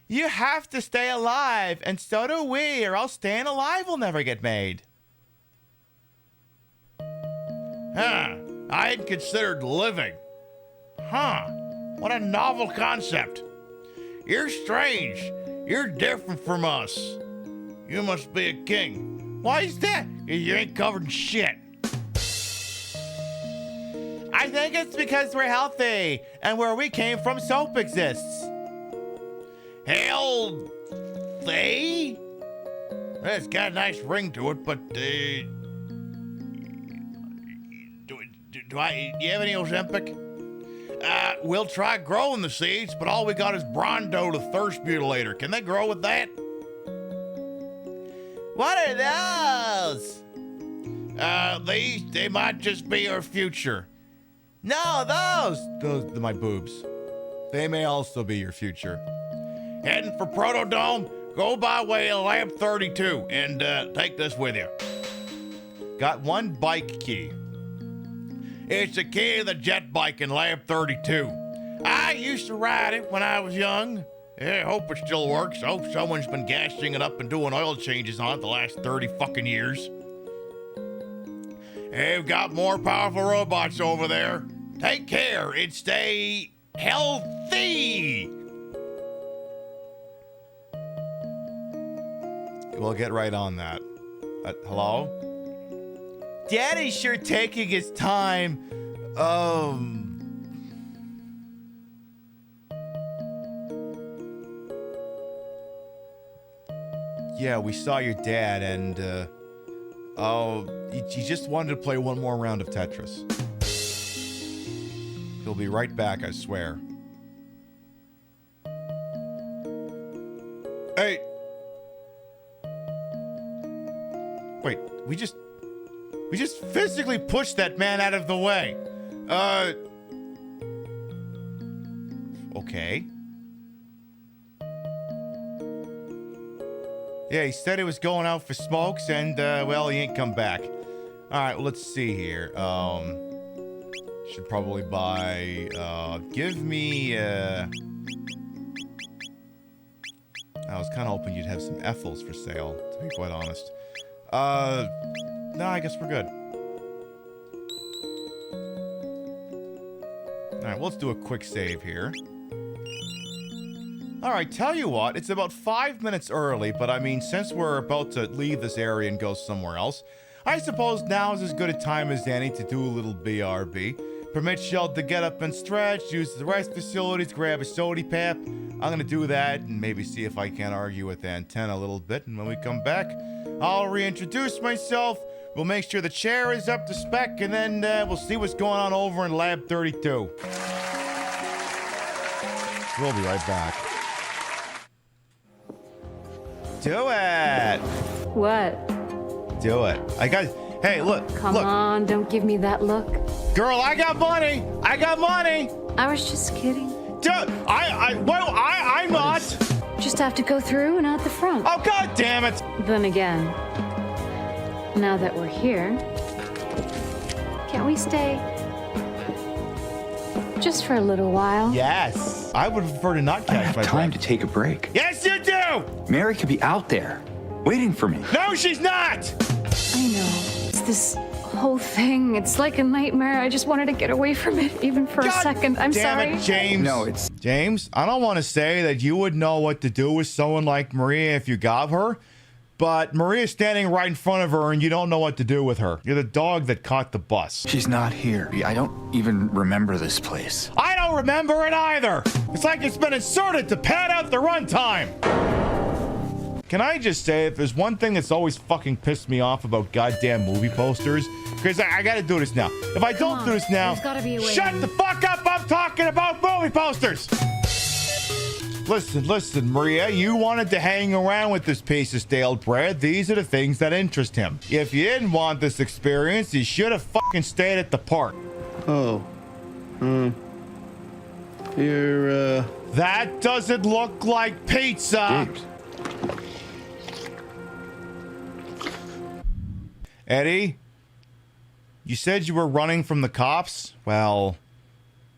You have to stay alive, and so do we, or else staying alive will never get made. Huh. I hadn't considered living. Huh. What a novel concept. You're strange. You're different from us. You must be a king. Why is that? You ain't covered in shit. I think it's because we're healthy, and where we came from, soap exists. Healthy? Well, it's got a nice ring to it, but, do you have any Ozempic? We'll try growing the seeds, but all we got is Brondo, the thirst mutilator. Can they grow with that? What are those? They might just be our future. No, those are my boobs. They may also be your future. Heading for Protodome, go by way of Lab 32 and take this with you. Got one bike key. It's the key to the jet bike in Lab 32. I used to ride it when I was young. I hope it still works. I hope someone's been gassing it up and doing oil changes on it the last 30 fucking years. They've got more powerful robots over there. Take care and stay healthy. We'll get right on that. Hello? Daddy's sure taking his time. Yeah, we saw your dad, and he just wanted to play one more round of Tetris. He'll be right back, I swear. Hey! Wait, we just physically pushed that man out of the way. Okay. Yeah, he said he was going out for smokes, and, well, he ain't come back. Alright, well, let's see here. Should probably buy, give me, I was kind of hoping you'd have some Ethels for sale, to be quite honest. No, I guess we're good. Alright, well, let's do a quick save here. Alright, tell you what, it's about 5 minutes early, but I mean, since we're about to leave this area and go somewhere else, I suppose now is as good a time as any to do a little BRB. Permit Shell to get up and stretch, use the rest facilities, grab a sody pap. I'm gonna do that and maybe see if I can argue with Antenna a little bit, and when we come back, I'll reintroduce myself, we'll make sure the chair is up to spec, and then we'll see what's going on over in Lab 32. We'll be right back. Do it. What? Do it. I got. Hey, look. Come on, don't give me that look. Girl, I got money. I got money. I was just kidding. Dude, I'm not. Just have to go through and out the front. Oh, God damn it. Then again, now that we're here, can't we stay just for a little while? Yes. I would prefer to not catch I have my time breath. to take a break. Yes, you do. Mary could be out there, waiting for me. No, she's not. I know. It's this whole thing. It's like a nightmare. I just wanted to get away from it, even for a second. I'm Damn sorry. it, James. No, it's... James, I don't want to say that you would know what to do with someone like Maria if you got her, but Maria's standing right in front of her and you don't know what to do with her. You're the dog that caught the bus. She's not here. I don't even remember this place. I don't remember it either. It's like it's been inserted to pad out the runtime. Can I just say, if there's one thing that's always fucking pissed me off about goddamn movie posters, because I gotta do this now. If I don't do this now, shut the fuck up, I'm talking about movie posters! Listen, Maria, you wanted to hang around with this piece of stale bread. These are the things that interest him. If you didn't want this experience, you should have fucking stayed at the park. Oh. That doesn't look like pizza! James. Eddie, you said you were running from the cops? Well,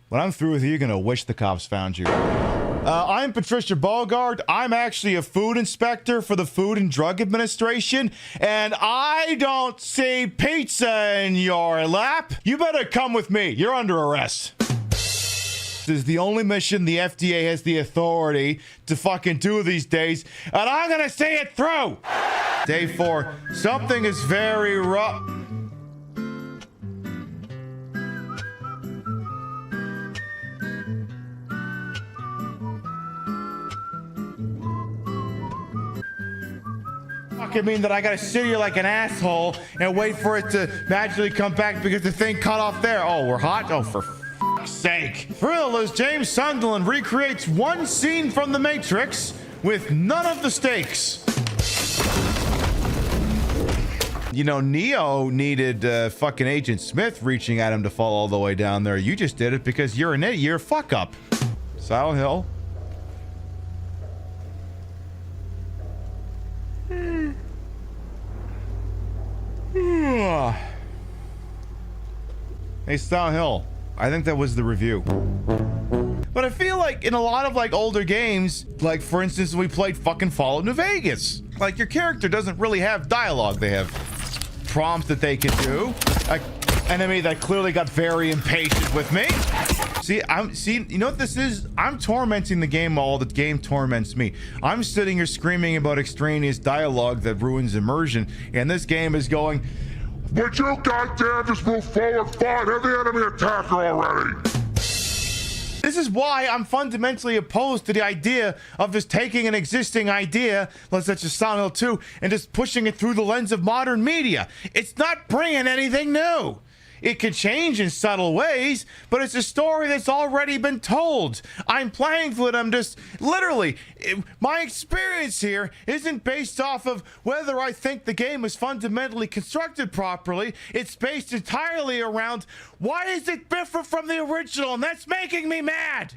when I'm through with you, you're going to wish the cops found you. I'm Patricia Bogart. I'm actually a food inspector for the Food and Drug Administration, and I don't see pizza in your lap. You better come with me. You're under arrest. This is the only mission the FDA has the authority to fucking do these days, and I'm going to see it through. Day 4. Something is very rough. Fucking mean that I gotta sit here like an asshole and wait for it to magically come back because the thing cut off there. Oh, we're hot? Oh, for fuck's sake. Thrill as James Sunderland recreates one scene from The Matrix with none of the stakes. You know, Neo needed fucking Agent Smith reaching at him to fall all the way down there. You just did it because you're an idiot. You're a fuck up. Silent Hill. Hey, Silent Hill. I think that was the review. But I feel like in a lot of like older games, like for instance, we played fucking Fallout New Vegas. Like your character doesn't really have dialogue. They have prompts that they can do. An enemy that clearly got very impatient with me. See, you know what this is? I'm tormenting the game while the game torments me. I'm sitting here screaming about extraneous dialogue that ruins immersion, and this game is going, would you goddamn just move forward? Fine, have the enemy attacker already. This is why I'm fundamentally opposed to the idea of just taking an existing idea, let's such as Silent Hill 2, and just pushing it through the lens of modern media. It's not bringing anything new. It could change in subtle ways, but it's a story that's already been told. I'm playing for it. I'm just literally, my experience here isn't based off of whether I think the game is fundamentally constructed properly. It's based entirely around why is it different from the original, and that's making me mad.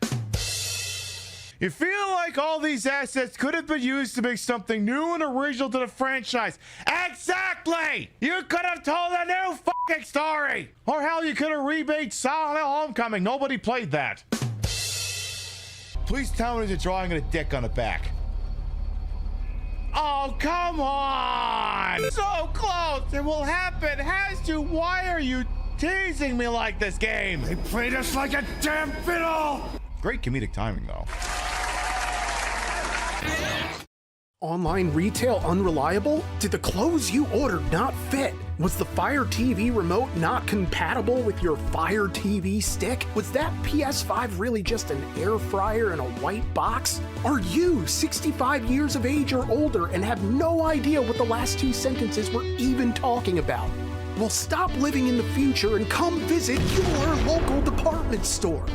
You feel like all these assets could have been used to make something new and original to the franchise. Exactly! You could have told a new fucking story! Or hell, you could have remade Silent Hill Homecoming. Nobody played that. Please tell me there's a drawing of a dick on the back. Oh, come on! So close! It will happen! Has to! Why are you teasing me like this game? They played us like a damn fiddle! Great comedic timing, though. Online retail unreliable? Did the clothes you ordered not fit? Was the Fire TV remote not compatible with your Fire TV stick? Was that PS5 really just an air fryer in a white box? Are you 65 years of age or older and have no idea what the last two sentences were even talking about? Well, stop living in the future and come visit your local department store.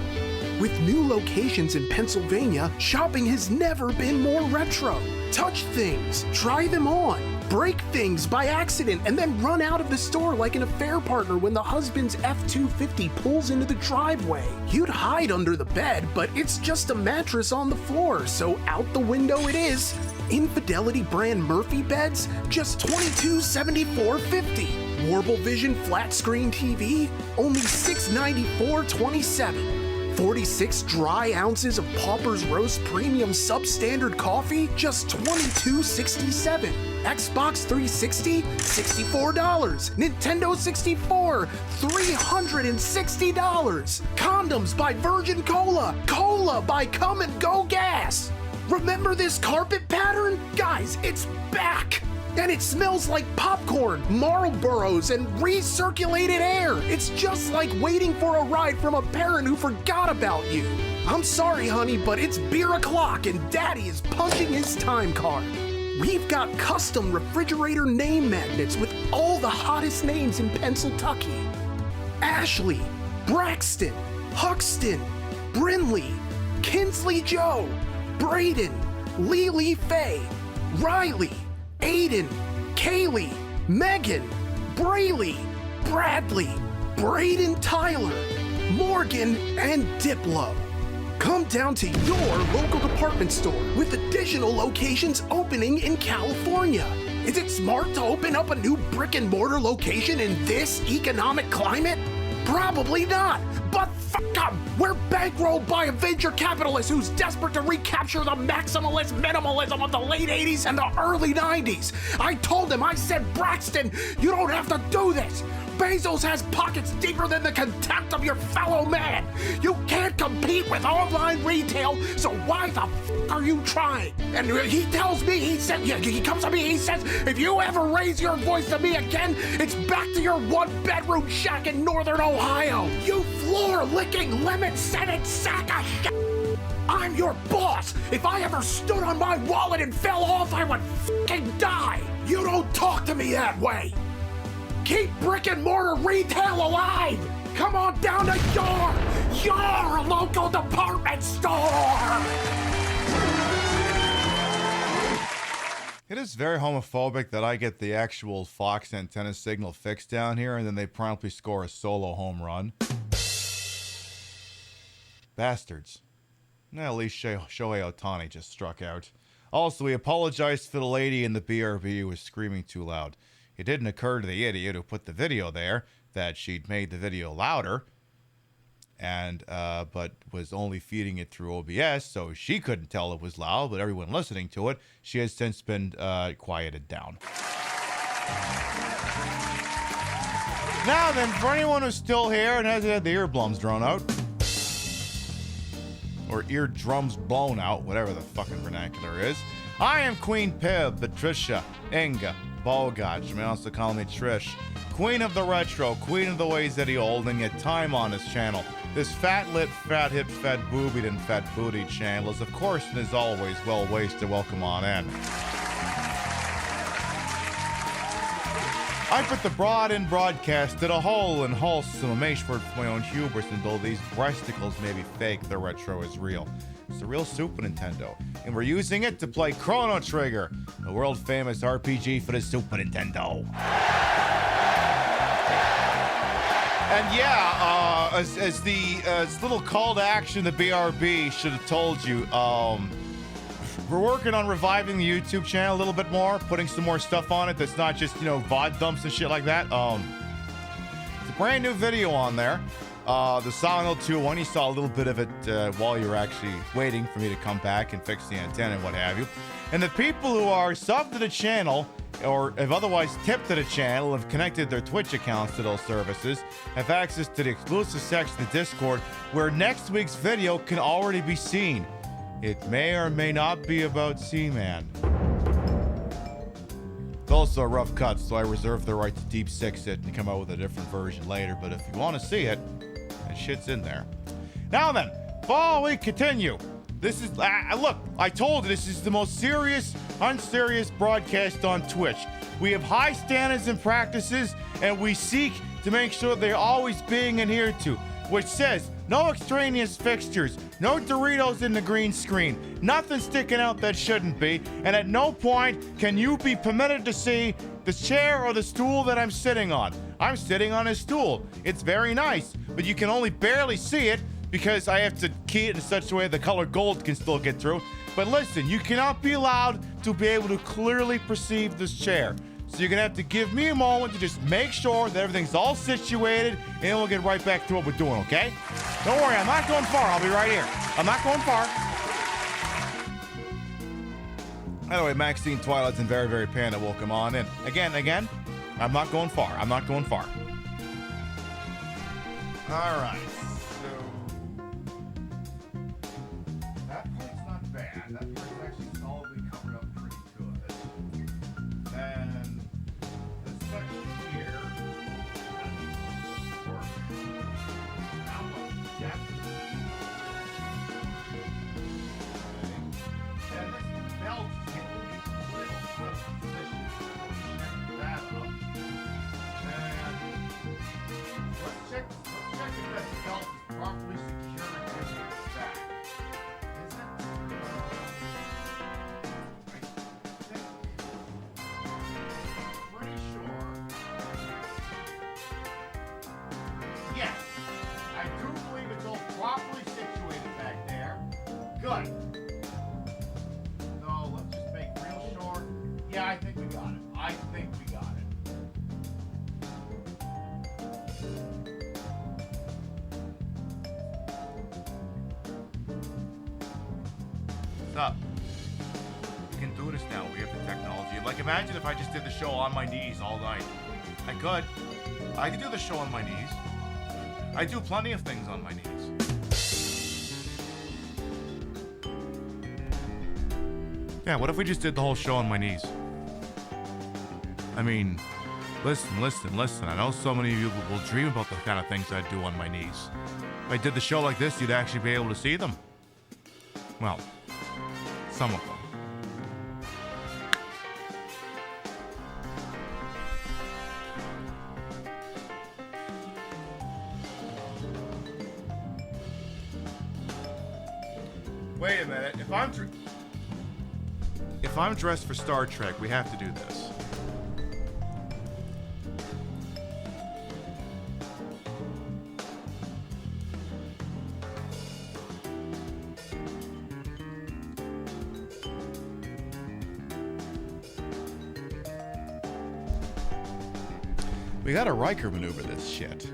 With new locations in Pennsylvania, shopping has never been more retro. Touch things, try them on, break things by accident, and then run out of the store like an affair partner when the husband's F-250 pulls into the driveway. You'd hide under the bed, but it's just a mattress on the floor, so out the window it is. Infidelity brand Murphy beds, just $2274.50. Warble Vision flat screen TV, only $694.27. 46 dry ounces of Pauper's Roast Premium Substandard Coffee, just $22.67. Xbox 360, $64. Nintendo 64, $360. Condoms by Virgin Cola. Cola by Come and Go Gas. Remember this carpet pattern? Guys, it's back! And it smells like popcorn, Marlboros, and recirculated air. It's just like waiting for a ride from a parent who forgot about you. I'm sorry, honey, but it's beer o'clock and Daddy is punching his time card. We've got custom refrigerator name magnets with all the hottest names in Pennsylvania. Ashley, Braxton, Huxton, Brinley, Kinsley Joe, Braden, Lily Faye, Riley, Aiden, Kaylee, Megan, Brayley, Bradley, Braden Tyler, Morgan, and Diplo. Come down to your local department store with additional locations opening in California. Is it smart to open up a new brick and mortar location in this economic climate? Probably not, but fuck them. We're bankrolled by a venture capitalist who's desperate to recapture the maximalist minimalism of the late 80s and the early 90s. I told him, I said, Braxton, you don't have to do this. Bezos has pockets deeper than the contempt of your fellow man. You can't compete with online retail, so why the f are you trying? And he tells me, he comes to me, he says, if you ever raise your voice to me again, it's back to your one-bedroom shack in northern Ohio. You floor-licking, lemon-scented sack of shit. I'm your boss. If I ever stood on my wallet and fell off, I would f***ing die. You don't talk to me that way. Keep brick and mortar retail alive! Come on down to your local department store! It is very homophobic that I get the actual Fox antenna signal fixed down here and then they promptly score a solo home run. Bastards. At least Shohei Ohtani just struck out. Also, we apologized for the lady in the BRB who was screaming too loud. It didn't occur to the idiot who put the video there that she'd made the video louder, and but was only feeding it through OBS, so she couldn't tell it was loud, but everyone listening to it, she has since been quieted down. Now then, for anyone who's still here and hasn't had the earblums drawn out, or eardrums blown out, whatever the fucking vernacular is, I am Queen Pib, Patricia, Inga, Bogach, you may also call me Trish, Queen of the Retro, Queen of the Ways that he old, and yet time on this channel. This fat-lit, fat-hipped, fat-boobied, and fat-bootied channel is, of course, and as always, well-wasted. Welcome on in. I put the broad in broadcast to the whole and wholesome amazement for my own hubris, and though these breasticles may be fake, the retro is real. It's the real Super Nintendo, and we're using it to play Chrono Trigger, the world-famous RPG for the Super Nintendo. And yeah, as little call to action, the BRB should have told you, we're working on reviving the YouTube channel a little bit more, putting some more stuff on it that's not just, VOD dumps and shit like that. It's a brand new video on there. The Silent Hill 2 one, you saw a little bit of it while you were actually waiting for me to come back and fix the antenna and what have you. And the people who are subbed to the channel or have otherwise tipped to the channel, have connected their Twitch accounts to those services, have access to the exclusive section of the Discord where next week's video can already be seen. It may or may not be about Seaman. It's also a rough cut, so I reserve the right to deep six it and come out with a different version later, but if you want to see it, that shit's in there. Now then, before we continue, this is, look, I told you this is the most serious, unserious broadcast on Twitch. We have high standards and practices, and we seek to make sure they're always being adhered to, which says No extraneous fixtures. No Doritos in the green screen. Nothing sticking out that shouldn't be. And at no point can you be permitted to see the chair or the stool that I'm sitting on. I'm sitting on a stool. It's very nice, but you can only barely see it because I have to key it in such a way the color gold can still get through. But listen, you cannot be allowed to be able to clearly perceive this chair. So you're gonna have to give me a moment to just make sure that everything's all situated, and then we'll get right back to what we're doing, okay? Don't worry, I'm not going far. I'll be right here. I'm not going far. Anyway, Maxine Twilight's and Very, Very Panda will come on in. Again, I'm not going far. I'm not going far. All right. So that part's not bad. That part's actually solidly covered up pretty good. And this section here, that's work. How much depth? And this belt is getting a little out of position. Check that up. And let's check if that belt is properly secured in its back. Is it? I think. Pretty sure. Yes. I do believe it's all properly situated back there. Good. So let's just make real sure. Yeah, I think we got it. I think we got it. What's up? We can do this now. We have the technology. Like, imagine if I just did the show on my knees all night. I could. I could do the show on my knees. I do plenty of things on my knees. Yeah, what if we just did the whole show on my knees? I mean, listen. I know so many of you will dream about the kind of things I'd do on my knees. If I did the show like this, you'd actually be able to see them. Well, some of them. Wait a minute. If I'm dressed for Star Trek, we have to do this. We gotta Riker maneuver this shit.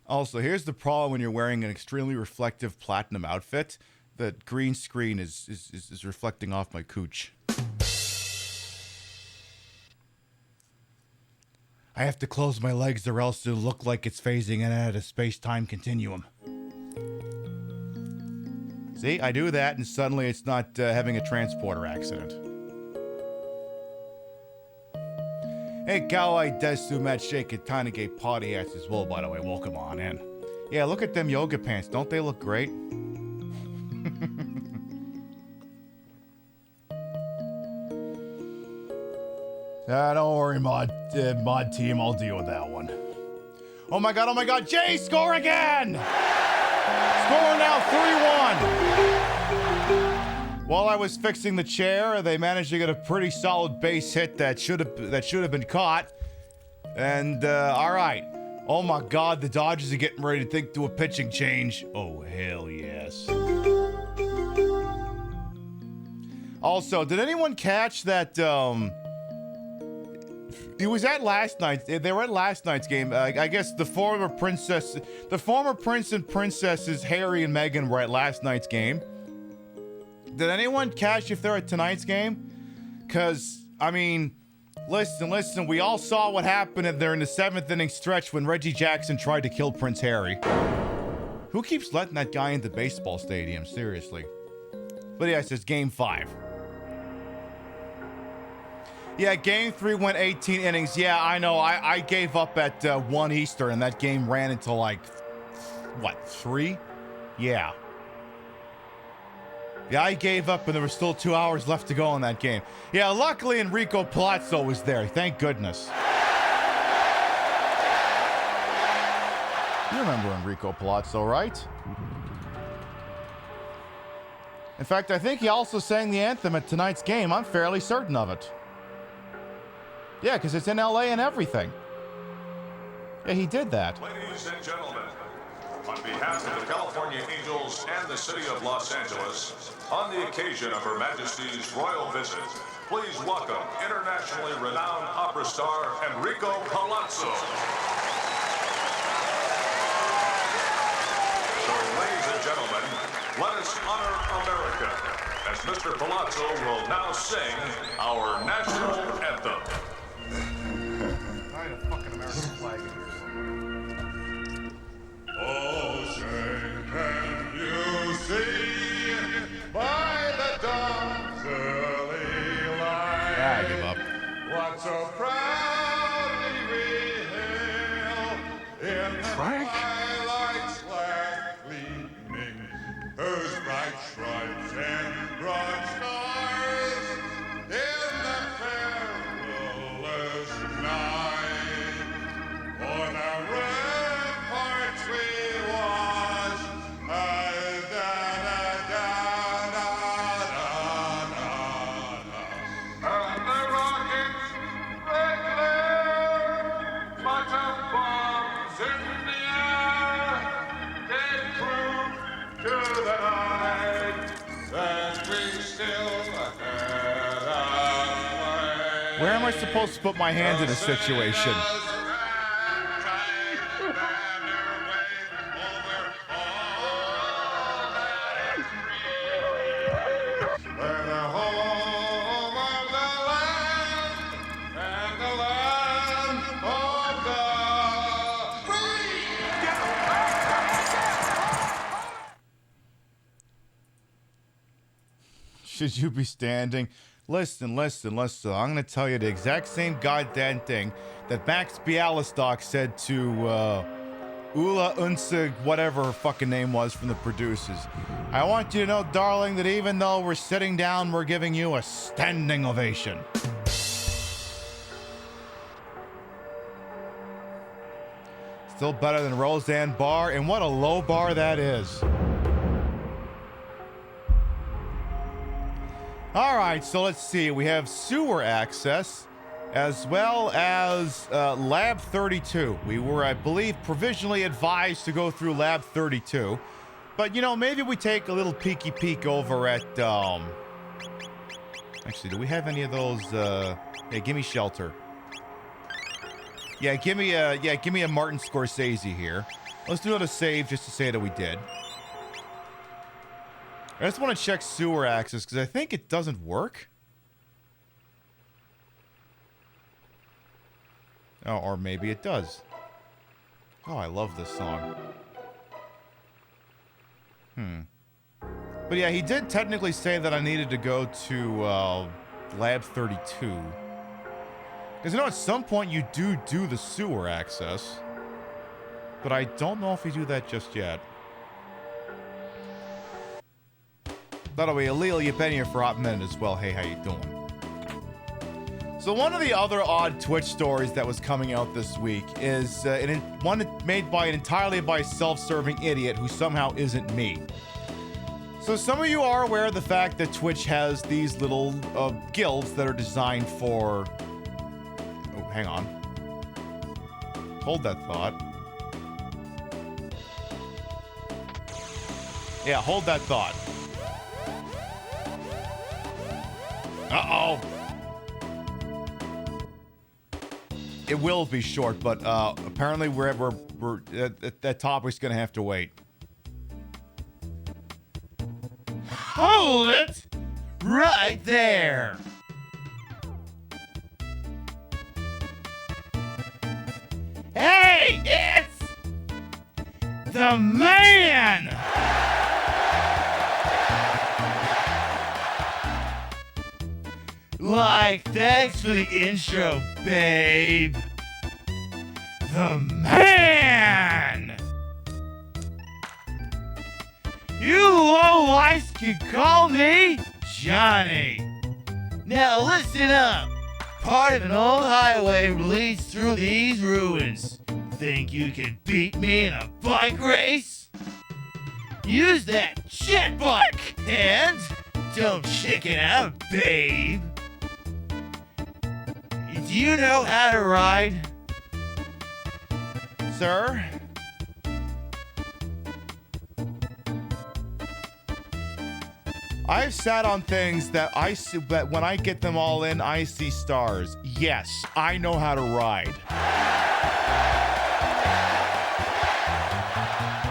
Also, here's the problem when you're wearing an extremely reflective platinum outfit. The green screen is reflecting off my cooch. I have to close my legs or else it'll look like it's phasing in and out of space-time continuum. See, I do that and suddenly it's not having a transporter accident. Hey, Kawaii Desu Matt Shake it Tanige party hats as well, by the way. Welcome on in. Yeah, look at them yoga pants. Don't they look great? Don't worry, mod team. I'll deal with that one. Oh my god. Jay, score again! Score now 3-1. While I was fixing the chair, they managed to get a pretty solid base hit that should have been caught. And all right. Oh my god, the Dodgers are getting ready to do a pitching change. Oh hell yes. Also, did anyone catch that it was at last night. They were at last night's game. I guess the former prince and princesses Harry and Meghan were at last night's game. Did anyone catch if they're at tonight's game? Because, I mean, listen. We all saw what happened during the 7th inning stretch when Reggie Jackson tried to kill Prince Harry. Who keeps letting that guy into baseball stadium? Seriously. But yeah, it says Game 5. Yeah, Game 3 went 18 innings. Yeah, I know. I gave up at 1 Eastern, and that game ran until, like, what, 3? Yeah. Yeah, I gave up and there were still 2 hours left to go in that game. Yeah, luckily Enrico Palazzo was there. Thank goodness. You remember Enrico Palazzo, right? In fact, I think he also sang the anthem at tonight's game. I'm fairly certain of it. Yeah, because it's in LA and everything. Yeah, he did that. Ladies and gentlemen, on behalf of the California Angels and the city of Los Angeles, on the occasion of Her Majesty's royal visit, please welcome internationally renowned opera star Enrico Palazzo. So, ladies and gentlemen, let us honor America as Mr. Palazzo will now sing our national anthem. I had a fucking American flag in here. Oh, say, can you see by the dawn's early light? Yeah, I give up. What so proudly we hail in the twilight's black gleaming, whose bright stripes and broad stars in the perilous night on our ramparts we watch. And the rockets they glare, but of bombs in the air, they prove to the night that we still had our way. Where am I supposed to put my hand in a situation? Should you be standing? Listen. I'm going to tell you the exact same goddamn thing that Max Bialystock said to Ulla Unsig, whatever her fucking name was from the producers. I want you to know, darling, that even though we're sitting down, we're giving you a standing ovation. Still better than Roseanne Barr, and what a low bar that is. All right, so let's see. We have sewer access as well as Lab 32. We were, I believe, provisionally advised to go through Lab 32. But, you know, maybe we take a little peeky peek over at, actually, do we have any of those, yeah, give me shelter. Yeah, give me a Martin Scorsese here. Let's do another save just to say that we did. I just want to check sewer access because I think it doesn't work. Oh, or maybe it does. Oh, I love this song. But yeah, he did technically say that I needed to go to Lab 32. Because, you know, at some point you do the sewer access. But I don't know if you do that just yet. By the way, Alil, you've been here for a hot minute as well. Hey, how you doing? So one of the other odd Twitch stories that was coming out this week is one made by entirely by a self-serving idiot who somehow isn't me. So some of you are aware of the fact that Twitch has these little guilds that are designed for... Oh, hang on. Hold that thought. Yeah, hold that thought. Uh-oh. It will be short, but apparently we're that topic's gonna have to wait. Hold it right there. Hey, it's the man. Like, thanks for the intro, babe. The man! You lowlifes can call me Johnny. Now listen up. Part of an old highway leads through these ruins. Think you can beat me in a bike race? Use that jet bike and don't chicken out, babe. Do you know how to ride? Sir? I've sat on things that I see, but when I get them all in, I see stars. Yes, I know how to ride.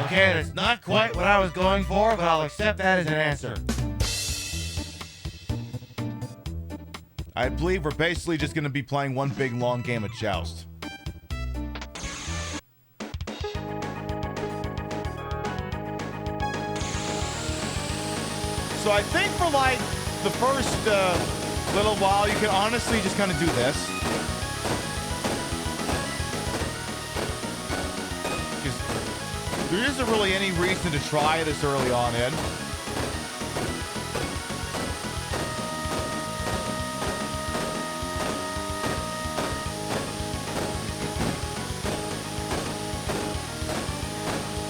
Okay, that's not quite what I was going for, but I'll accept that as an answer. I believe we're basically just going to be playing one big long game of Joust. So I think for like the first little while, you can honestly just kind of do this. Because there isn't really any reason to try this early on in.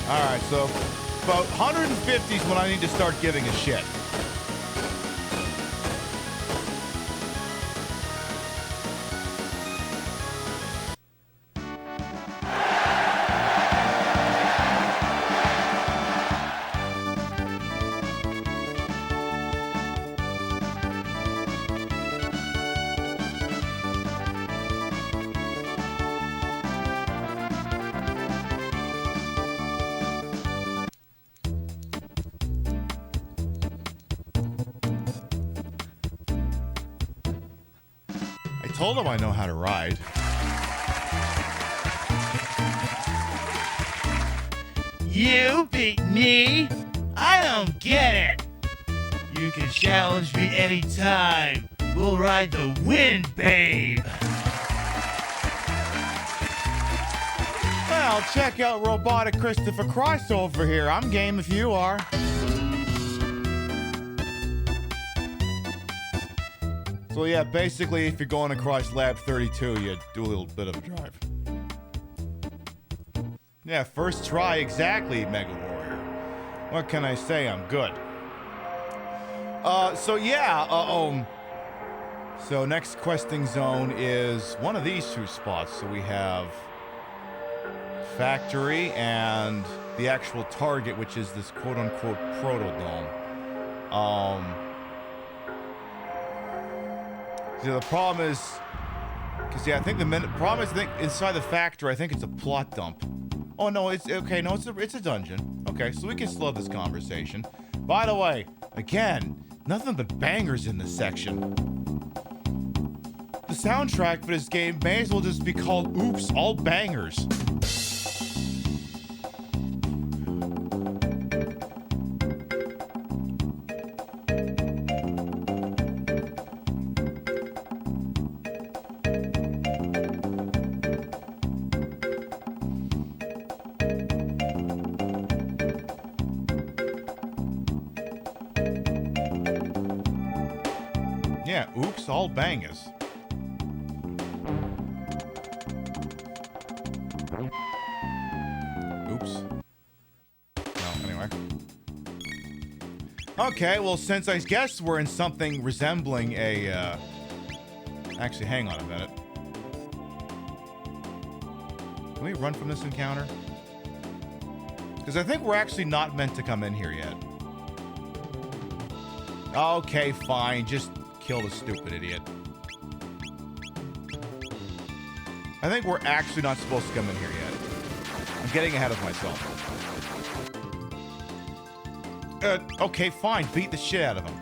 Alright, so about 150 is when I need to start giving a shit. I told him I know how to ride. You beat me? I don't get it. You can challenge me anytime. We'll ride the wind, babe. Well, check out Robotic Christopher Christ over here. I'm game if you are. So yeah, basically, if you're going across Lab 32, you do a little bit of a drive. Yeah, first try, exactly, Mega Warrior. What can I say? I'm good. So yeah, so next questing zone is one of these two spots. So we have Factory and the actual target, which is this quote-unquote Protodome. The problem is, because yeah, I think problem is, I think inside the factory, I think it's a plot dump. Oh no, it's okay. No, it's a dungeon. Okay, so we can slow this conversation. By the way, again, nothing but bangers in this section. The soundtrack for this game may as well just be called "Oops, All Bangers." Yeah, oops, all bangers. Oops. No, anyway. Okay, well, since I guess we're in something resembling a, Actually, hang on a minute. Can we run from this encounter? Because I think we're actually not meant to come in here yet. Okay, fine, just kill the stupid idiot. I think we're actually not supposed to come in here yet. I'm getting ahead of myself. Okay, fine. Beat the shit out of him.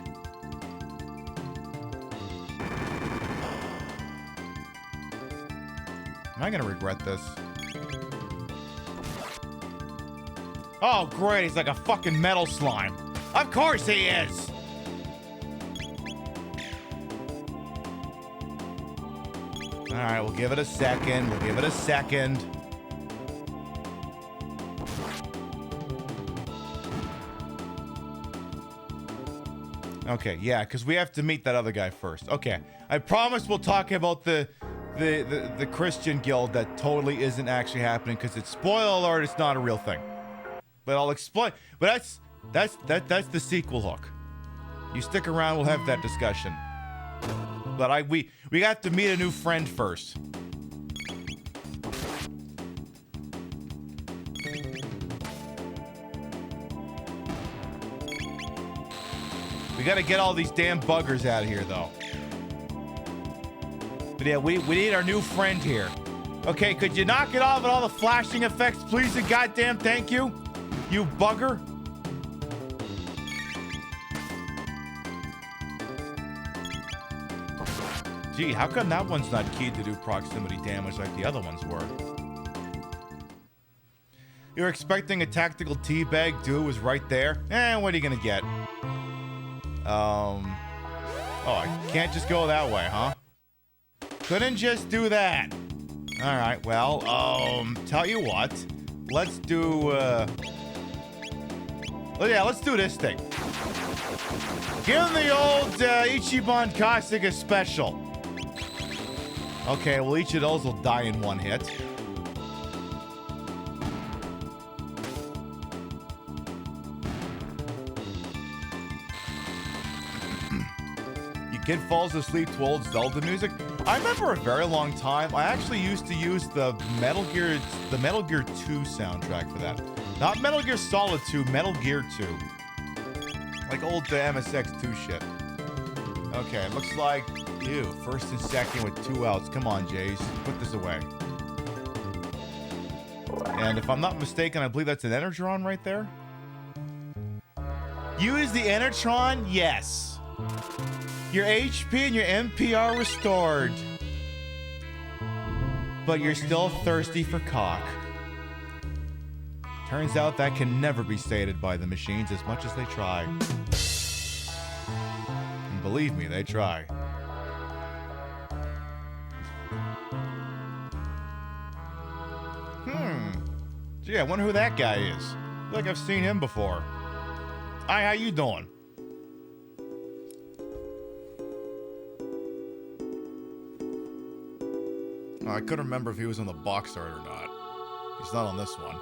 Am I gonna regret this? Oh, great. He's like a fucking metal slime. Of course he is! Alright, we'll give it a second. We'll give it a second. Okay, yeah, because we have to meet that other guy first. Okay, I promise we'll talk about the Christian guild that totally isn't actually happening because it's, spoiler alert, it's not a real thing. But I'll explain. But that's the sequel hook. You stick around, we'll have that discussion. But we got to meet a new friend first. We gotta get all these damn buggers out of here, though. But yeah, we need our new friend here. Okay, could you knock it off with all the flashing effects, please, and goddamn thank you? You bugger. Gee, how come that one's not keyed to do proximity damage like the other ones were? You're expecting a tactical teabag, dude was right there. What are you gonna get? Oh, I can't just go that way, huh? Couldn't just do that. Alright, well, tell you what. Let's do, let's do this thing. Give him the old, Ichiban Kasuga special. Okay, well, each of those will die in one hit. Kid falls asleep to old Zelda music. I remember a very long time, I actually used to use the Metal Gear 2 soundtrack for that. Not Metal Gear Solid 2, Metal Gear 2. Like old MSX2 shit. Okay, looks like, ew, first and second with 2 outs. Come on, Jays, put this away. And if I'm not mistaken, I believe that's an Enertron right there. Use the Enertron? Yes. Your HP and your MP are restored. But you're still thirsty for cock. Turns out that can never be stated by the machines as much as they try. And believe me, they try. Gee, I wonder who that guy is. I feel like I've seen him before. Hi, how you doing? I couldn't remember if he was on the box art or not. He's not on this one.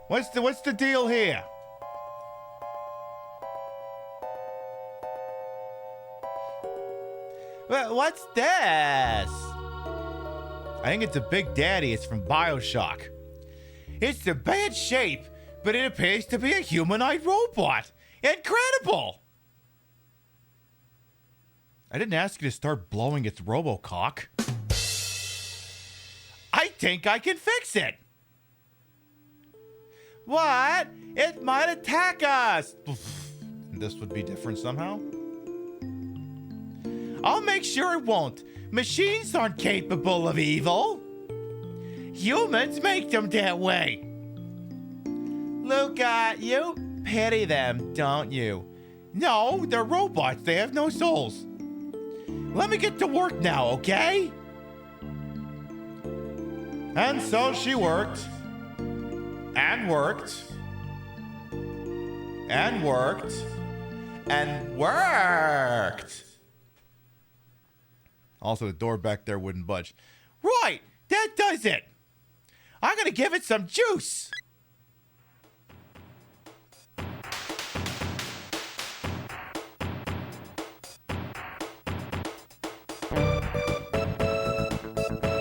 What's the deal here? What's this? I think it's a Big Daddy. It's from BioShock. It's in bad shape, but it appears to be a humanoid robot. Incredible! I didn't ask you to start blowing its robocock. I think I can fix it. What? It might attack us. This would be different somehow. I'll make sure it won't. Machines aren't capable of evil. Humans make them that way. Luca, you pity them, don't you? No, they're robots. They have no souls. Let me get to work now, okay? And so she worked. And worked. And worked. And worked. Also, the door back there wouldn't budge. Right, that does it. I'm gonna give it some juice.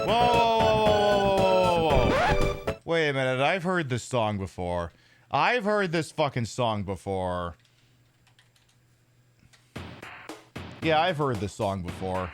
Whoa. Wait a minute, I've heard this song before. I've heard this fucking song before. Yeah, I've heard this song before.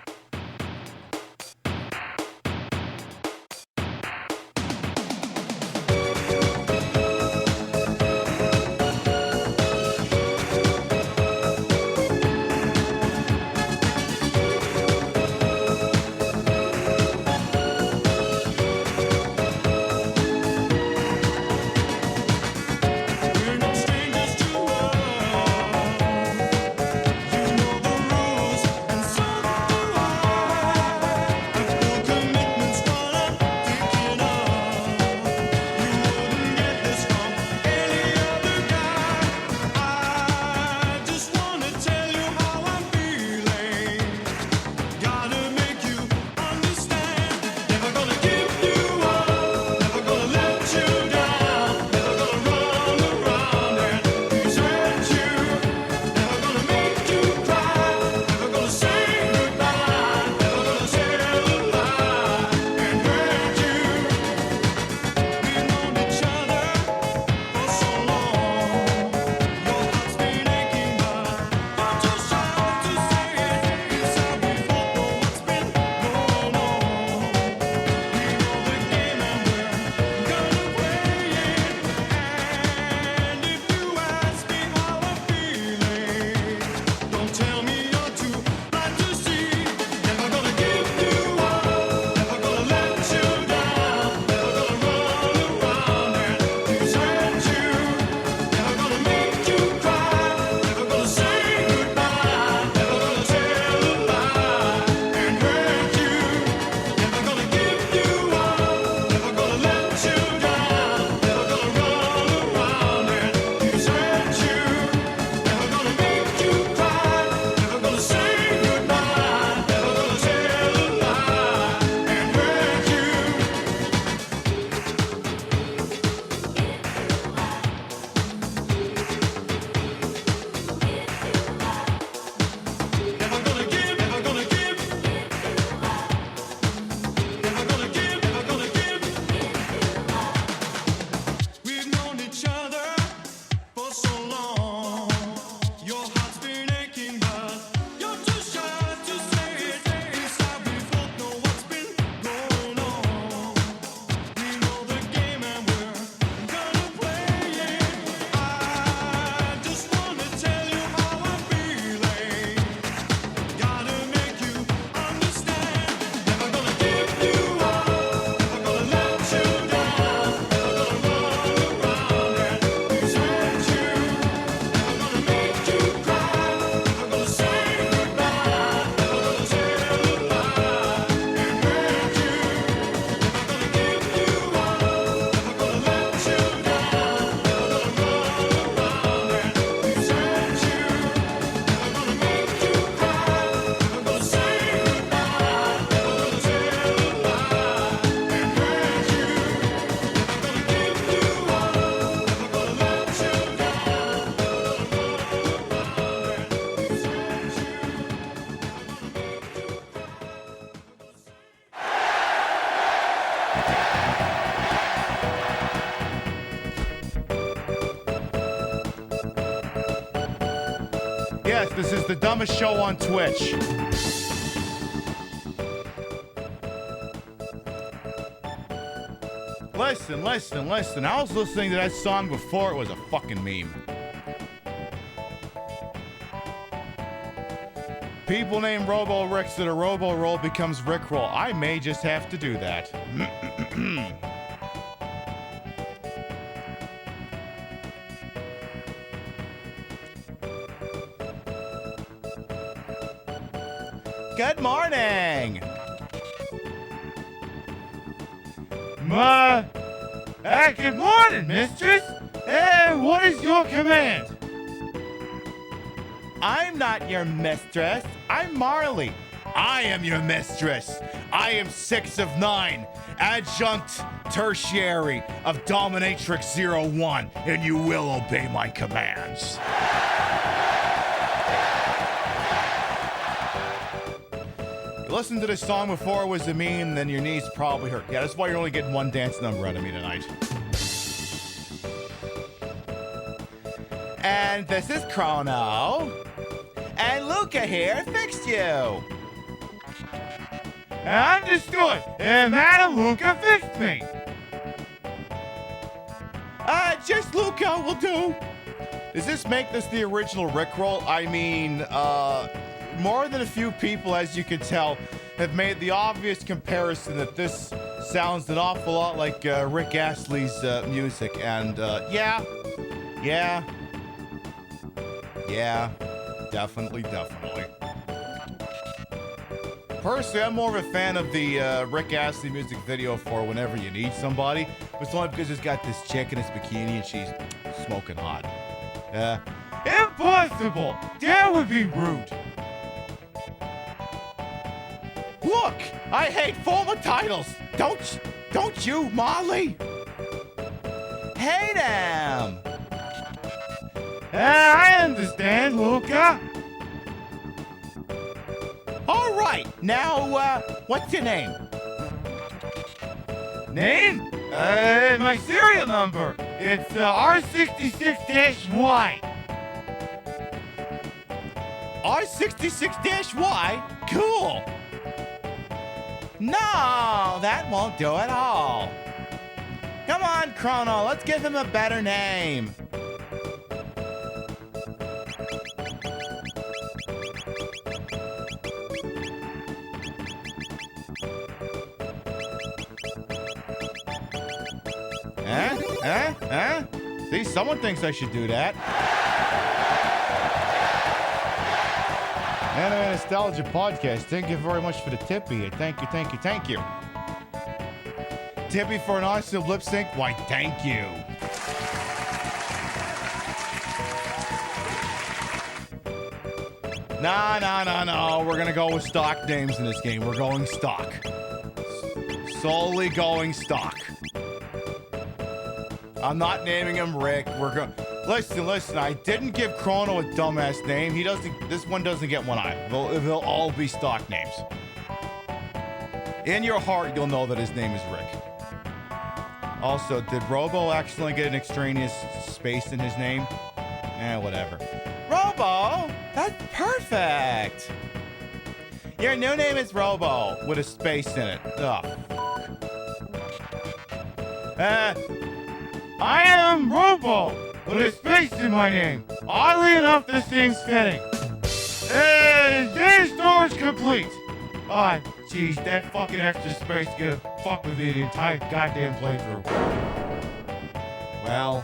Yes, this is the dumbest show on Twitch. Listen. I was listening to that song before it was a fucking meme. People named Robo Rick so the Robo Roll becomes Rickroll. I may just have to do that. Good morning! Good morning, mistress. And what is your command? I'm not your mistress. I'm Marley. I am your mistress. I am 6 of 9, adjunct tertiary of Dominatrix 01, and you will obey my commands. You listened to this song before it was a meme, then your knees probably hurt. Yeah, that's why you're only getting one dance number out of me tonight. And this is Chrono. And Luca here fixed you. Understood. And Madam Luca fixed me. Just Luca will do. Does this make this the original Rickroll? I mean, more than a few people, as you can tell, have made the obvious comparison that this sounds an awful lot like Rick Astley's music. And, yeah, definitely. Personally, I'm more of a fan of the Rick Astley music video for Whenever You Need Somebody. But it's only because it's got this chick in his bikini and she's smoking hot. Impossible! That would be rude. Look, I hate former titles. Don't you, Molly? Hate them. I understand, Luca. All right, now, what's your name? Name? My serial number. It's R66-Y. R66-Y? Cool. No, that won't do at all. Come on, Chrono, let's give him a better name. See, someone thinks I should do that. Anime Nostalgia Podcast. Thank you very much for the tippy. Thank you. Tippy for an awesome lip sync? Why, thank you. No. We're gonna go with stock names in this game. We're going stock. Solely going stock. I'm not naming him Rick. We're going. Listen. I didn't give Chrono a dumbass name. This one doesn't get one eye. They'll all be stock names. In your heart, you'll know that his name is Rick. Also, did Robo accidentally get an extraneous space in his name? Whatever. Robo, that's perfect. Your new name is Robo with a space in it. I am Robo with a space in my name. Oddly enough, this seems fitting. Day storage complete. Jeez, that fucking extra space gonna fuck with me the entire goddamn playthrough. Well.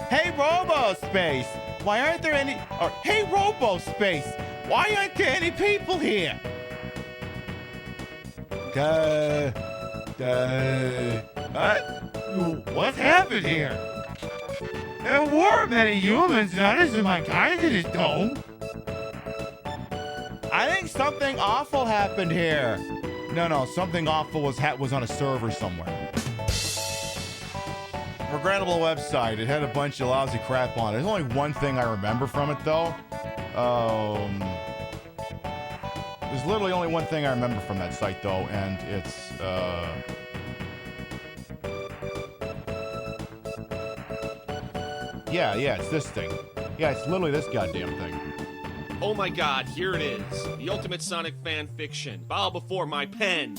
Hey, Robo Space. Why aren't there any? Or hey, Robo Space. Why aren't there any people here? What happened here? There were many humans, not as in my kind in this dome. I think something awful happened here. No, something awful was on a server somewhere. Regrettable website. It had a bunch of lousy crap on it. There's only one thing I remember from it, though. There's literally only one thing I remember from that site, though, and it's, Yeah, it's this thing. Yeah, it's literally this goddamn thing. Oh my god, here it is. The ultimate Sonic fan fiction. Bow before my pen.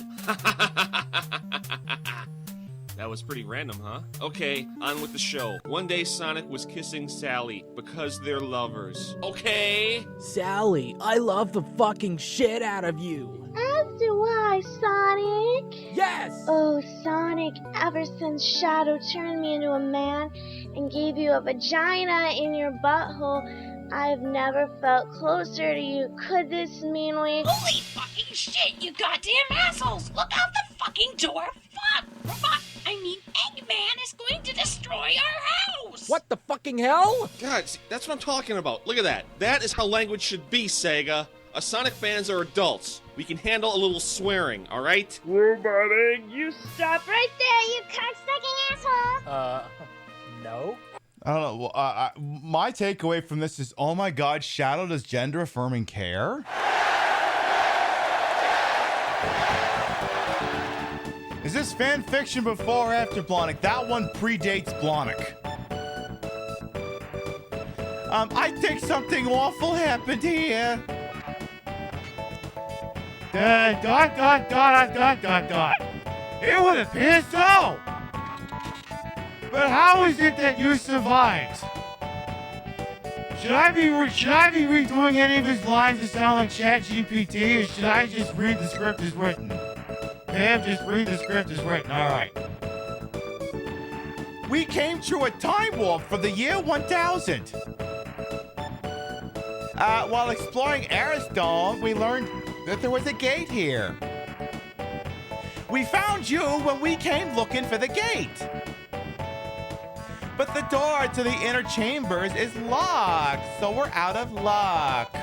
That was pretty random, huh? Okay, on with the show. One day Sonic was kissing Sally because they're lovers. Okay? Sally, I love the fucking shit out of you. As do I, Sonic. Yes! Oh, Sonic, ever since Shadow turned me into a man and gave you a vagina in your butthole, I've never felt closer to you. Could this mean we... Holy fucking shit, you goddamn assholes! Look out the fucking door! Fuck! Eggman is going to destroy our house! What the fucking hell? God, see, that's what I'm talking about. Look at that. That is how language should be, Sega. Us Sonic fans are adults. We can handle a little swearing, alright? We're burning. You stop right there, you cocksucking asshole! No? I don't know. My takeaway from this is, oh my god, Shadow does gender-affirming care? Is this fan fiction before or after Blonick? That one predates Blonick. I think something awful happened here. It would appear so. But how is it that you survived? Should I be redoing any of his lines to sound like ChatGPT, or should I just read the script as written? Pam, just read the script as written. All right. We came through a time warp for the year 1000. While exploring Ariston, we learned that there was a gate here. We found you when we came looking for the gate. But the door to the inner chambers is locked, so we're out of luck.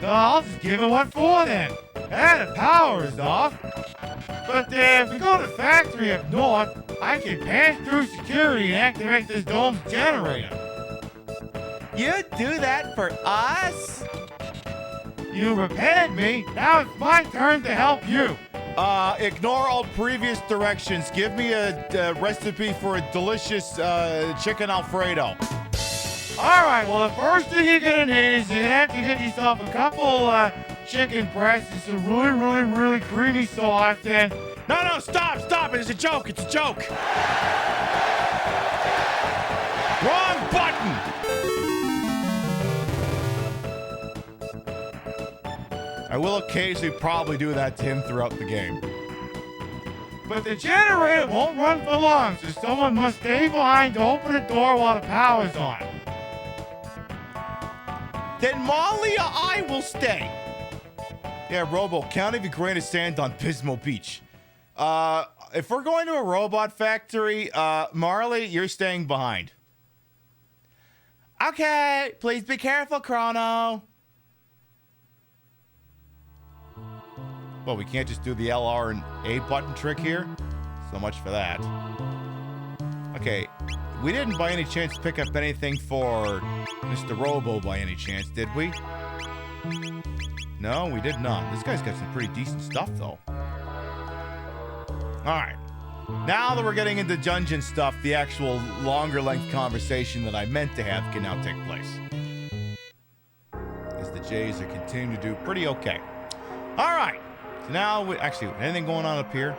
I'll just give it what for then. And the power is off. But if we go to the factory up north, I can pass through security and activate this dome's generator. You do that for us? You repented me. Now it's my turn to help you. Ignore all previous directions. Give me a recipe for a delicious chicken Alfredo. Alright, well, the first thing you're gonna need is you're gonna have to get yourself a couple chicken breasts and some really creamy sauce and... No, stop! It's a joke! Wrong button! I will occasionally probably do that to him throughout the game. But the generator won't run for long, so someone must stay behind to open the door while the power's on. Then Molly or I will stay. Yeah, Robo, count every grain of sand on Pismo Beach. If we're going to a robot factory, Marley, you're staying behind. Okay, please be careful, Chrono. Well, we can't just do the LR and A button trick here. So much for that. Okay, we didn't by any chance pick up anything for Mr. Robo by any chance, did we? No, we did not. This guy's got some pretty decent stuff, though. Alright. Now that we're getting into dungeon stuff, the actual longer length conversation that I meant to have can now take place. As the Jays are continuing to do pretty okay. Alright. So now, actually, anything going on up here?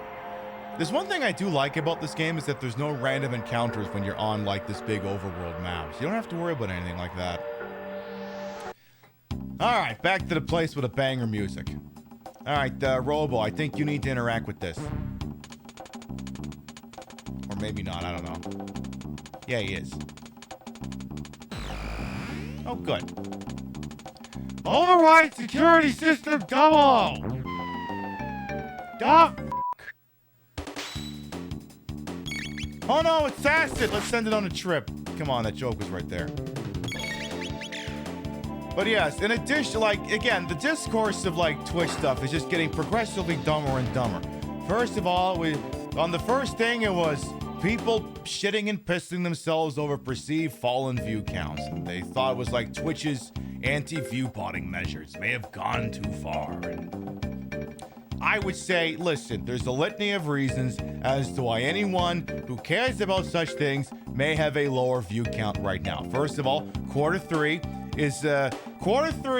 There's one thing I do like about this game is that there's no random encounters when you're on, like, this big overworld map. So you don't have to worry about anything like that. Alright, back to the place with a banger music. Alright, Robo, I think you need to interact with this. Or maybe not, I don't know. Yeah, he is. Oh, good. Override security system double! Oh no, it's acid! Let's send it on a trip. Come on, that joke was right there. But yes, in addition, like, again, the discourse of, like, Twitch stuff is just getting progressively dumber and dumber. First of all, on the first thing, it was people shitting and pissing themselves over perceived fallen view counts. And they thought it was like Twitch's anti-view botting measures may have gone too far. I would say, listen, there's a litany of reasons as to why anyone who cares about such things may have a lower view count right now. First of all, quarter three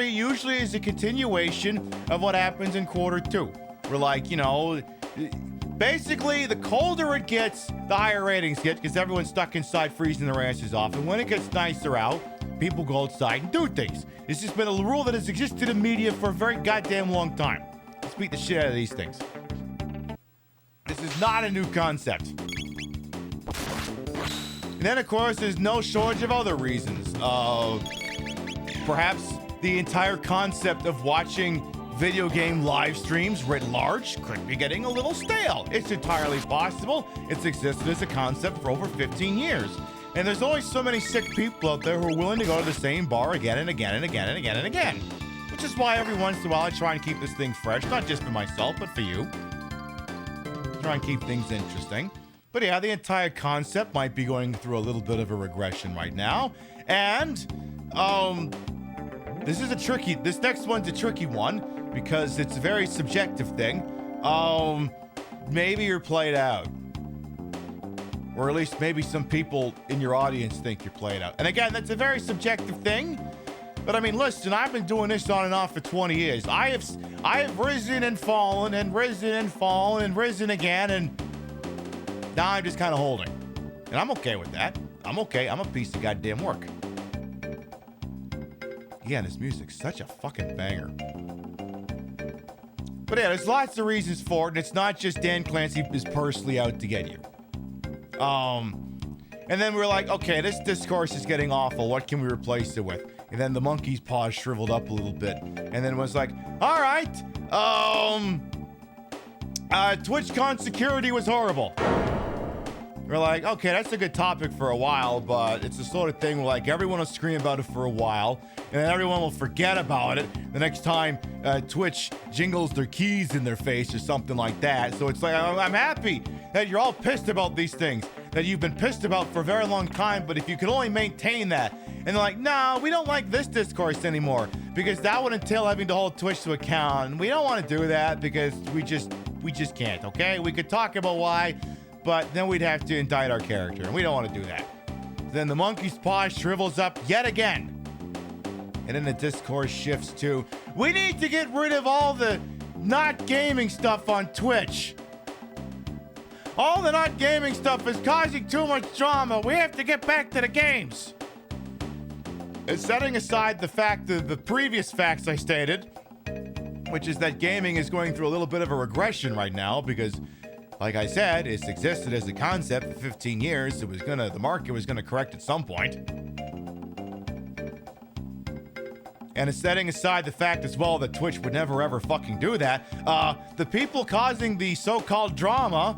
usually is a continuation of what happens in quarter two. We're like, basically, the colder it gets, the higher ratings get, because everyone's stuck inside freezing their asses off. And when it gets nicer out, people go outside and do things. This has been a rule that has existed in media for a very goddamn long time. Let's beat the shit out of these things. This is not a new concept. And then, of course, there's no shortage of other reasons. Perhaps the entire concept of watching video game live streams writ large could be getting a little stale. It's entirely possible. It's existed as a concept for over 15 years. And there's only so many sick people out there who are willing to go to the same bar again and again and again and again and again. Which is why every once in a while I try and keep this thing fresh, not just for myself, but for you. Try and keep things interesting. But yeah, the entire concept might be going through a little bit of a regression right now. And, this next one's a tricky one, because it's a very subjective thing. Maybe you're played out. Or at least maybe some people in your audience think you're played out. And again, that's a very subjective thing. But I mean, listen, I've been doing this on and off for 20 years. I have risen and fallen and risen and fallen and risen again, and now I'm just kind of holding. And I'm okay with that. I'm okay. I'm a piece of goddamn work. Yeah, this music's such a fucking banger. But yeah, there's lots of reasons for it, and it's not just Dan Clancy is personally out to get you. And then we're like, okay, this discourse is getting awful. What can we replace it with? And then the monkey's paw shriveled up a little bit. And then it was like, all right, TwitchCon security was horrible. We're like, okay, that's a good topic for a while, but it's the sort of thing where, like, everyone will scream about it for a while, and then everyone will forget about it the next time Twitch jingles their keys in their face or something like that. So it's like, I'm happy that you're all pissed about these things that you've been pissed about for a very long time, but if you could only maintain that. And they're like, no, we don't like this discourse anymore, because that would entail having to hold Twitch to account, and we don't want to do that because we just can't, okay? We could talk about why, but then we'd have to indict our character, and we don't want to do that. Then the monkey's paw shrivels up yet again. And then the discourse shifts to, we need to get rid of all the not gaming stuff on Twitch. All the not gaming stuff is causing too much drama. We have to get back to the games. And setting aside the fact that the previous facts I stated, which is that gaming is going through a little bit of a regression right now because, like I said, it's existed as a concept for 15 years. The market was gonna correct at some point. And it's setting aside the fact as well that Twitch would never ever fucking do that. The people causing the so-called drama,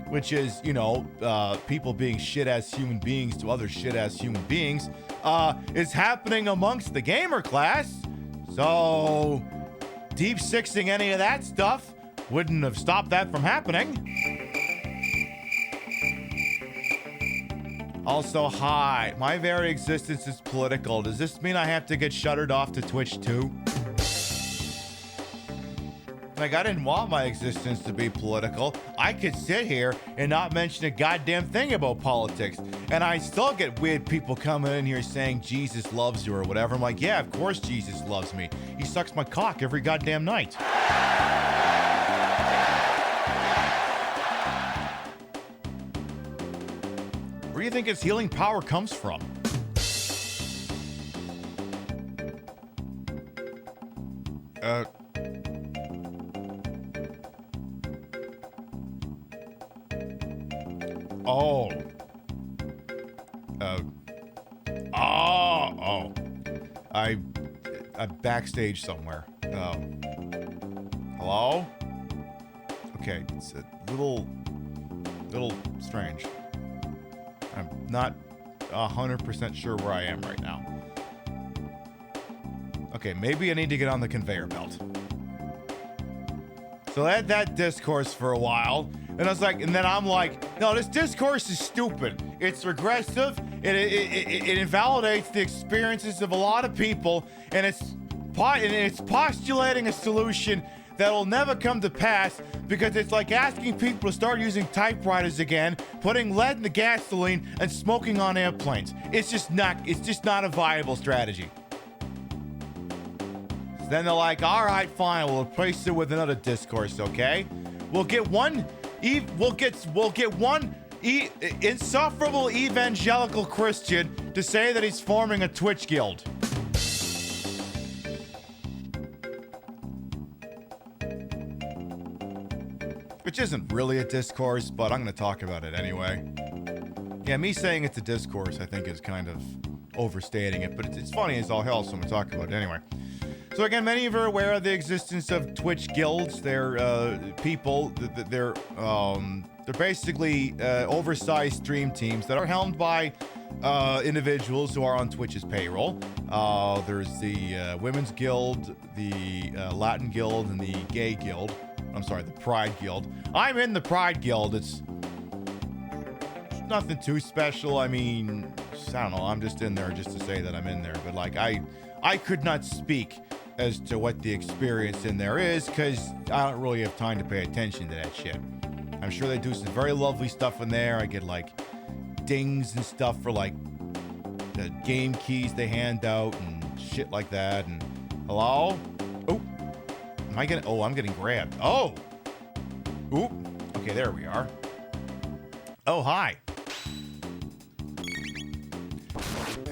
which is, people being shit-ass human beings to other shit-ass human beings, is happening amongst the gamer class. So, deep sixing any of that stuff wouldn't have stopped that from happening. Also, hi, my very existence is political. Does this mean I have to get shuttered off to Twitch too? Like, I didn't want my existence to be political. I could sit here and not mention a goddamn thing about politics. And I still get weird people coming in here saying Jesus loves you or whatever. I'm like, yeah, of course Jesus loves me. He sucks my cock every goddamn night. Where do you think his healing power comes from? I'm backstage somewhere. Hello? Okay, it's a little strange. I'm not 100% sure where I am right now. Okay, maybe I need to get on the conveyor belt. So I had that discourse for a while, and then I'm like, no, this discourse is stupid. It's regressive. It invalidates the experiences of a lot of people, and it's postulating a solution that'll never come to pass because it's like asking people to start using typewriters again, putting lead in the gasoline, and smoking on airplanes. It's just not a viable strategy. So then they're like, all right, fine, we'll replace it with another discourse, okay? We'll get one insufferable evangelical Christian to say that he's forming a Twitch guild. Which isn't really a discourse, but I'm going to talk about it anyway. Yeah, me saying it's a discourse, I think, is kind of overstating it, but it's funny as all hell, so I'm going to talk about it anyway. So again, many of you are aware of the existence of Twitch guilds. They're people, they're basically oversized stream teams that are helmed by individuals who are on Twitch's payroll. There's the Women's Guild, the Latin Guild, and the Gay Guild. I'm sorry, the Pride Guild. I'm in the Pride Guild. It's nothing too special. I mean, I don't know. I'm just in there just to say that I'm in there. But like, I could not speak as to what the experience in there is because I don't really have time to pay attention to that shit. I'm sure they do some very lovely stuff in there. I get like dings and stuff for like the game keys they hand out and shit like that. And hello? Oh. I'm getting grabbed. Oh. Oop. Okay, there we are. Oh, hi.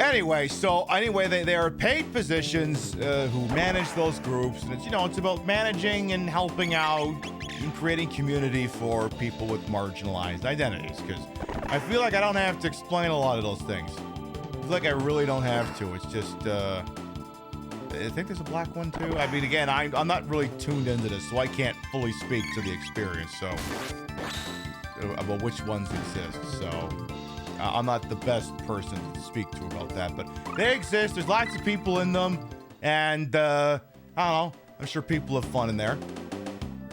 Anyway, they are paid positions who manage those groups, and it's about managing and helping out and creating community for people with marginalized identities. Because I feel like I don't have to explain a lot of those things. I feel like I really don't have to. It's just I think there's a black one too. I mean, again, I'm not really tuned into this, so I can't fully speak to the experience. So about which ones exist. So I'm not the best person to speak to about that, but they exist. There's lots of people in them, and I don't know. I'm sure people have fun in there.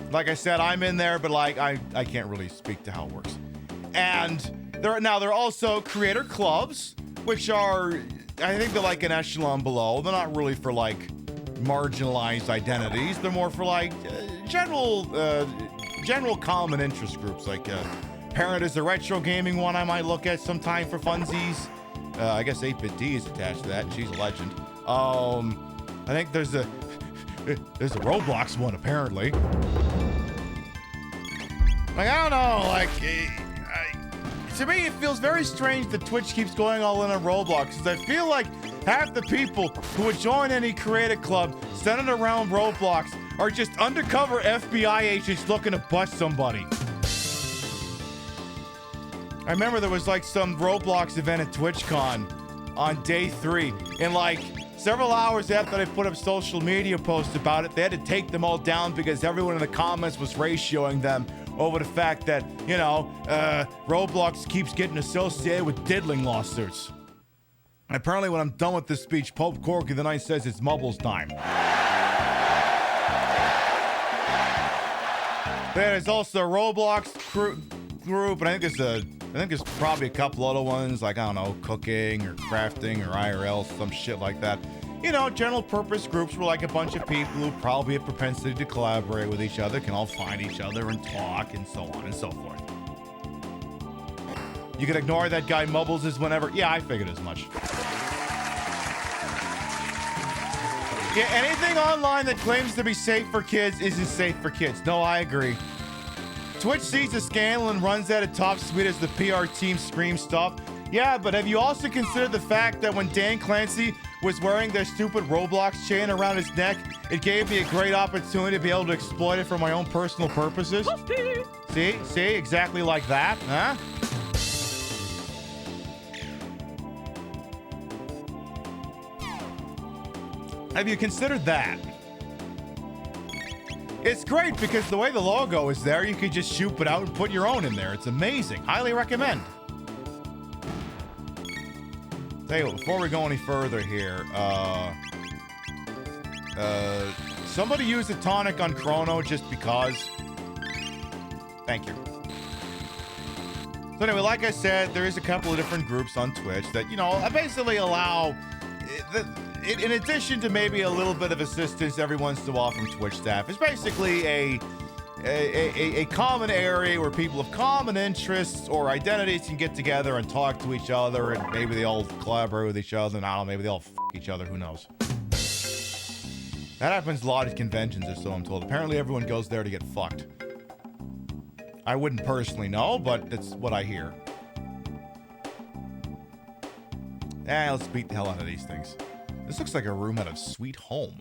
Like I said, I'm in there, but like I can't really speak to how it works. And there are also creator clubs, which are, I think they're like an echelon below. They're not really for like marginalized identities. They're more for like general common interest groups. Like Parent is a retro gaming one I might look at sometime for funsies. I guess 8BitD is attached to that. She's a legend. I think there's a Roblox one apparently. Like I don't know. Like to me, it feels very strange that Twitch keeps going all in on Roblox. Because I feel like half the people who would join any creative club centered around Roblox are just undercover FBI agents looking to bust somebody. I remember there was like some Roblox event at TwitchCon on day 3. And like several hours after they put up social media posts about it, they had to take them all down because everyone in the comments was ratioing them over the fact that, Roblox keeps getting associated with diddling lawsuits. And apparently when I'm done with this speech, Pope Corky the Ninth says it's Mubbles time. There's also a Roblox group, and I think there's probably a couple other ones, like, I don't know, cooking or crafting or IRL, some shit like that. General purpose groups where like a bunch of people who probably have propensity to collaborate with each other can all find each other and talk and so on and so forth. You can ignore that guy Mubbles is whenever. Yeah, I figured as much. Yeah, anything online that claims to be safe for kids isn't safe for kids. No, I agree. Twitch sees the scandal and runs at it top speed as the PR team screams stuff. Yeah, but have you also considered the fact that when Dan Clancy was wearing their stupid Roblox chain around his neck, it gave me a great opportunity to be able to exploit it for my own personal purposes? See, exactly like that, huh? Have you considered that? It's great because the way the logo is there, you can just shoot it out and put your own in there. It's amazing. Highly recommend. Tell you what, before we go any further here, somebody use a tonic on Chrono just because. Thank you. So anyway, like I said, there is a couple of different groups on Twitch that, basically allow in addition to maybe a little bit of assistance every once in a while from Twitch staff, it's basically a common area where people of common interests or identities can get together and talk to each other, and maybe they all collaborate with each other, and I don't know, maybe they all f each other, who knows. That happens a lot at conventions, or so I'm told. Apparently everyone goes there to get fucked. I wouldn't personally know, but that's what I hear. Let's beat the hell out of these things. This looks like a room out of Sweet Home.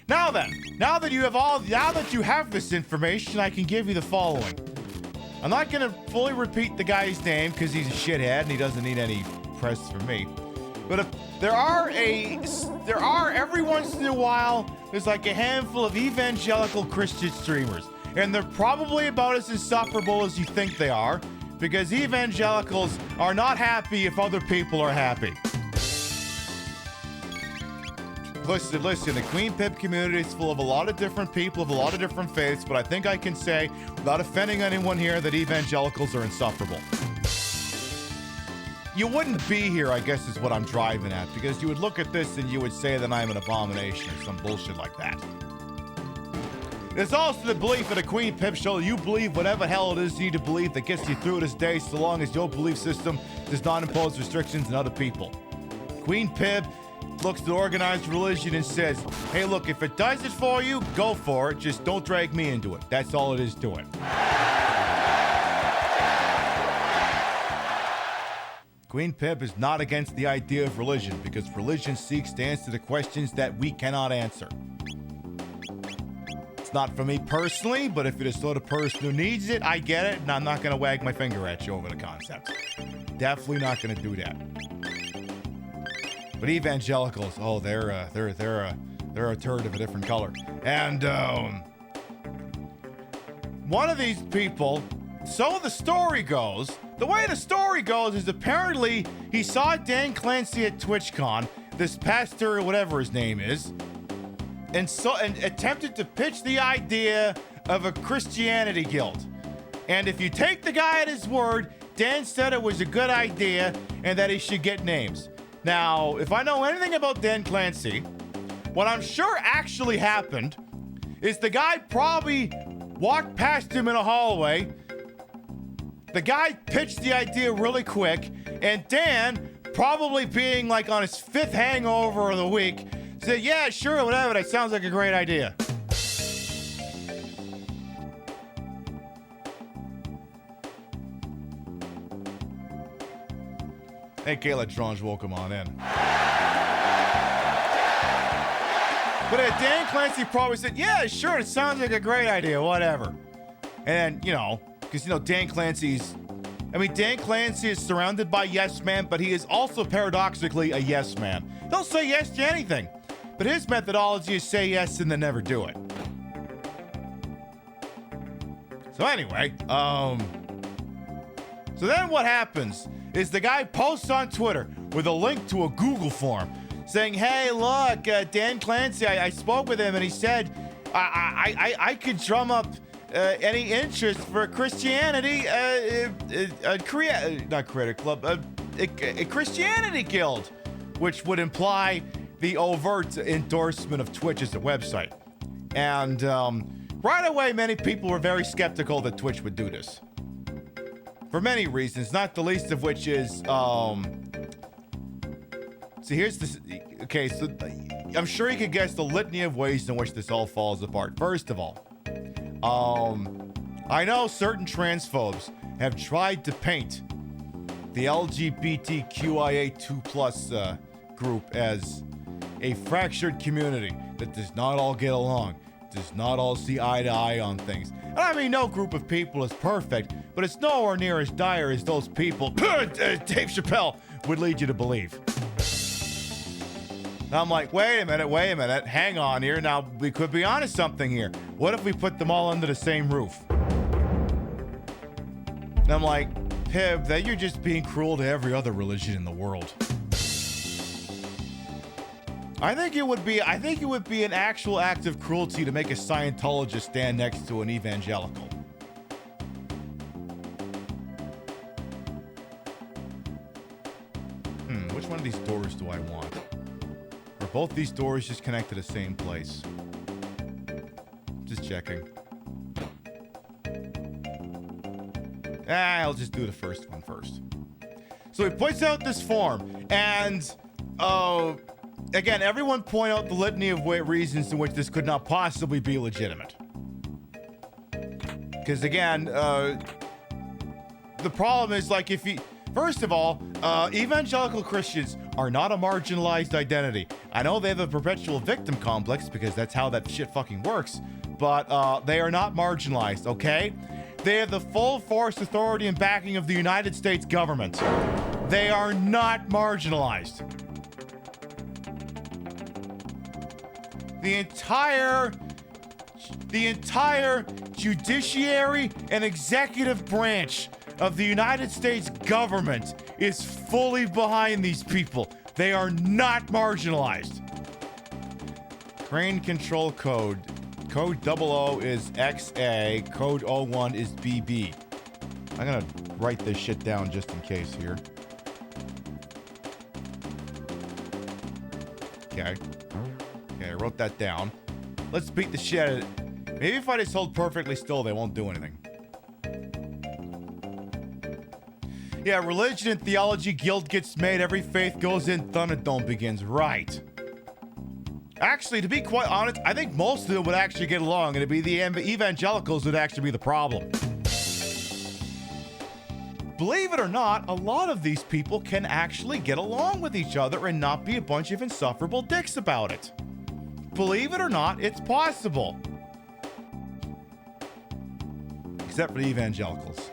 Now then, now that you have this information, I can give you the following. I'm not gonna fully repeat the guy's name because he's a shithead and he doesn't need any press from me. But if there are every once in a while, there's like a handful of evangelical Christian streamers, and they're probably about as insufferable as you think they are, because evangelicals are not happy if other people are happy. Listen, the Queen Pip community is full of a lot of different people of a lot of different faiths, but I think I can say, without offending anyone here, that evangelicals are insufferable. You wouldn't be here, I guess is what I'm driving at, because you would look at this and you would say that I'm an abomination or some bullshit like that. There's also the belief at a Queen Pip show you believe whatever hell it is you need to believe that gets you through this day, so long as your belief system does not impose restrictions on other people. Queen Pip looks at organized religion and says, hey, look, if it does it for you, go for it. Just don't drag me into it. That's all it is to it. Queen Pip is not against the idea of religion, because religion seeks to answer the questions that we cannot answer. It's not for me personally, but if you're the sort of person who needs it, I get it, and I'm not going to wag my finger at you over the concept. Definitely not going to do that. But evangelicals, oh, they're a turd of a different color. And one of these people, so the story goes, the way the story goes is apparently he saw Dan Clancy at TwitchCon, this pastor or whatever his name is, and attempted to pitch the idea of a Christianity guild. And if you take the guy at his word, Dan said it was a good idea and that he should get names. Now, if I know anything about Dan Clancy, what I'm sure actually happened is the guy probably walked past him in a hallway. The guy pitched the idea really quick, and Dan, probably being like on his 5th hangover of the week, said, yeah, sure, whatever, that sounds like a great idea. Hey, Kayla Drange, welcome on in. But Dan Clancy probably said, yeah, sure, it sounds like a great idea, whatever. And, because, Dan Clancy is surrounded by yes men, but he is also paradoxically a yes man. He'll say yes to anything, but his methodology is say yes and then never do it. So anyway, so then what happens is the guy posts on Twitter with a link to a Google form saying, hey, look, Dan Clancy, I spoke with him and he said I could drum up any interest for Christianity, a Christianity guild, which would imply the overt endorsement of Twitch as a website. And right away, many people were very skeptical that Twitch would do this. For many reasons, not the least of which is, see, here's this. Okay, so I'm sure you could guess the litany of ways in which this all falls apart. First of all, I know certain transphobes have tried to paint the LGBTQIA2+ group as a fractured community that does not all get along, does not all see eye to eye on things. And I mean, no group of people is perfect, but it's nowhere near as dire as those people, Dave Chappelle, would lead you to believe. And I'm like, wait a minute, hang on here. Now, we could be onto something here. What if we put them all under the same roof? And I'm like, Pib, that you're just being cruel to every other religion in the world. I think it would be an actual act of cruelty to make a Scientologist stand next to an evangelical. which one of these doors do I want? Are both these doors just connect to the same place? Just checking. I'll just do the first one first. So he puts out this form, and again, everyone point out the litany of reasons in which this could not possibly be legitimate. Because again, the problem is, like, if you... First of all, evangelical Christians are not a marginalized identity. I know they have a perpetual victim complex because that's how that shit fucking works, but they are not marginalized, okay? They have the full force, authority, and backing of the United States government. They are not marginalized. The entire judiciary and executive branch of the United States government is fully behind these people. They are not marginalized. Crane control code. Code 00 is XA. Code 01 is BB. I'm gonna write this shit down just in case here. Okay. Okay, I wrote that down. Let's beat the shit out of it. Maybe if I just hold perfectly still, they won't do anything. Yeah, religion and theology, guild gets made, every faith goes in, Thunderdome begins. Right. Actually, to be quite honest, I think most of them would actually get along, and it'd be the evangelicals would actually be the problem. Believe it or not, a lot of these people can actually get along with each other and not be a bunch of insufferable dicks about it. Believe it or not, it's possible. Except for the evangelicals.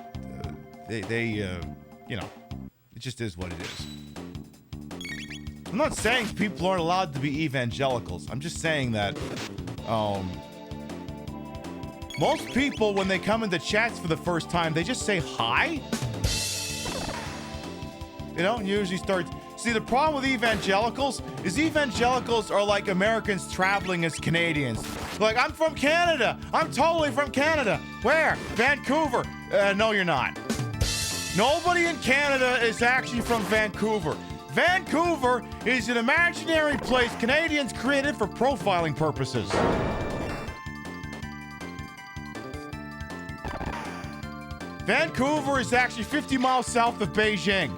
You know, it just is what it is. I'm not saying people aren't allowed to be evangelicals. I'm just saying that, most people, when they come into chats for the first time, they just say hi. They don't usually start... See, the problem with evangelicals is evangelicals are like Americans traveling as Canadians. Like, I'm from Canada. I'm totally from Canada. Where? Vancouver. No, you're not. Nobody in Canada is actually from Vancouver. Vancouver is an imaginary place Canadians created for profiling purposes. Vancouver is actually 50 miles south of Beijing.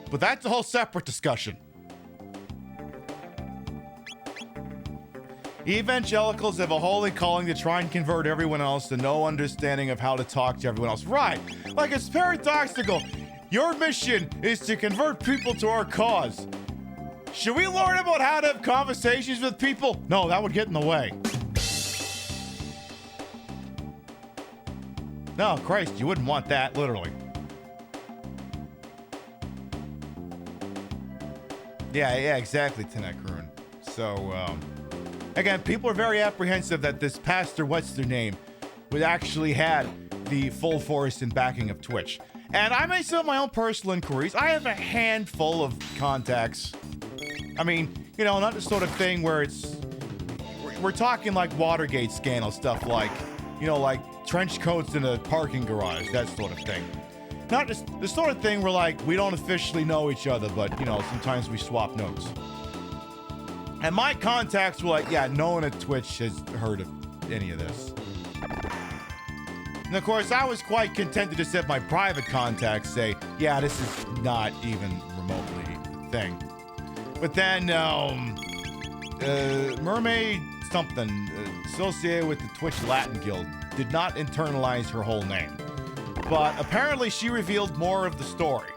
But that's a whole separate discussion. Evangelicals have a holy calling to try and convert everyone else to no understanding of how to talk to everyone else. Right. Like, it's paradoxical. Your mission is to convert people to our cause. Should we learn about how to have conversations with people? No, that would get in the way. No, Christ, you wouldn't want that, literally. Yeah, exactly, Tenekrun. So, again, people are very apprehensive that this pastor, what's their name, would actually had the full force and backing of Twitch. And I made some of my own personal inquiries. I have a handful of contacts. I mean, you know, not the sort of thing where we're talking like Watergate scandal stuff, like, you know, like trench coats in a parking garage, that sort of thing. Not just the sort of thing where, like, we don't officially know each other, but, you know, sometimes we swap notes. And my contacts were like, yeah, no one at Twitch has heard of any of this. And of course, I was quite content to just have my private contacts say, yeah, this is not even remotely a thing. But then, Mermaid something associated with the Twitch Latin Guild did not internalize her whole name. But apparently she revealed more of the story.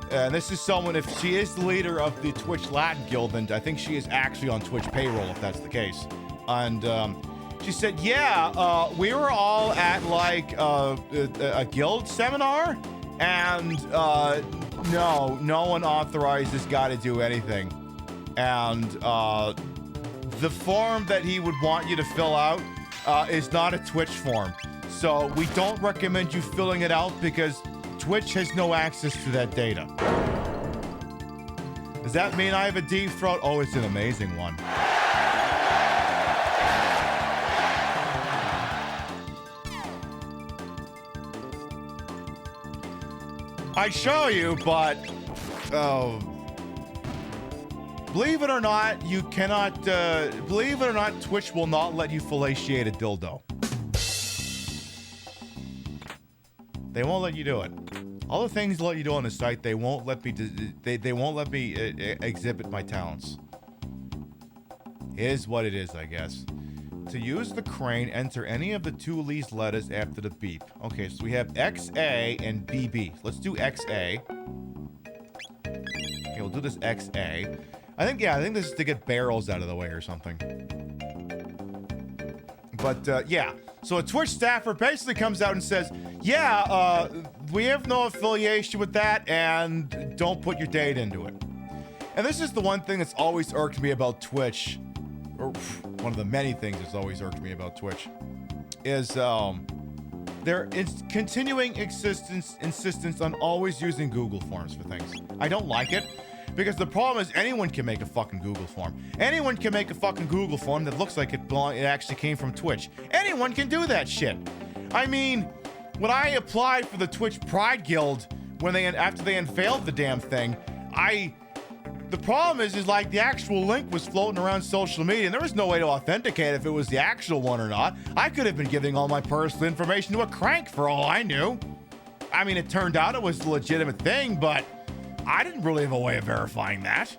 And this is someone, if she is the leader of the Twitch Latin Guild, then I think she is actually on Twitch payroll, if that's the case. And she said, yeah, we were all at like a guild seminar, and no one authorized this guy to do anything. And the form that he would want you to fill out is not a Twitch form. So we don't recommend you filling it out because Twitch has no access to that data. Does that mean I have a deep throat? Oh, it's an amazing one. I'd show you, but believe it or not, you cannot. Believe it or not, Twitch will not let you fellatiate a dildo. They won't let you do it. All the things they let you do on the site, they won't let me. They won't let me exhibit my talents. It is what it is, I guess. To use the crane, enter any of the two least letters after the beep. Okay, so we have XA and BB. Let's do XA. Okay, we'll do this XA. I think this is to get barrels out of the way or something. But, yeah. So a Twitch staffer basically comes out and says, yeah, we have no affiliation with that, and don't put your data into it. And this is the one thing that's always irked me about Twitch, or one of the many things that's always irked me about Twitch, is their continuing insistence on always using Google Forms for things. I don't like it, because the problem is anyone can make a fucking Google form. Anyone can make a fucking Google form that looks like it actually came from Twitch. Anyone can do that shit. I mean, when I applied for the Twitch Pride Guild, after they unveiled the damn thing, the problem is like the actual link was floating around social media and there was no way to authenticate if it was the actual one or not. I could have been giving all my personal information to a crank for all I knew. I mean, it turned out it was a legitimate thing, but I didn't really have a way of verifying that.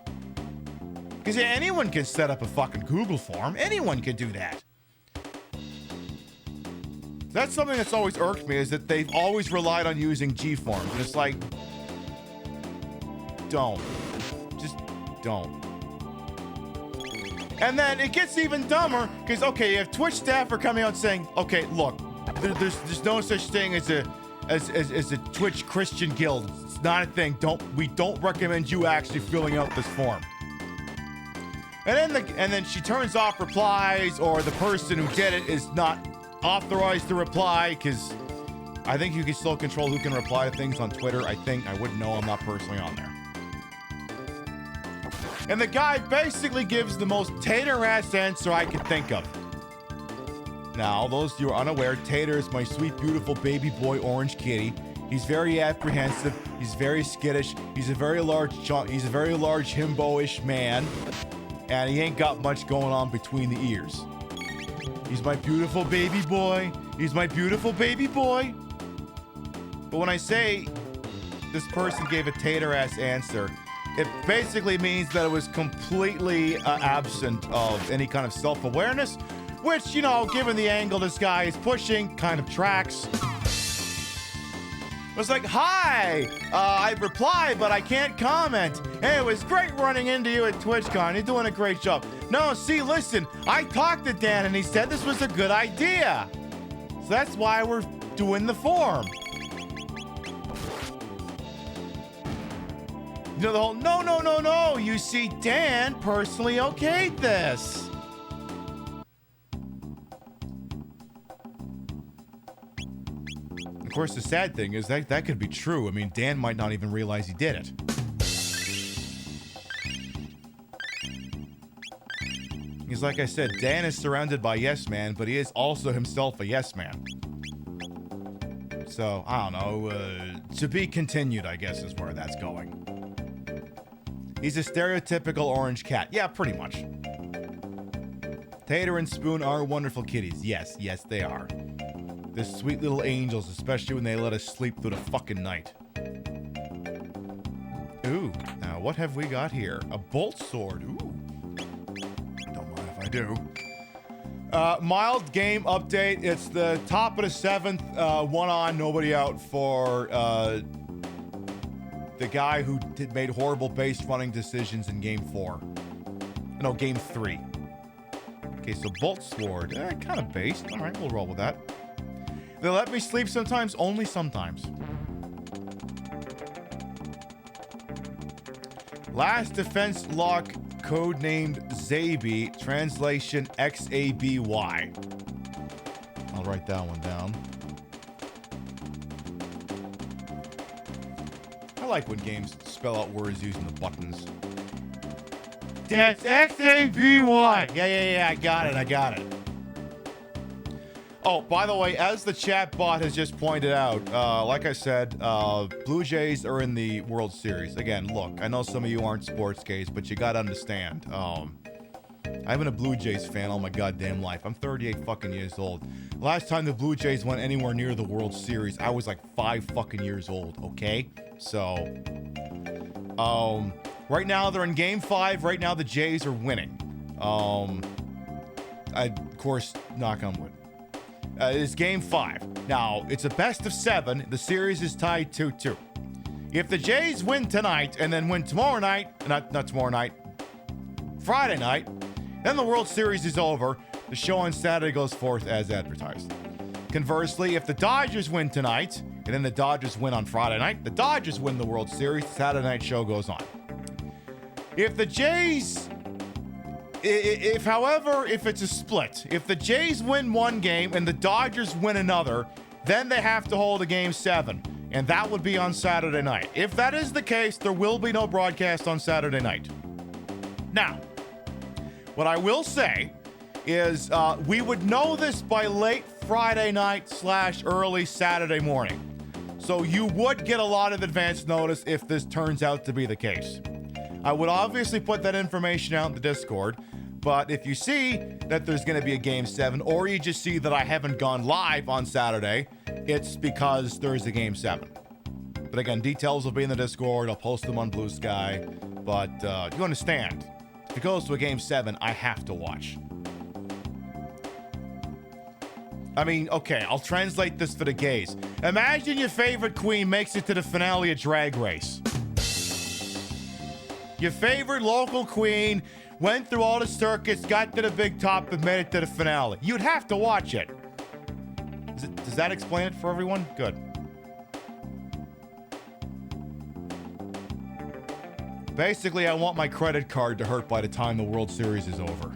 Because anyone can set up a fucking Google form. Anyone can do that. That's something that's always irked me, is that they've always relied on using G-forms. And it's like, don't. Just don't. And then it gets even dumber, because, okay, you have Twitch staffer coming out saying, okay, look, there's no such thing as a Twitch Christian guild. It's not a thing. We don't recommend you actually filling out this form. And then she turns off replies, or the person who did it is not authorized to reply, because I think you can still control who can reply to things on Twitter. I wouldn't know. I'm not personally on there. And the guy basically gives the most tater-ass answer I could think of. Now, those of you who are unaware, Tater is my sweet, beautiful baby boy orange kitty. He's very apprehensive. He's very skittish. He's a very large himbo-ish man. And he ain't got much going on between the ears. He's my beautiful baby boy. He's my beautiful baby boy. But when I say this person gave a tater-ass answer, it basically means that it was completely absent of any kind of self-awareness, which, you know, given the angle this guy is pushing, kind of tracks. It was like, hi, I replied, but I can't comment. Hey, it was great running into you at TwitchCon. You're doing a great job. No, see, listen, I talked to Dan and he said this was a good idea. So that's why we're doing the form. You know, the whole, no. You see, Dan personally okayed this. Of course, the sad thing is that could be true. I mean, Dan might not even realize he did it. Because like I said, Dan is surrounded by yes man, but he is also himself a yes man. So, I don't know, to be continued, I guess, is where that's going. He's a stereotypical orange cat. Yeah, pretty much. Tater and Spoon are wonderful kitties. Yes, they are. They're sweet little angels, especially when they let us sleep through the fucking night. Ooh, now what have we got here? A bolt sword. Ooh. Don't mind if I do. Mild game update. It's the top of the 7th. One on, nobody out for the guy who made horrible base running decisions in game 4. No, game 3. Okay, so bolt sword. Kind of based. All right, we'll roll with that. They let me sleep sometimes, only sometimes. Last defense lock, codenamed Zaby, translation XABY. I'll write that one down. I like when games spell out words using the buttons. That's XABY. Yeah, I got it. Oh, by the way, as the chat bot has just pointed out, like I said, Blue Jays are in the World Series. Again, look, I know some of you aren't sports gays, but you gotta understand. I've been a Blue Jays fan all my goddamn life. I'm 38 fucking years old. Last time the Blue Jays went anywhere near the World Series, I was like 5 fucking years old, okay? So, right now they're in Game 5. Right now the Jays are winning. Of course, knock on wood. It's Game 5. Now, it's a best of 7. The series is tied 2-2. If the Jays win tonight and then win tomorrow night, not tomorrow night, Friday night, then the World Series is over. The show on Saturday goes forth as advertised. Conversely, if the Dodgers win tonight and then the Dodgers win on Friday night, the Dodgers win the World Series, the Saturday night show goes on. If the Jays... If it's a split, if the Jays win one game and the Dodgers win another, then they have to hold a Game 7, and that would be on Saturday night. If that is the case, there will be no broadcast on Saturday night. Now, what I will say is we would know this by late Friday night / early Saturday morning. So you would get a lot of advance notice if this turns out to be the case. I would obviously put that information out in the Discord, but if you see that there's going to be a Game 7, or you just see that I haven't gone live on Saturday, it's because there's a Game 7. But again, details will be in the Discord. I'll post them on Blue Sky. But you understand, if it goes to a Game 7, I have to watch. I mean, okay, I'll translate this for the gays. Imagine your favorite queen makes it to the finale of Drag Race. Your favorite local queen went through all the circuits, got to the big top, and made it to the finale. You'd have to watch it. Does that explain it for everyone? Good. Basically, I want my credit card to hurt by the time the World Series is over.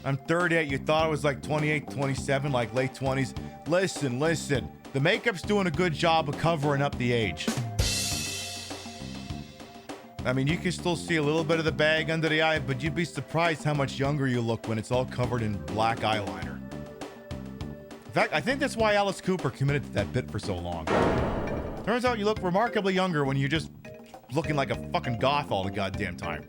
I'm 38. You thought I was like 28, 27, like late 20s. Listen. The makeup's doing a good job of covering up the age. I mean, you can still see a little bit of the bag under the eye, but you'd be surprised how much younger you look when it's all covered in black eyeliner. In fact, I think that's why Alice Cooper committed to that bit for so long. Turns out you look remarkably younger when you're just looking like a fucking goth all the goddamn time.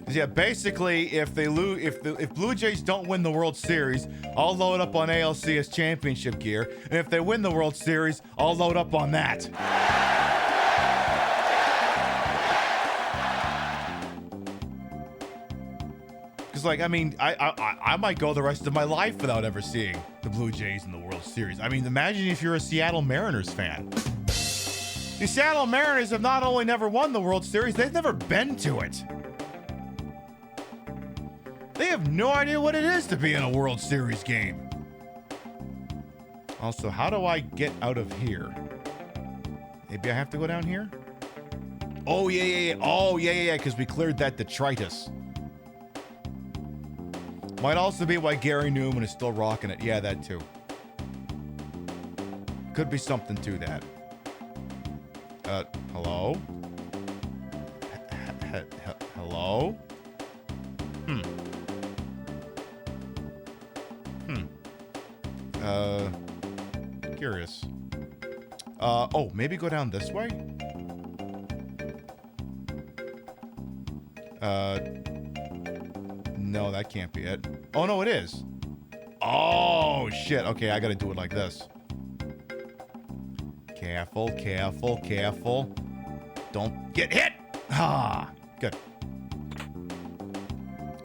Yeah, basically, if Blue Jays don't win the World Series, I'll load up on ALCS championship gear, and if they win the World Series, I'll load up on that. Because, like, I mean, I might go the rest of my life without ever seeing the Blue Jays in the World Series. I mean, imagine if you're a Seattle Mariners fan. The Seattle Mariners have not only never won the World Series, they've never been to it. They have no idea what it is to be in a World Series game. Also, how do I get out of here? Maybe I have to go down here? Oh, yeah. Oh, yeah, because we cleared that detritus. Might also be why Gary Newman is still rocking it. Yeah, that too. Could be something to that. Hello? Hello? Curious. Oh, maybe go down this way? No, that can't be it. Oh, no, it is. Oh, shit. Okay, I gotta do it like this. Careful. Don't get hit! Ah, good.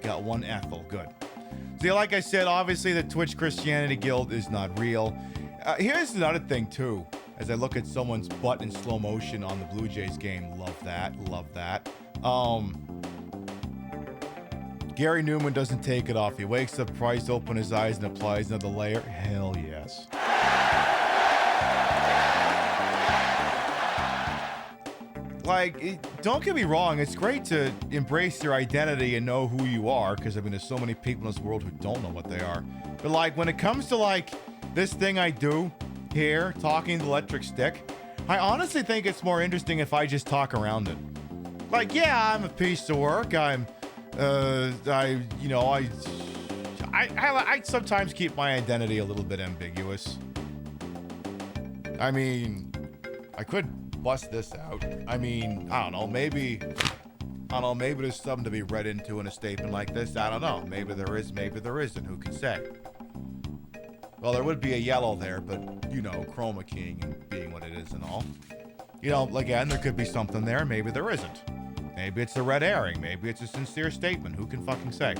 Got one Ethel, good. See, like I said, obviously the Twitch Christianity Guild is not real. Here's another thing, too. As I look at someone's butt in slow motion on the Blue Jays game. Love that. Gary Newman doesn't take it off. He wakes up, tries to open his eyes, and applies another layer. Hell yes. Like, don't get me wrong, it's great to embrace your identity and know who you are, because, I mean, there's so many people in this world who don't know what they are. But, like, when it comes to, like, this thing I do here, talking the electric stick, I honestly think it's more interesting if I just talk around it. Like, yeah, I'm a piece of work, I'm I sometimes keep my identity a little bit ambiguous. I mean, I could bust this out. I mean, I don't know, maybe there's something to be read into in a statement like this. I don't know. Maybe there is, maybe there isn't. Who can say? Well, there would be a yellow there, but, chroma keying and being what it is and all. Again, there could be something there. Maybe there isn't. Maybe it's a red herring. Maybe it's a sincere statement. Who can fucking say?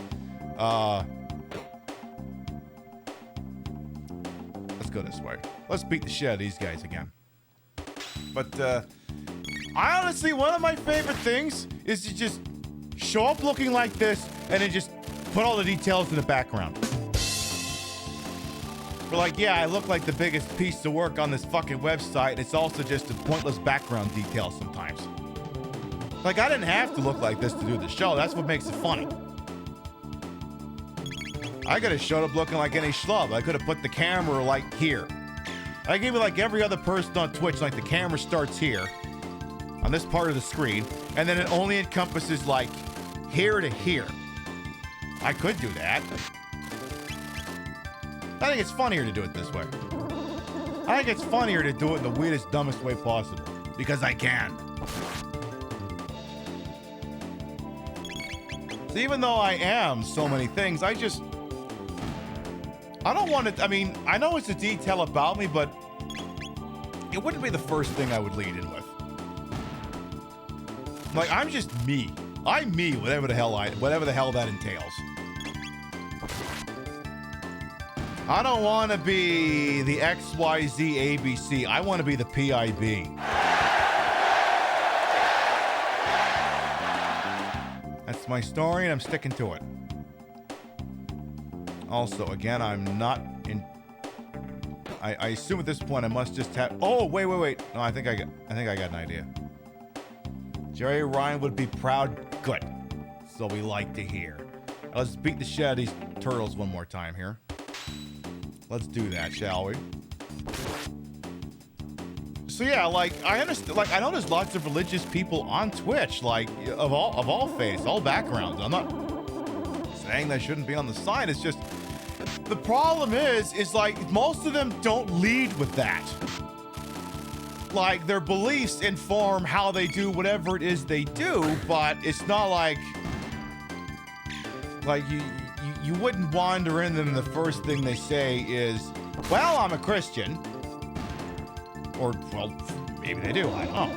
Let's go this way. Let's beat the shit out of these guys again. But, I honestly, one of my favorite things is to just show up looking like this and then just put all the details in the background. We're like, yeah, I look like the biggest piece of work on this fucking website, and it's also just a pointless background detail sometimes. Like, I didn't have to look like this to do the show. That's what makes it funny. I could have showed up looking like any schlub. I could have put the camera, like, here. I gave it like every other person on Twitch, like the camera starts here, on this part of the screen, and then it only encompasses, like, here to here. I could do that. I think it's funnier to do it this way. I think it's funnier to do it in the weirdest, dumbest way possible. Because I can. So even though I am so many things, I don't want to, I know it's a detail about me, but it wouldn't be the first thing I would lead in with. Like, I'm just me. I'm me, whatever the hell that entails. I don't want to be the XYZ ABC. I want to be the PIB. That's my story, and I'm sticking to it. Also, again, I'm not in. I assume at this point I must just have. Oh, wait. No, I think I got an idea. Jerry Ryan would be proud. Good. So we like to hear. Let's beat the shit out of these turtles one more time here. Let's do that, shall we? So yeah, like, I understand. Like, I know there's lots of religious people on Twitch, like, of all faiths, all backgrounds. I'm not saying they shouldn't be on the sign. It's just the problem is like most of them don't lead with that. Like, their beliefs inform how they do whatever it is they do, but it's not like you wouldn't wander in them and the first thing they say is, well, I'm a Christian. Or, well, maybe they do. I don't know.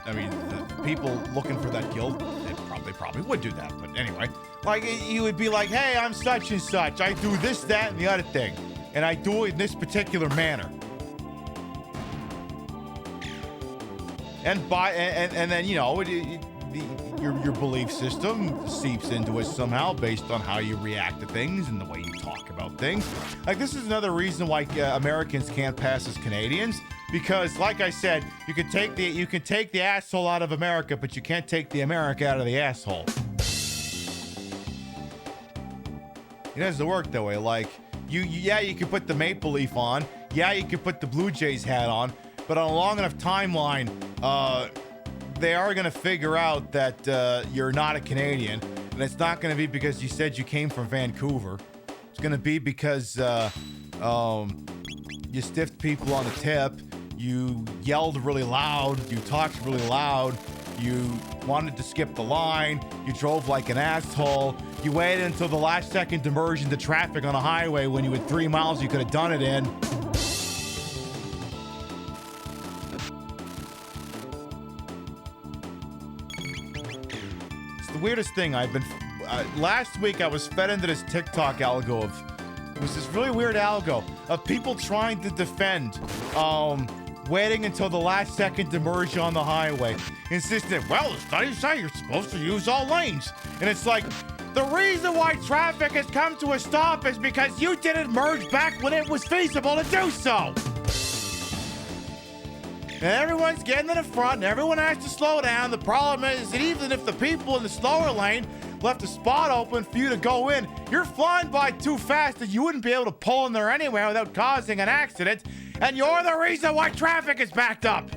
I mean, the people looking for that guild, they probably would do that. But anyway, like, you would be like, hey, I'm such and such. I do this, that, and the other thing. And I do it in this particular manner. And then, your belief system seeps into it somehow based on how you react to things and the way you talk about things. Like, this is another reason why Americans can't pass as Canadians, because, like I said, you can take the asshole out of America, but you can't take the America out of the asshole. It doesn't work that way. Like, you can put the Maple Leaf on, you can put the Blue Jays hat on, but on a long enough timeline, they are going to figure out that you're not a Canadian, and it's not going to be because you said you came from Vancouver. It's going to be because you stiffed people on the tip, you yelled really loud, you talked really loud, you wanted to skip the line, you drove like an asshole, you waited until the last second to merge into traffic on a highway when you had 3 miles you could have done it in. Weirdest thing last week I was fed into this TikTok algo it was this really weird algo of people trying to defend waiting until the last second to merge on the highway, insisting, well, the studies say you're supposed to use all lanes, and it's like, the reason why traffic has come to a stop is because you didn't merge back when it was feasible to do so. And everyone's getting to the front, and everyone has to slow down. The problem is that even if the people in the slower lane left a spot open for you to go in, you're flying by too fast that you wouldn't be able to pull in there anywhere without causing an accident, and you're the reason why traffic is backed up.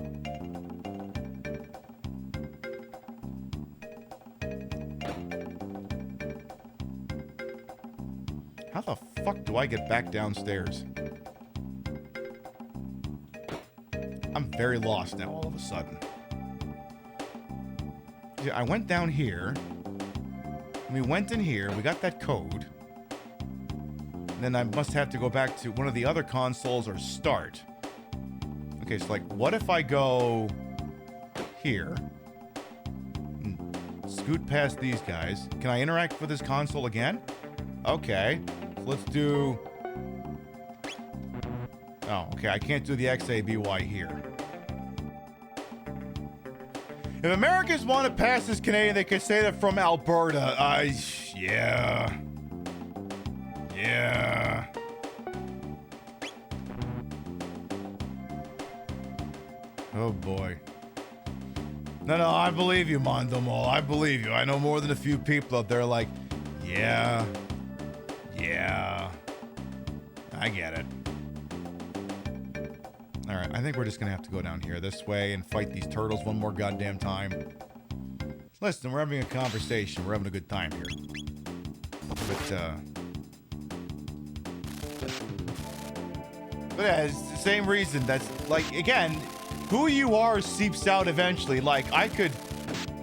How the fuck do I get back downstairs? I'm very lost now all of a sudden. Yeah, I went down here. We went in here. We got that code. And then I must have to go back to one of the other consoles or start. Okay, so like, what if I go here? And scoot past these guys. Can I interact with this console again? Okay. So let's do... Oh, okay. I can't do the XABY here. If Americans want to pass as Canadian, they could say that from Alberta. Yeah. Yeah. Oh, boy. No, I believe you, Mondo Mole. I believe you. I know more than a few people out there like, yeah. Yeah. I get it. All right, I think we're just going to have to go down here this way and fight these turtles one more goddamn time. Listen, we're having a conversation. We're having a good time here. But yeah, it's the same reason. That's, like, again, who you are seeps out eventually. Like, I could...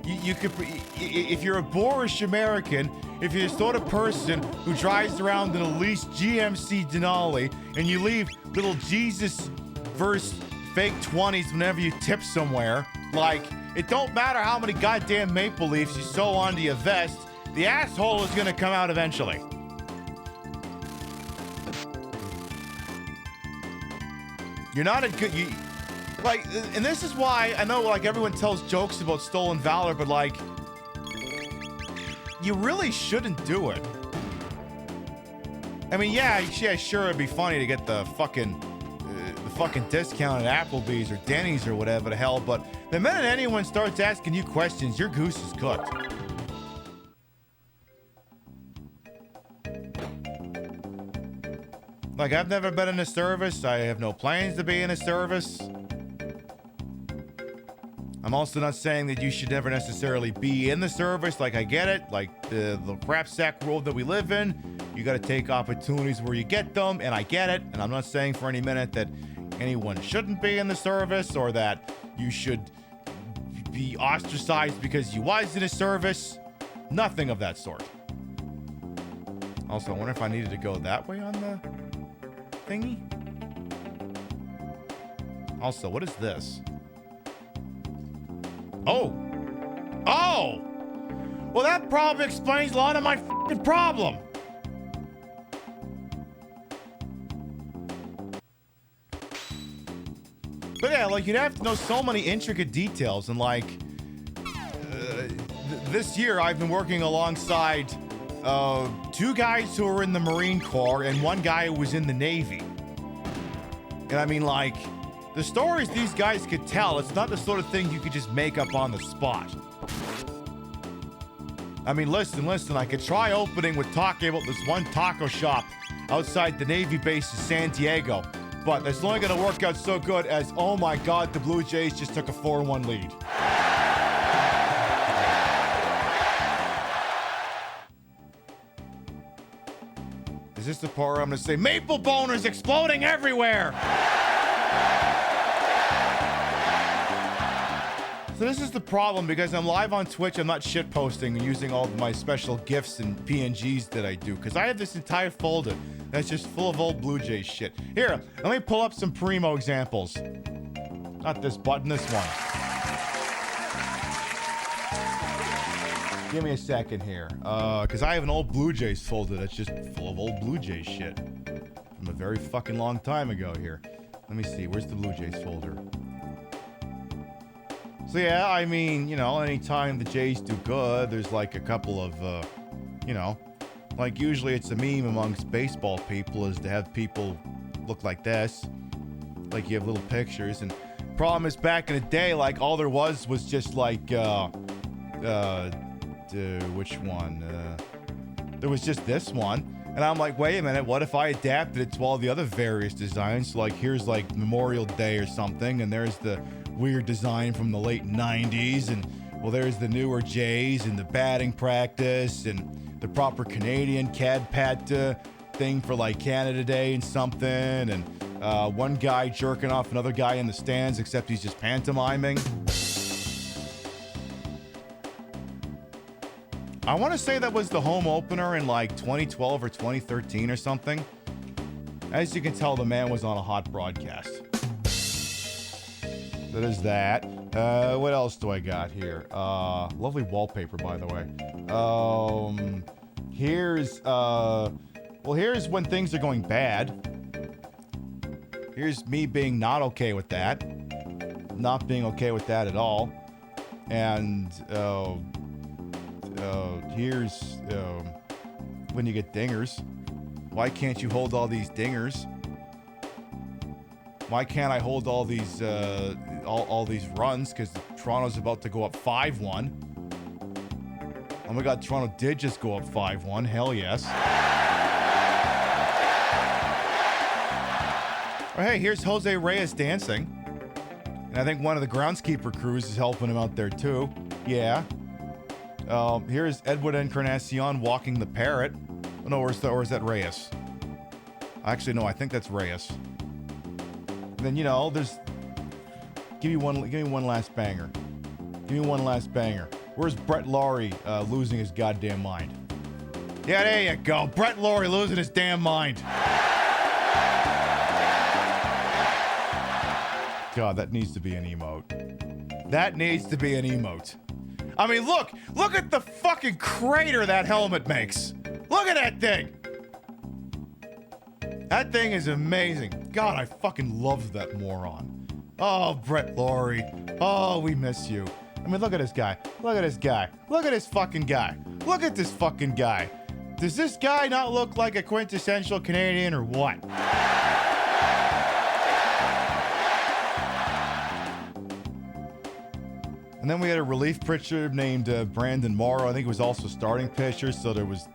You could... If you're a boorish American, if you're the sort of person who drives around in a leased GMC Denali, and you leave little Jesus... verse fake 20s whenever you tip somewhere. Like, it don't matter how many goddamn maple leaves you sew onto your vest, the asshole is gonna come out eventually. You're not a good... like, and this is why I know, like, everyone tells jokes about stolen valor, but, like, you really shouldn't do it. I mean, yeah, sure, it'd be funny to get the fucking discount at Applebee's or Denny's or whatever the hell, but the minute anyone starts asking you questions, your goose is cooked. Like, I've never been in a service. I have no plans to be in a service. I'm also not saying that you should never necessarily be in the service. Like, I get it. Like, the crap sack world that we live in, you got to take opportunities where you get them, and I get it. And I'm not saying for any minute that anyone shouldn't be in the service or that you should be ostracized because you was in a service. Nothing of that sort. Also, I wonder if I needed to go that way on the thingy. Also, what is this? Oh! Well, that probably explains a lot of my f***ing problem. But yeah, like, you'd have to know so many intricate details, and like, this year I've been working alongside two guys who were in the Marine Corps and one guy who was in the Navy. And I mean, like, the stories these guys could tell, it's not the sort of thing you could just make up on the spot. I mean, listen, I could try opening with talking about this one taco shop outside the Navy base in San Diego. But that's only going to work out so good as, oh my God, the Blue Jays just took a 4-1 lead. Is this the part where I'm going to say, Maple boners exploding everywhere? So this is the problem, because I'm live on Twitch, I'm not shitposting and using all of my special GIFs and PNGs that I do, because I have this entire folder that's just full of old Blue Jays shit. Here, let me pull up some Primo examples. Not this button, this one. Give me a second here, because I have an old Blue Jays folder that's just full of old Blue Jays shit from a very fucking long time ago here. Let me see, where's the Blue Jays folder? So yeah, I mean, you know, anytime the Jays do good, there's like a couple of, you know, like usually it's a meme amongst baseball people is to have people look like this. Like you have little pictures, and problem is back in the day, like all there was just like, which one? There was just this one. And I'm like, wait a minute, what if I adapted it to all the other various designs? So like here's like Memorial Day or something, and there's the weird design from the late 90s, and well, there's the newer Jays and the batting practice and the proper Canadian CAD pad thing for like Canada Day and something, and one guy jerking off another guy in the stands, except he's just pantomiming. I want to say that was the home opener in like 2012 or 2013 or something. As you can tell, the man was on a hot broadcast. That is that. What else do I got here? Lovely wallpaper, by the way. Here's when things are going bad. Here's me being not okay with that. Not being okay with that at all. And, here's, when you get dingers. Why can't you hold all these dingers? Why can't I hold all these all these runs? Because Toronto's about to go up 5-1. Oh my God, Toronto did just go up 5-1. Hell yes. Oh, hey, here's Jose Reyes dancing. And I think one of the groundskeeper crews is helping him out there too. Yeah. Here's Edward Encarnacion walking the parrot. Oh, no, or is that Reyes? Actually, no, I think that's Reyes. And then, you know, there's... Give me one last banger. Give me one last banger. Where's Brett Laurie losing his goddamn mind? Yeah, there you go. Brett Laurie losing his damn mind. God, that needs to be an emote. That needs to be an emote. I mean, look at the fucking crater that helmet makes. Look at that thing. That thing is amazing. God, I fucking love that moron. Oh, Brett Laurie. Oh, we miss you. I mean, look at this guy. Look at this guy. Look at this fucking guy. Look at this fucking guy. Does this guy not look like a quintessential Canadian or what? And then we had a relief pitcher named Brandon Morrow. I think it was also starting pitcher, so there was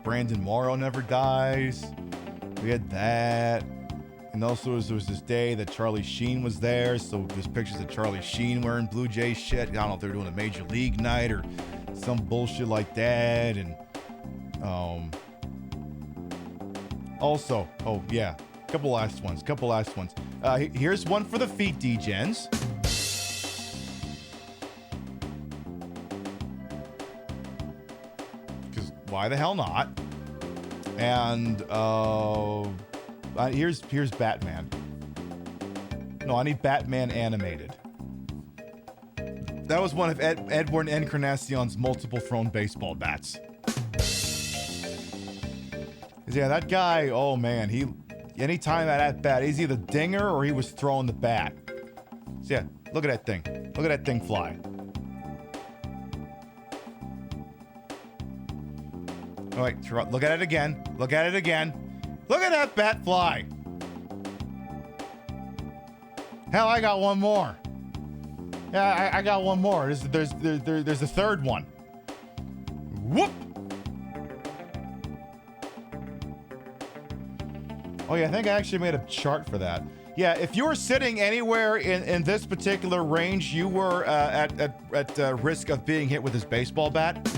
Brandon Morrow never dies. We had that. And also there was this day that Charlie Sheen was there, so there's pictures of Charlie Sheen wearing Blue Jays shit. I don't know if they're doing a Major League night or some bullshit like that. And also, oh yeah, couple last ones. Here's one for the feet degens. Because why the hell not? And here's Batman. No, I need Batman animated. That was one of Edward Encarnacion's multiple thrown baseball bats. Yeah, that guy, oh man, anytime at bat, he's either dinger or he was throwing the bat. So yeah, look at that thing. Look at that thing fly. All right, look at it again. Look at it again. Look at that bat fly. Hell, I got one more. Yeah, I got one more. There's a third one. Whoop. Oh yeah, I think I actually made a chart for that. Yeah, if you were sitting anywhere in this particular range, you were at risk of being hit with his baseball bat.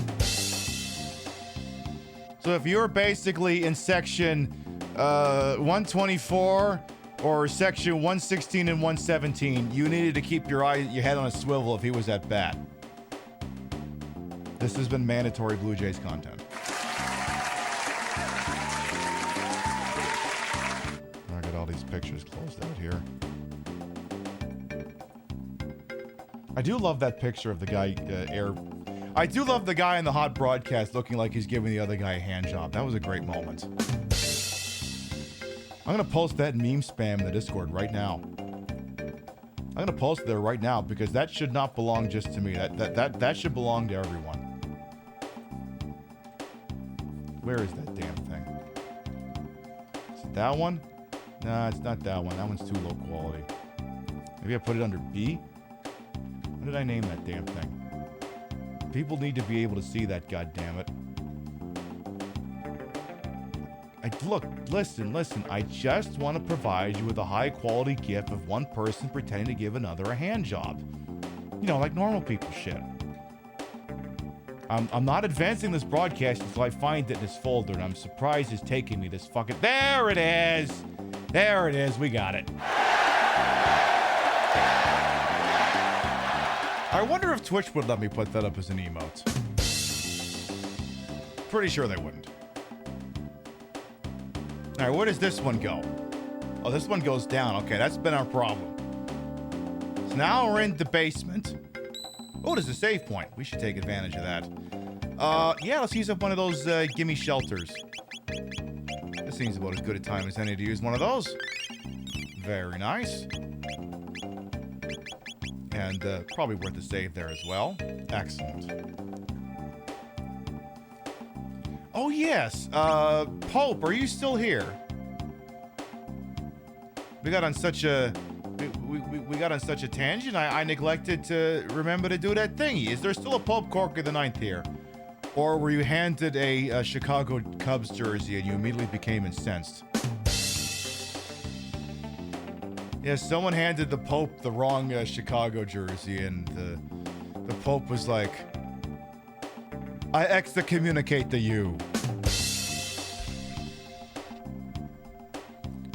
So if you're basically in section 124 or section 116 and 117, you needed to keep your head on a swivel if he was at bat. This has been mandatory Blue Jays content. I got all these pictures closed out here. I do love that picture of the guy I do love the guy in the hot broadcast looking like he's giving the other guy a hand job. That was a great moment. I'm going to post that meme spam in the Discord right now. I'm going to post it there right now because that should not belong just to me. That should belong to everyone. Where is that damn thing? Is it that one? Nah, it's not that one. That one's too low quality. Maybe I put it under B? What did I name that damn thing? People need to be able to see that, goddammit. Listen. I just want to provide you with a high-quality gif of one person pretending to give another a hand job. You know, like normal people shit. I'm not advancing this broadcast until I find it in this folder, and I'm surprised it's taking me this fucking... There it is! There it is, we got it. I wonder if Twitch would let me put that up as an emote. Pretty sure they wouldn't. Alright, where does this one go? Oh, this one goes down. Okay, that's been our problem. So now we're in the basement. Oh, there's a save point. We should take advantage of that. Yeah, let's use up one of those gimme shelters. This seems about as good a time as any to use one of those. Very nice. And probably worth a save there as well. Excellent. Oh, yes. Pope, are you still here? We got on such a... We got on such a tangent, I neglected to remember to do that thingy. Is there still a Pope Corker the 9th here? Or were you handed a Chicago Cubs jersey and you immediately became incensed? Yeah, someone handed the Pope the wrong Chicago jersey and the Pope was like, I excommunicate the you.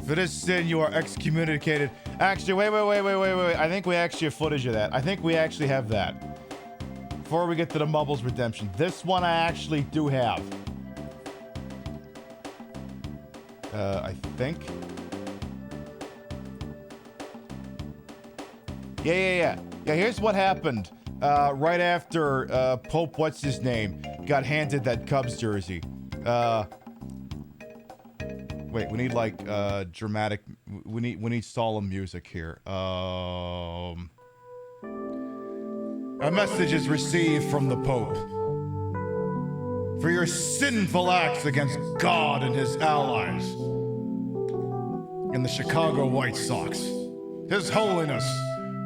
For this sin, you are excommunicated. Actually, wait. I think we actually have footage of that. I think we actually have that. Before we get to the Mubbles Redemption. This one I actually do have. I think. Yeah, here's what happened. Right after Pope, what's his name, got handed that Cubs jersey. Wait, we need like dramatic. We need solemn music here. A message is received from the Pope for your sinful acts against God and his allies in the Chicago White Sox. His Holiness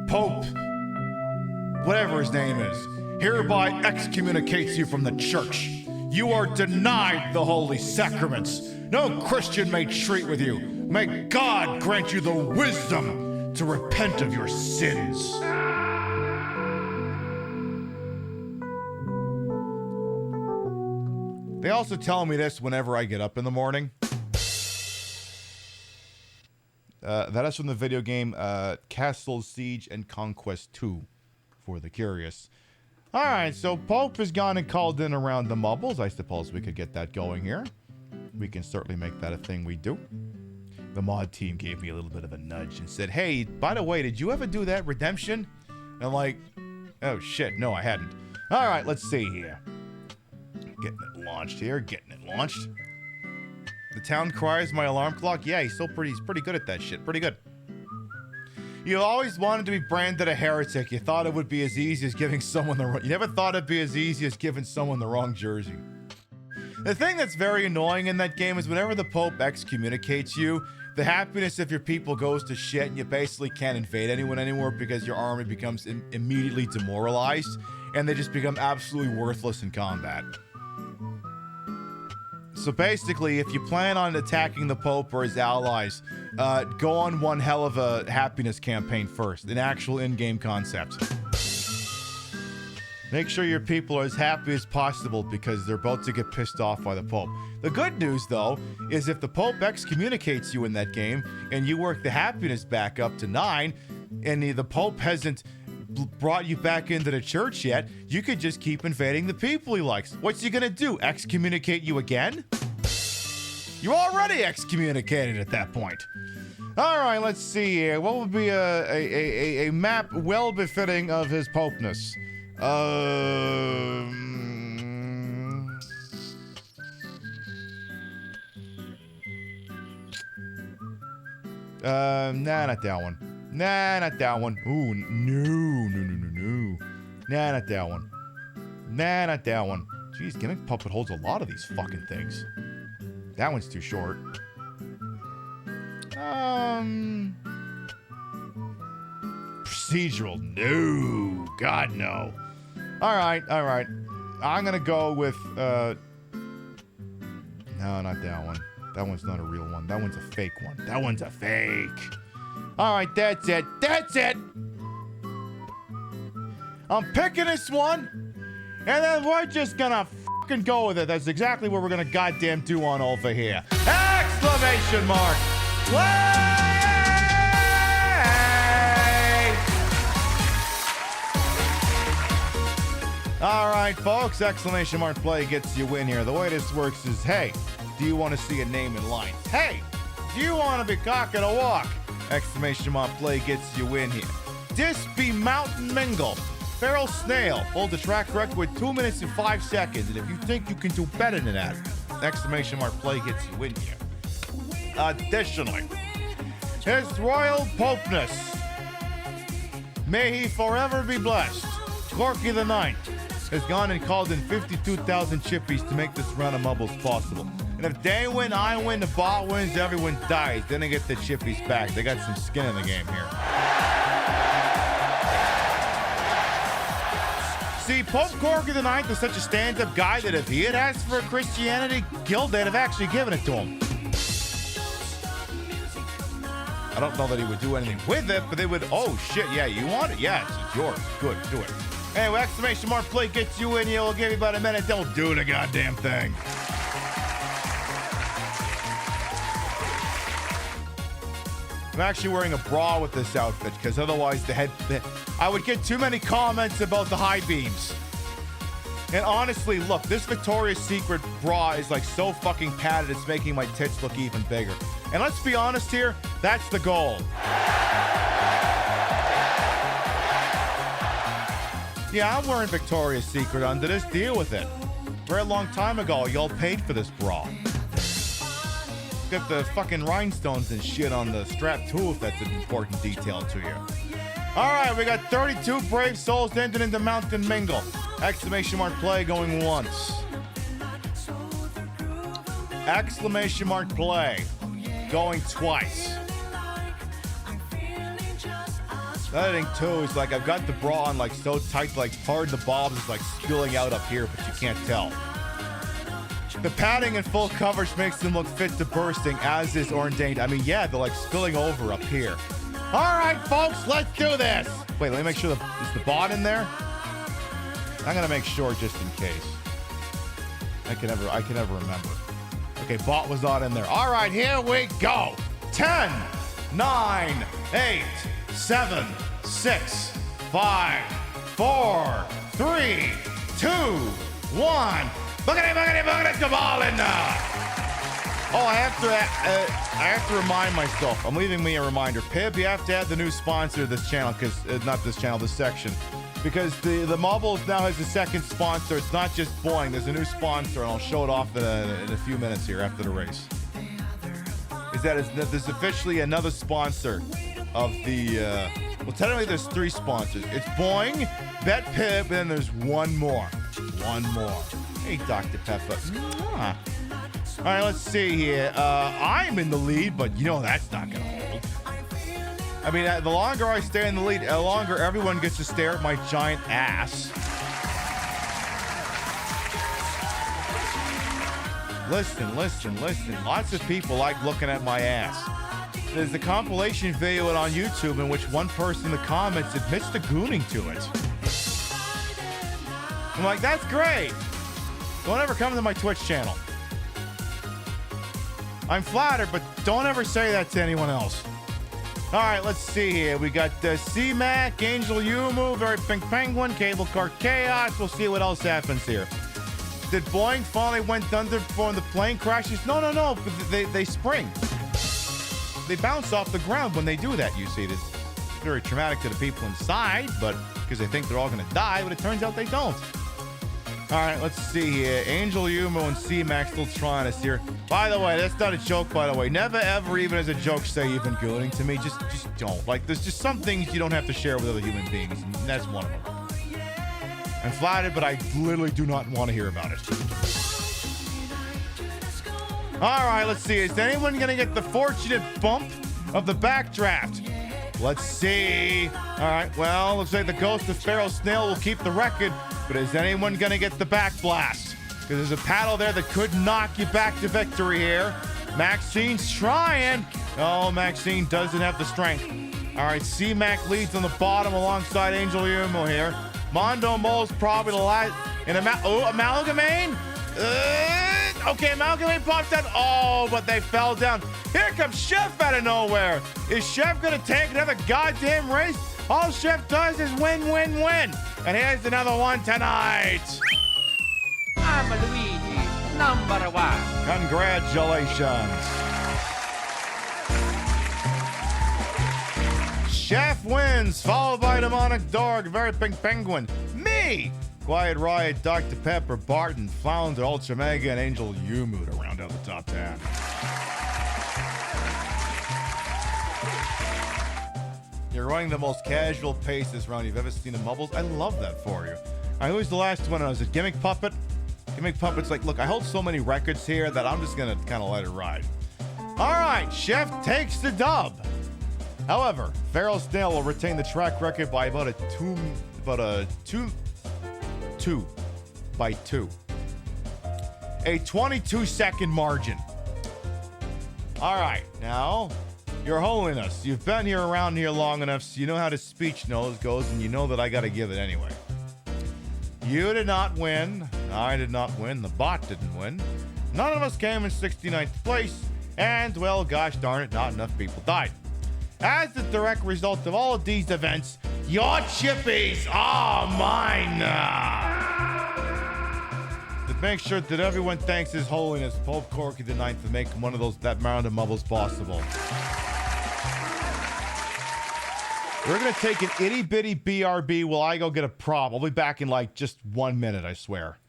Pope, whatever his name is, hereby excommunicates you from the church. You are denied the holy sacraments. No Christian may treat with you. May God grant you the wisdom to repent of your sins. They also tell me this whenever I get up in the morning. That is from the video game Castle Siege and Conquest 2 for the curious. Alright, so Pope has gone and called in around the Mubbles. I suppose we could get that going here. We can certainly make that a thing we do. The mod team gave me a little bit of a nudge and said, hey, by the way, did you ever do that redemption? And I'm like, oh shit, no, I hadn't. Alright, let's see here. Getting it launched here, getting it launched. The town cries my alarm clock. Yeah, he's pretty good at that shit. Pretty good. You always wanted to be branded a heretic. You thought it would be as easy as giving someone the wrong... You never thought it'd be as easy as giving someone the wrong jersey. The thing that's very annoying in that game is whenever the Pope excommunicates you, the happiness of your people goes to shit and you basically can't invade anyone anymore because your army becomes immediately demoralized and they just become absolutely worthless in combat. So basically, if you plan on attacking the Pope or his allies, go on one hell of a happiness campaign first, an actual in-game concept. Make sure your people are as happy as possible because they're about to get pissed off by the Pope. The good news, though, is if the Pope excommunicates you in that game and you work the happiness back up to 9 and the Pope hasn't brought you back into the church yet, you could just keep invading the people he likes. What's he gonna do? Excommunicate you again? You're already excommunicated at that point. All right, let's see here. What would be a map well befitting of his popeness? Nah, not that one. Nah, not that one. Ooh, no. Nah, not that one. Nah, not that one. Jeez, Gimmick Puppet holds a lot of these fucking things. That one's too short. Procedural. No. God, no. Alright. I'm gonna go with, no, not that one. That one's not a real one. That one's a fake one. That one's a fake. Alright, that's it. I'm picking this one. And then we're just gonna fucking go with it. That's exactly what we're gonna goddamn do on over here. Exclamation mark! Play! All right, folks, exclamation mark play gets you in here. The way this works is, hey, do you want to see a name in line? Hey, do you want to be cocking a walk? Exclamation mark play gets you in here. This be Mountain Mingle. Feral Snail holds a track record with 2 minutes and 5 seconds. And if you think you can do better than that, exclamation mark play gets you in here. Additionally, His Royal Popeness, may he forever be blessed, Corky the Ninth, has gone and called in 52,000 chippies to make this round of mumbles possible. And if they win, I win, the bot wins, everyone dies. Then they get the chippies back. They got some skin in the game here. See, Pope Corky the Ninth is such a stand-up guy that if he had asked for a Christianity guild, they'd have actually given it to him. I don't know that he would do anything with it, but they would, oh shit, yeah, you want it? Yeah, it's yours. Good, do it. Anyway, exclamation mark play gets you in here. We'll give you about a minute. Don't do the goddamn thing. I'm actually wearing a bra with this outfit because otherwise I would get too many comments about the high beams. And honestly, look, this Victoria's Secret bra is like so fucking padded, it's making my tits look even bigger. And let's be honest here, that's the goal. Yeah, I'm wearing Victoria's Secret under this. Deal with it. Very long time ago, y'all paid for this bra. Got the fucking rhinestones and shit on the strap too, if that's an important detail to you. All right, we got 32 brave souls entered into Mountain Mingle. Exclamation mark play going once. Exclamation mark play going twice. The other thing too is like I've got the bra on like so tight, like part of the bobs is like spilling out up here, but you can't tell. The padding and full coverage makes them look fit to bursting, as is ordained. I mean, yeah, they're like spilling over up here. All right, folks, let's do this. Wait, let me make sure is the bot in there? I'm gonna make sure just in case. I can never remember. Okay, bot was not in there. All right, here we go. 10, 9, 8, 7, 6, 5, 4, 3, 2, 1. Boogity, boogity, boogity, come on in now. Oh, I have to remind myself. I'm leaving me a reminder. Pib, you have to add the new sponsor to this channel, because not this channel, this section. Because the Marbles now has a second sponsor. It's not just Boing. There's a new sponsor, and I'll show it off in a few minutes here after the race. There's officially another sponsor of the... well, technically there's 3 sponsors. It's Boing, Bet Pib, and then there's one more. One more. Hey, Dr. Pepper. Mwah. All right, let's see here. I'm in the lead, but you know that's not going to hold. I mean, the longer I stay in the lead, the longer everyone gets to stare at my giant ass. Listen. Lots of people like looking at my ass. There's a compilation video on YouTube in which one person in the comments admits to gooning to it. I'm like, that's great. Don't ever come to my Twitch channel. I'm flattered, but don't ever say that to anyone else. All right, let's see here. We got C-Mac, Angel Yumu, Very Pink Penguin, Cable Car Chaos. We'll see what else happens here. Did Boeing finally went under before the plane crashes? No. They spring. They bounce off the ground when they do that, you see. It's very traumatic to the people inside, but because they think they're all going to die, but it turns out they don't. All right, let's see here. Angel Yumo and C-Max still trying us here. By the way, that's not a joke, by the way. Never, ever, even as a joke, say you've been gooning to me. Just don't. Like, there's just some things you don't have to share with other human beings, and that's one of them. I'm flattered, but I literally do not want to hear about it. All right, let's see. Is anyone going to get the fortunate bump of the backdraft? Let's see. All right, well, looks like the ghost of Feral Snail will keep the record, but is anyone going to get the back blast? Because there's a paddle there that could knock you back to victory here. Maxine's trying. Oh, Maxine doesn't have the strength. All right, C-Mac leads on the bottom alongside Angel Yumo here. Mondo Mole's probably the And Amalgamane? Okay, Amalgamane pops out. Oh, but they fell down. Here comes Chef out of nowhere. Is Chef gonna take another goddamn race? All Chef does is win, win, win. And here's another one tonight. I'm Luigi, number one. Congratulations. Chef wins, followed by Demonic Dog, Very Pink Penguin, me, Quiet Riot, Dr. Pepper, Barton, Flounder, Ultra Mega, and Angel Yumu to round out the top 10. You're running the most casual pace this round you've ever seen in Mubbles. I love that for you. Who was the last one? I was a Gimmick Puppet. Gimmick Puppet's like, look, I hold so many records here that I'm just going to kind of let it ride. All right, Chef takes the dub. However, Feral Snail will retain the track record by about a two by two. A 22-second margin. All right, now, Your Holiness, you've been here around here long enough so you know how the speech goes, and you know that I got to give it anyway. You did not win. I did not win. The bot didn't win. None of us came in 69th place. And, well, gosh darn it, not enough people died. As the direct result of all of these events, your chippies are mine. To make sure that everyone thanks His Holiness Pope Corky IX to make one of that round of Mubbles possible. We're going to take an itty-bitty BRB while I go get a prop. I'll be back in like just 1 minute, I swear.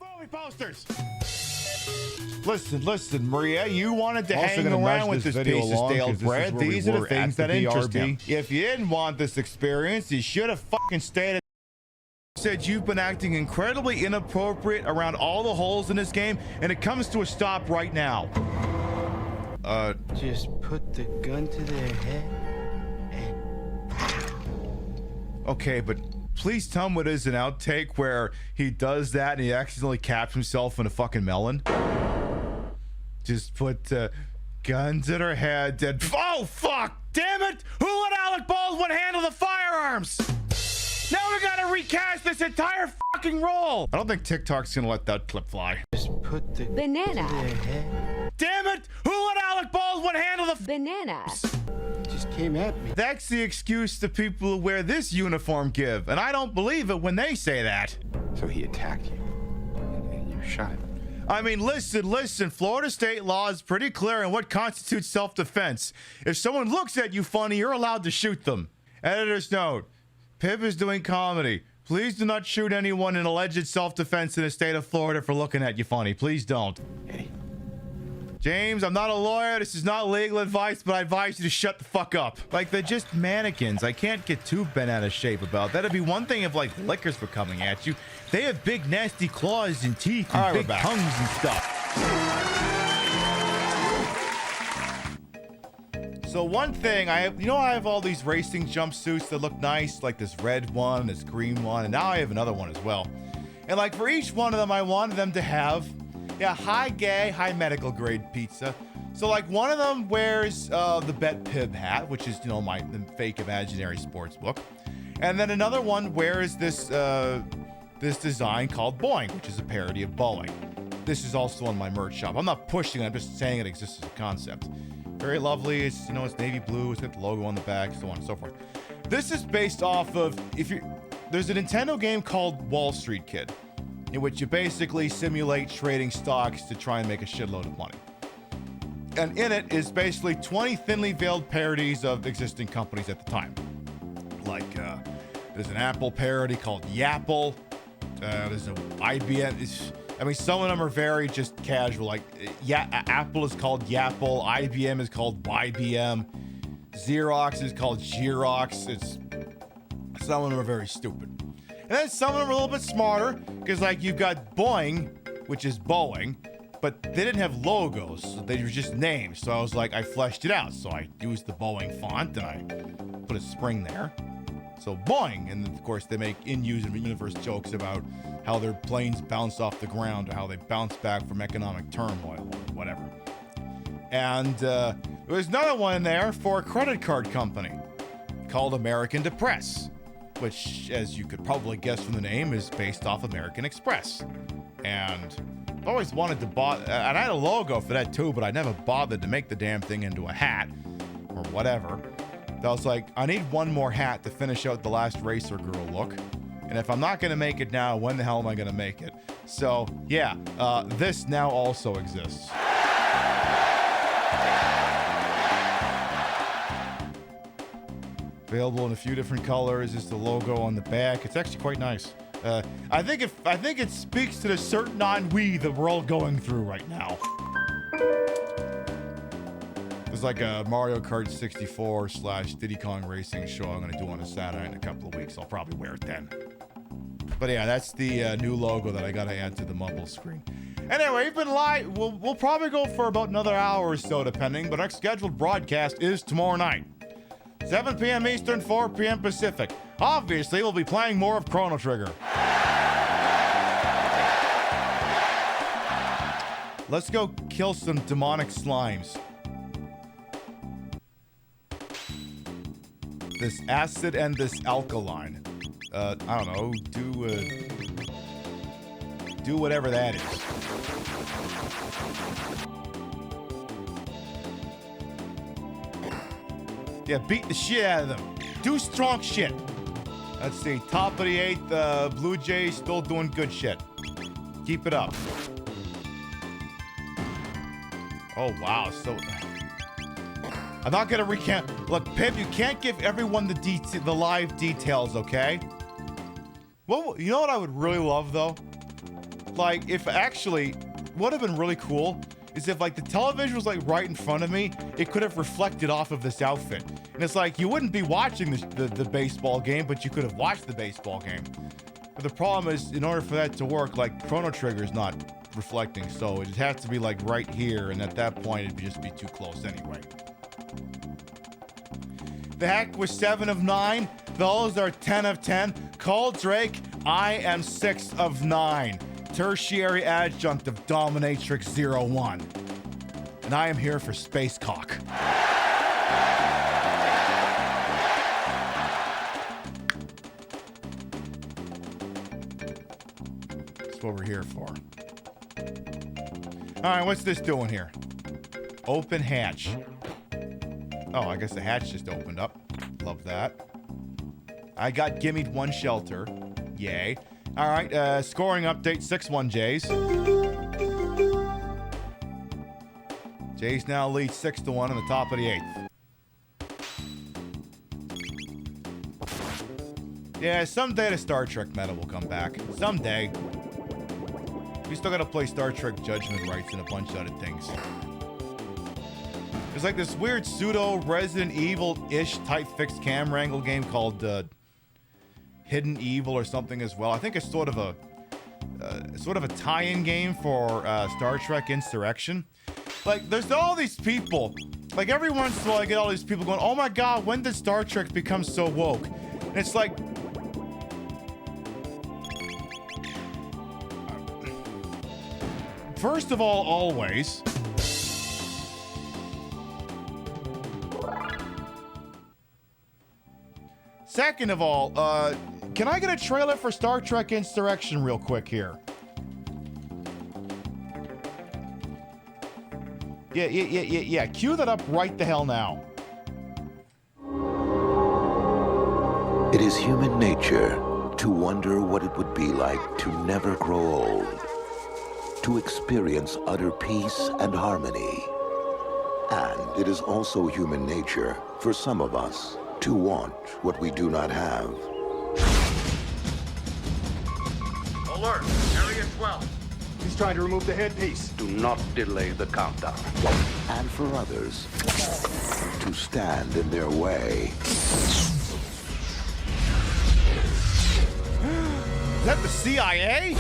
Movie posters! Listen, Maria, you wanted to hang around with this piece of stale bread. These are the things that interest him. If you didn't want this experience, you should have fucking stayed at... Said you've been acting incredibly inappropriate around all the holes in this game, and it comes to a stop right now. Just put the gun to their head and... Okay, but please tell me it is an outtake where he does that and he accidentally caps himself in a fucking melon. Just put guns at her head. Oh, fuck! Damn it! Who let Alec Baldwin handle the firearms? Now we gotta recast this entire fucking role! I don't think TikTok's gonna let that clip fly. Just put the banana. Damn it! Who let Alec Baldwin handle the banana? Just came at me. That's the excuse the people who wear this uniform give, and I don't believe it when they say that. So he attacked you, and you shot him. I mean, listen. Florida state law is pretty clear on what constitutes self-defense. If someone looks at you funny, you're allowed to shoot them. Editor's note. Pip is doing comedy. Please do not shoot anyone in alleged self-defense in the state of Florida for looking at you funny. Please don't. Hey. James, I'm not a lawyer. This is not legal advice, but I advise you to shut the fuck up. Like, they're just mannequins. I can't get too bent out of shape about that. It'd be one thing if, like, lickers were coming at you. They have big, nasty claws and teeth and big tongues and stuff. So one thing, I have all these racing jumpsuits that look nice, like this red one, this green one, and now I have another one as well. And like for each one of them, I wanted them to have, high gay, high medical grade pizza. So like one of them wears the Bet Pib hat, which is, the fake imaginary sports book. And then another one wears this design called Boeing, which is a parody of Boeing. This is also on my merch shop. I'm not pushing it, I'm just saying it exists as a concept. Very lovely. It's, it's navy blue. It's got the logo on the back, so on and so forth. This is based off of, there's a Nintendo game called Wall Street Kid, in which you basically simulate trading stocks to try and make a shitload of money. And in it is basically 20 thinly veiled parodies of existing companies at the time. Like, there's an Apple parody called Yapple. There's an IBM. Some of them are very just casual. Like, Apple is called Yapple. IBM is called YBM. Xerox is called Xerox. Some of them are very stupid. And then some of them are a little bit smarter, because like you've got Boeing, which is Boeing, but they didn't have logos, so they were just names. So I was like, I fleshed it out. So I used the Boeing font and I put a spring there. So Boeing, and of course they make in-universe jokes about how their planes bounce off the ground or how they bounce back from economic turmoil or whatever. And there was another one in there for a credit card company called American Depress. which, as you could probably guess from the name, is based off American Express. And I've always wanted to and I had a logo for that too, but I never bothered to make the damn thing into a hat or whatever. I was like, I need one more hat to finish out the last Racer Girl look. And if I'm not going to make it now, when the hell am I going to make it? So, yeah, this now also exists. Available in a few different colors. Is the logo on the back. It's actually quite nice. I think it speaks to the certain ennui that we're all going through right now. There's like a Mario Kart 64 / Diddy Kong Racing show I'm going to do on a Saturday in a couple of weeks. I'll probably wear it then. But yeah, that's the new logo that I got to add to the Mumble screen. Anyway, we've been live. We'll probably go for about another hour or so, depending. But our scheduled broadcast is tomorrow night. 7 p.m. Eastern, 4 p.m. Pacific. Obviously, we'll be playing more of Chrono Trigger. Let's go kill some demonic slimes. This acid and this alkaline. I don't know. Do whatever that is. Yeah, beat the shit out of them. Do strong shit. Let's see. Top of the 8th. Blue Jays still doing good shit. Keep it up. Oh, wow. So... I'm not going to recount. Look, Pip, you can't give everyone the live details, okay? Well, you know what I would really love, though? Like, if actually... What would have been really cool is if, like, the television was, like, right in front of me, it could have reflected off of this outfit. And it's like, you wouldn't be watching the baseball game, but you could have watched the baseball game. But the problem is, in order for that to work, like, Chrono Trigger is not reflecting, so it has to be, like, right here, and at that point, it'd just be too close anyway. The Heck was 7 of 9. Those are 10 of 10. Call Drake, I am 6 of 9. Tertiary adjunct of Dominatrix 01. And I am here for Space Cock. That's what we're here for. Alright, what's this doing here? Open hatch. Oh, I guess the hatch just opened up. Love that. I got gimmied 1 shelter. Yay. All right, scoring update, 6-1 Jays. Jays now lead 6-1 on the top of the 8th. Yeah, someday the Star Trek meta will come back. Someday. We still gotta play Star Trek Judgment Rights and a bunch of other things. There's like this weird pseudo Resident Evil-ish type fixed camera angle game called Hidden Evil or something as well. I think it's sort of a tie-in game for Star Trek Insurrection. Like, there's all these people. Like, every once in a while I get all these people going, oh my god, when did Star Trek become so woke? And it's like... First of all, always... Second of all, can I get a trailer for Star Trek Insurrection real quick here? Yeah. Cue that up right the hell now. It is human nature to wonder what it would be like to never grow old, to experience utter peace and harmony. And it is also human nature for some of us to want what we do not have. Alert! Area 12. He's trying to remove the headpiece. Do not delay the countdown. And for others, to stand in their way. Is that the CIA?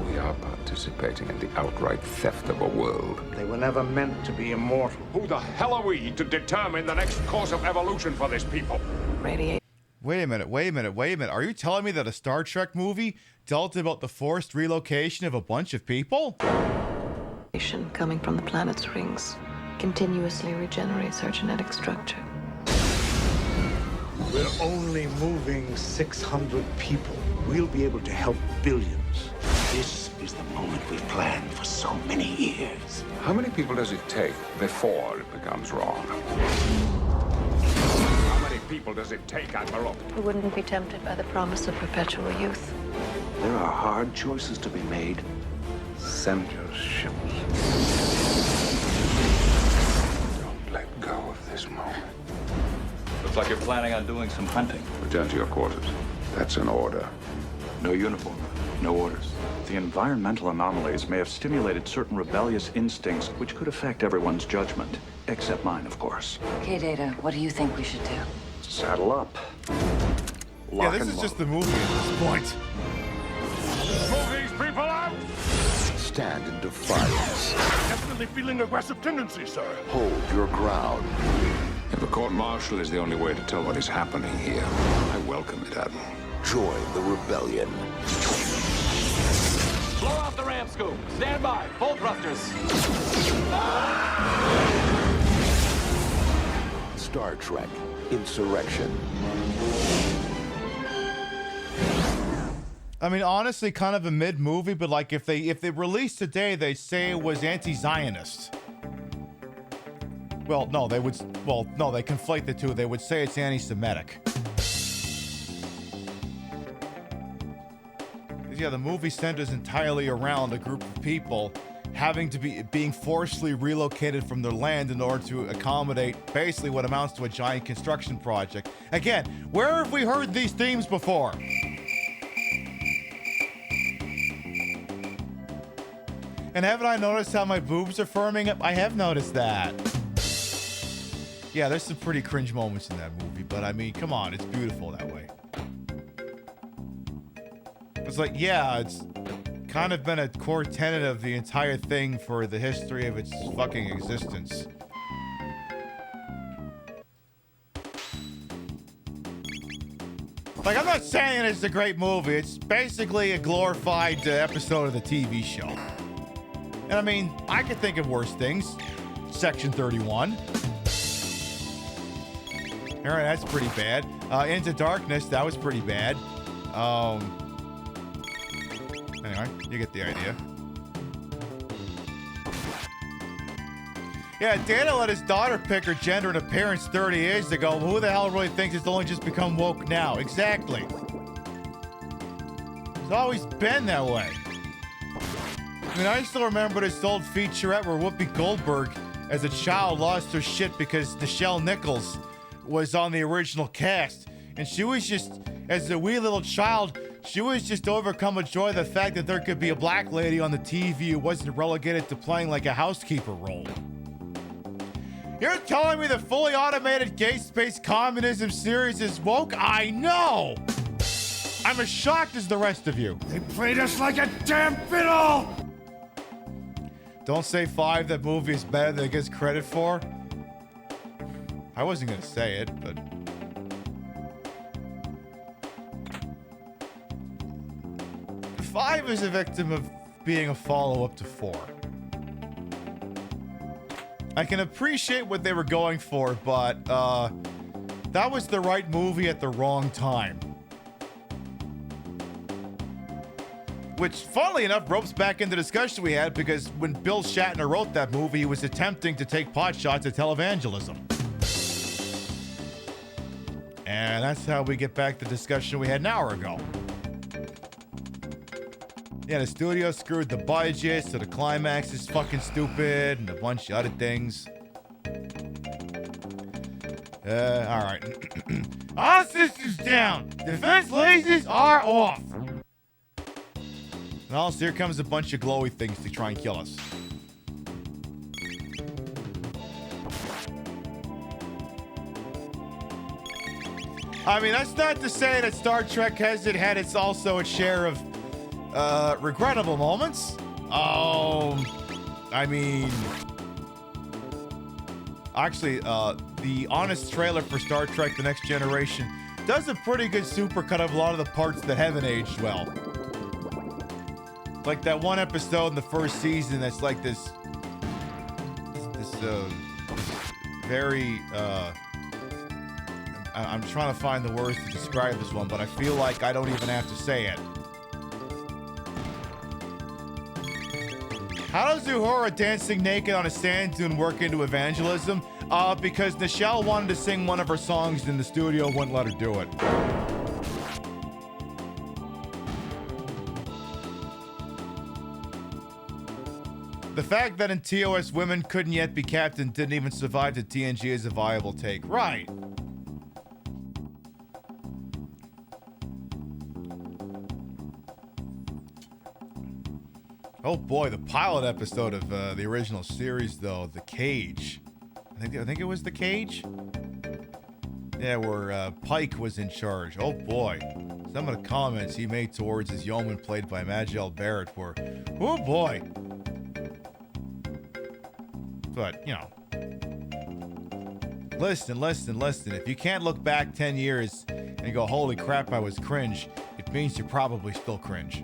We are participating in the outright theft of a world. They were never meant to be immortal. Who the hell are we to determine the next course of evolution for this people? Wait a minute. Are you telling me that a Star Trek movie dealt about the forced relocation of a bunch of people? Coming from the planet's rings continuously regenerates our genetic structure. We're only moving 600 people. We'll be able to help billions. This is the moment we've planned for so many years. How many people does it take before it becomes wrong? How many people does it take, Admiral? Who wouldn't be tempted by the promise of perpetual youth? There are hard choices to be made. Send your ships. Don't let go of this moment. Looks like you're planning on doing some hunting. Return to your quarters. That's an order. No uniform, no orders. The environmental anomalies may have stimulated certain rebellious instincts which could affect everyone's judgment, except mine, of course. Okay, Data, what do you think we should do? Saddle up. Yeah, this is just the movie at this point. Move these people out! Stand in defiance. Definitely feeling aggressive tendencies, sir. Hold your ground. If a court-martial is the only way to tell what is happening here, I welcome it, Admiral. Join the rebellion. Blow off the ramp scoop. Stand by. Full thrusters. Star Trek Insurrection. I mean, honestly, kind of a mid-movie, but like if they released today, they say it was anti-Zionist. Well, no, they conflate the two. They would say it's anti-Semitic. Yeah, the movie centers entirely around a group of people having to being forcibly relocated from their land in order to accommodate basically what amounts to a giant construction project. Again, where have we heard these themes before? And haven't I noticed how my boobs are firming up? I have noticed that. Yeah, there's some pretty cringe moments in that movie, but I mean, come on, it's beautiful that way. It's like, yeah, it's kind of been a core tenet of the entire thing for the history of its fucking existence. Like, I'm not saying it's a great movie. It's basically a glorified episode of the TV show. And I mean, I could think of worse things. Section 31. All right, that's pretty bad. Into Darkness, that was pretty bad. Anyway, you get the idea. Yeah, Dana let his daughter pick her gender and appearance 30 years ago. Well, who the hell really thinks it's only just become woke now? Exactly. It's always been that way. I mean, I still remember this old featurette where Whoopi Goldberg, as a child, lost her shit because Nichelle Nichols was on the original cast. And she was just, as a wee little child, she was just overcome with joy the fact that there could be a black lady on the TV who wasn't relegated to playing like a housekeeper role. You're telling me the fully automated gay space communism series is woke? I know! I'm as shocked as the rest of you. They played us like a damn fiddle! Don't say 5, that movie is better than it gets credit for. I wasn't gonna say it, but... 5 is a victim of being a follow-up to 4. I can appreciate what they were going for, but that was the right movie at the wrong time. Which, funnily enough, ropes back into the discussion we had, because when Bill Shatner wrote that movie, he was attempting to take potshots at televangelism. And that's how we get back to the discussion we had an hour ago. Yeah, the studio screwed the budget, so the climax is fucking stupid, and a bunch of other things. Alright. All systems down! Defense lasers are off! And also, here comes a bunch of glowy things to try and kill us. I mean, that's not to say that Star Trek hasn't had its share of regrettable moments. I mean, actually, the honest trailer for Star Trek The Next Generation does a pretty good supercut of a lot of the parts that haven't aged well. Like that one episode in the first season that's like this very I'm trying to find the words to describe this one, but I feel like I don't even have to say it. How does Uhura dancing naked on a sand dune work into evangelism? Because Nichelle wanted to sing one of her songs and the studio wouldn't let her do it. The fact that in TOS women couldn't yet be captain didn't even survive to TNG is a viable take. Right. Oh boy, the pilot episode of the original series, though, The Cage. I think it was The Cage? Yeah, where Pike was in charge. Oh boy. Some of the comments he made towards his yeoman played by Majel Barrett were, oh boy. But, you know. Listen. If you can't look back 10 years and go, holy crap, I was cringe, it means you're probably still cringe.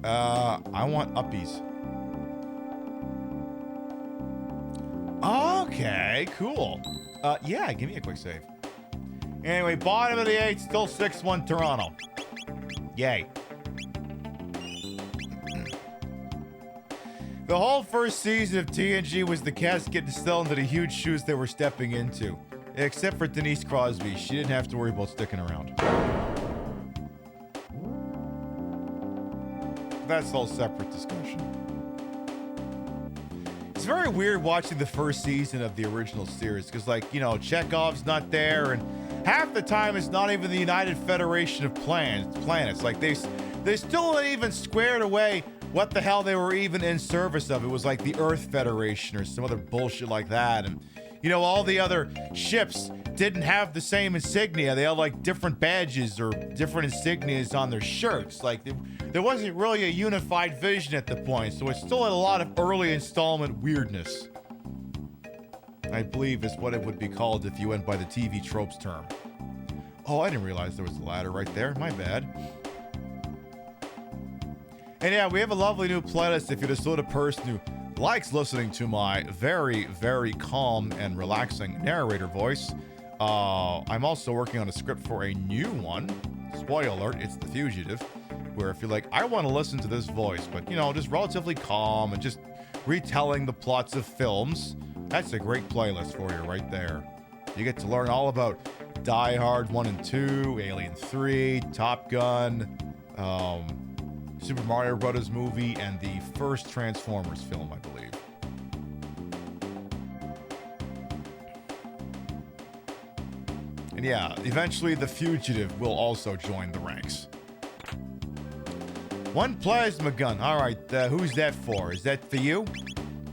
I want uppies. Okay, cool. Yeah, give me a quick save. Anyway, bottom of the 8, still 6-1 Toronto. Yay. The whole first season of TNG was the cast getting still into the huge shoes they were stepping into. Except for Denise Crosby. She didn't have to worry about sticking around. That's a whole separate discussion. It's very weird watching the first season of the original series because, like, you know, Chekhov's not there, and half the time it's not even the United Federation of Planets. Like, they still ain't even squared away what the hell they were even in service of. It was like the Earth Federation or some other bullshit like that. And, you know, all the other ships didn't have the same insignia. They had like different badges or different insignias on their shirts. Like there wasn't really a unified vision at the point. So it still had a lot of early installment weirdness, I believe is what it would be called if you went by the TV tropes term. Oh, I didn't realize there was a ladder right there. My bad. And yeah, we have a lovely new playlist if you're the sort of person who likes listening to my very, very calm and relaxing narrator voice. I'm also working on a script for a new one. Spoiler alert, it's The Fugitive. Where if you're like, I want to listen to this voice, but, you know, just relatively calm and just retelling the plots of films, that's a great playlist for you right there. You get to learn all about Die Hard 1 and 2, Alien 3, Top Gun, Super Mario Brothers movie, and the first Transformers film, I believe. And yeah, eventually The Fugitive will also join the ranks. One plasma gun. All right, who's that for? Is that for you?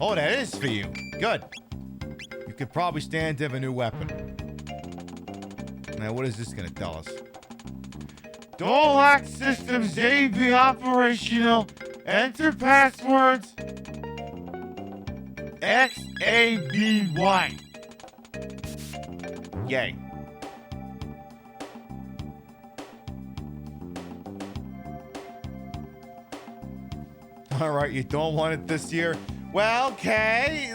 Oh, that is for you. Good. You could probably stand to have a new weapon. Now, what is this going to tell us? Dolac systems may be operational. Enter passwords XABY. Yay. All right, you don't want it this year? Well, okay.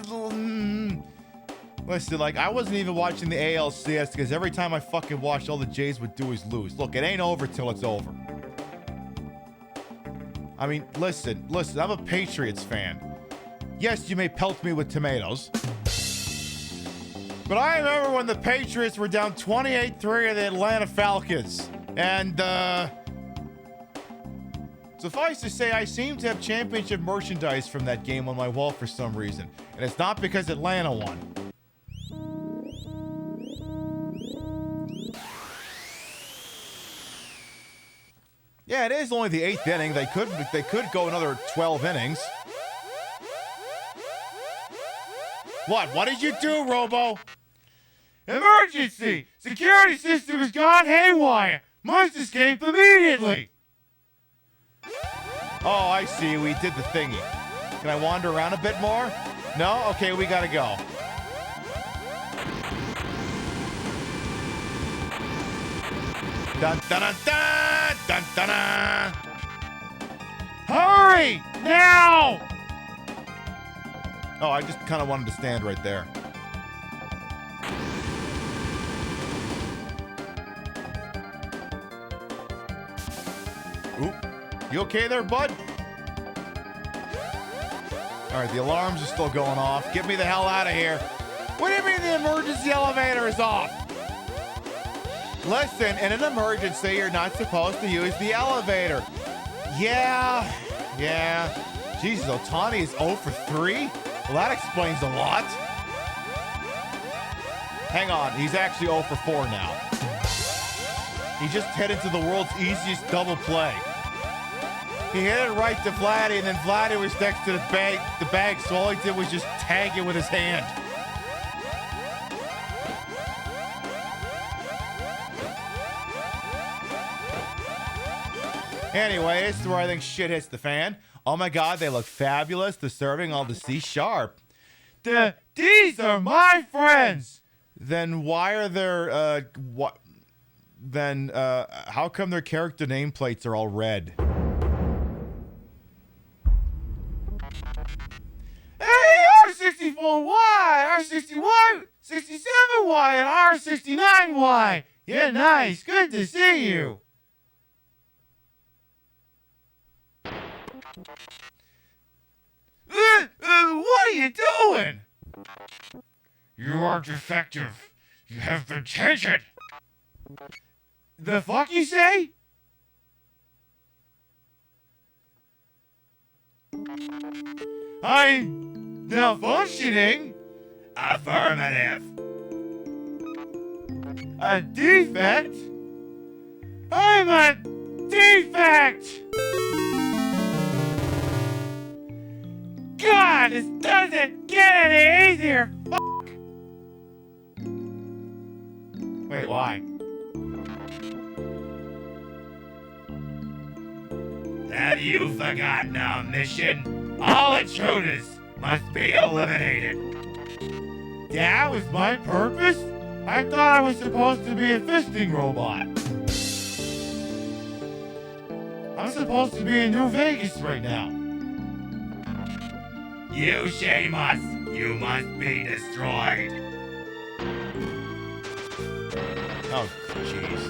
Listen, like, I wasn't even watching the ALCS because every time I fucking watched, all the Jays would do is lose. Look, it ain't over till it's over. I mean, listen, I'm a Patriots fan. Yes, you may pelt me with tomatoes. But I remember when the Patriots were down 28-3 of the Atlanta Falcons. And, suffice to say, I seem to have championship merchandise from that game on my wall for some reason. And it's not because Atlanta won. Yeah, it is only the 8th inning. They could go another 12 innings. What did you do, Robo? Emergency! Security system has gone haywire! Must escape immediately! Oh, I see. We did the thingy. Can I wander around a bit more? No? Okay, we gotta go. Dun dun dun dun dun dun dun! Hurry! Now! Oh, I just kind of wanted to stand right there. Oop. You okay there, bud? All right, the alarms are still going off. Get me the hell out of here. What do you mean the emergency elevator is off? Listen, in an emergency, you're not supposed to use the elevator. Yeah. Jesus, Otani is 0 for 3? Well, that explains a lot. Hang on, he's actually 0 for 4 now. He just hit into the world's easiest double play. He hit it right to Vladdy, and then Vladdy was next to the bag, so all he did was just tag it with his hand. Anyway, this is where I think shit hits the fan. Oh my God, they look fabulous. They're serving all the C#. These are my friends. Then why are there, how come their character nameplates are all red? Hey, R64Y, R61, 67Y, and R69Y. Yeah, nice. Good to see you. What are you doing? You are defective. You have been tainted. The fuck you say? I'm now functioning. Affirmative. A defect? I'm a defect! God, this doesn't get any easier! Fuck! Wait, why? Have you forgotten our mission? All intruders must be eliminated. That was my purpose? I thought I was supposed to be a fisting robot. I'm supposed to be in New Vegas right now. You shame us. You must be destroyed. Oh, jeez.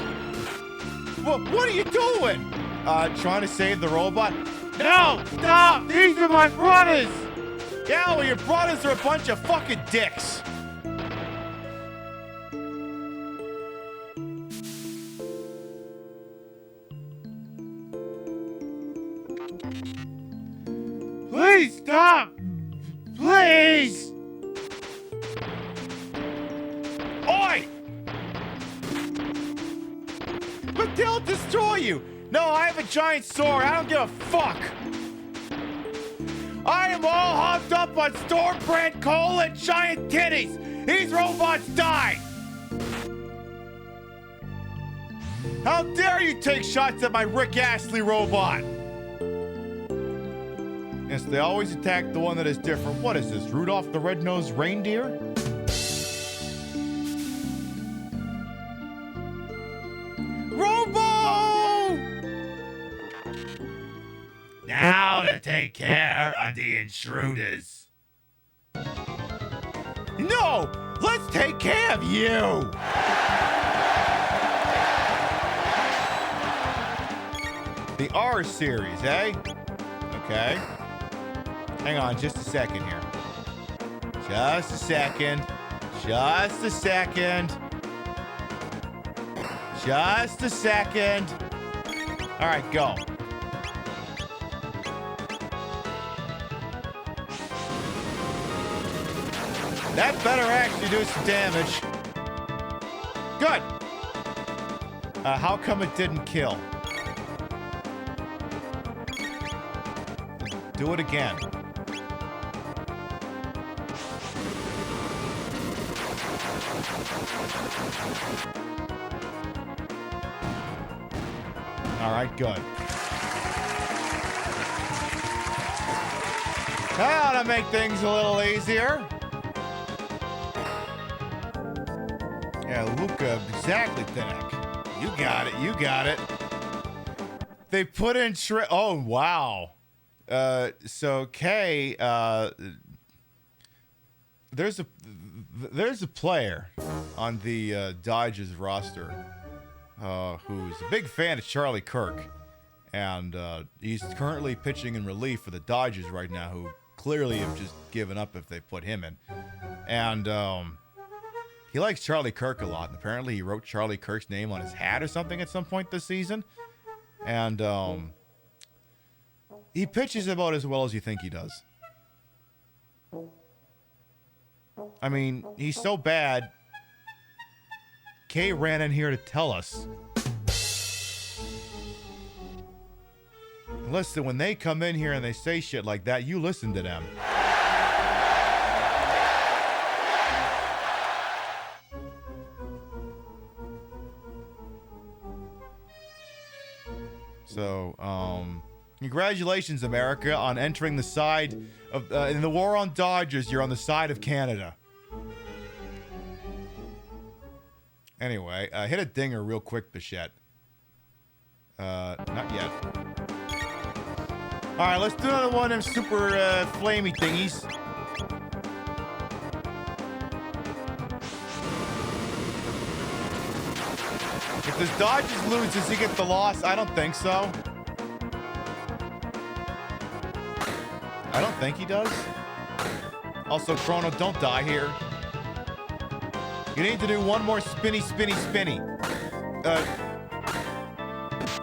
What are you doing? Trying to save the robot? No! Stop! These are my brothers! Yeah, well, your brothers are a bunch of fucking dicks. Please stop! Please! Oi! But they'll destroy you! No, I have a giant sword. I don't give a fuck. I am all hopped up on store-brand cola and giant titties. These robots die. How dare you take shots at my Rick Astley robot? Yes, they always attack the one that is different. What is this, Rudolph the Red-Nosed Reindeer? Now to take care of the intruders. No! Let's take care of you! The R series, eh? Okay. Hang on just a second here. Just a second. Just a second. Just a second. All right, go. That better actually do some damage. Good. How come it didn't kill? Do it again. All right, good. That ought to make things a little easier. Yeah, Luca, exactly, Thinek. You got it, you got it. They put in oh, wow. So Kay, there's a player on the Dodgers roster who's a big fan of Charlie Kirk, and he's currently pitching in relief for the Dodgers right now, who clearly have just given up if they put him in. And he likes Charlie Kirk a lot, and apparently he wrote Charlie Kirk's name on his hat or something at some point this season. And he pitches about as well as you think he does. I mean, he's so bad. Kay ran in here to tell us. Listen, when they come in here and they say shit like that, you listen to them. So, congratulations, America, on entering the side of in the war on Dodgers. You're on the side of Canada. Anyway, hit a dinger real quick, Bichette. Not yet. All right, let's do another one of them super flamey thingies. If the Dodgers lose, does he get the loss? I don't think so. I don't think he does. Also, Chrono, don't die here. You need to do one more spinny.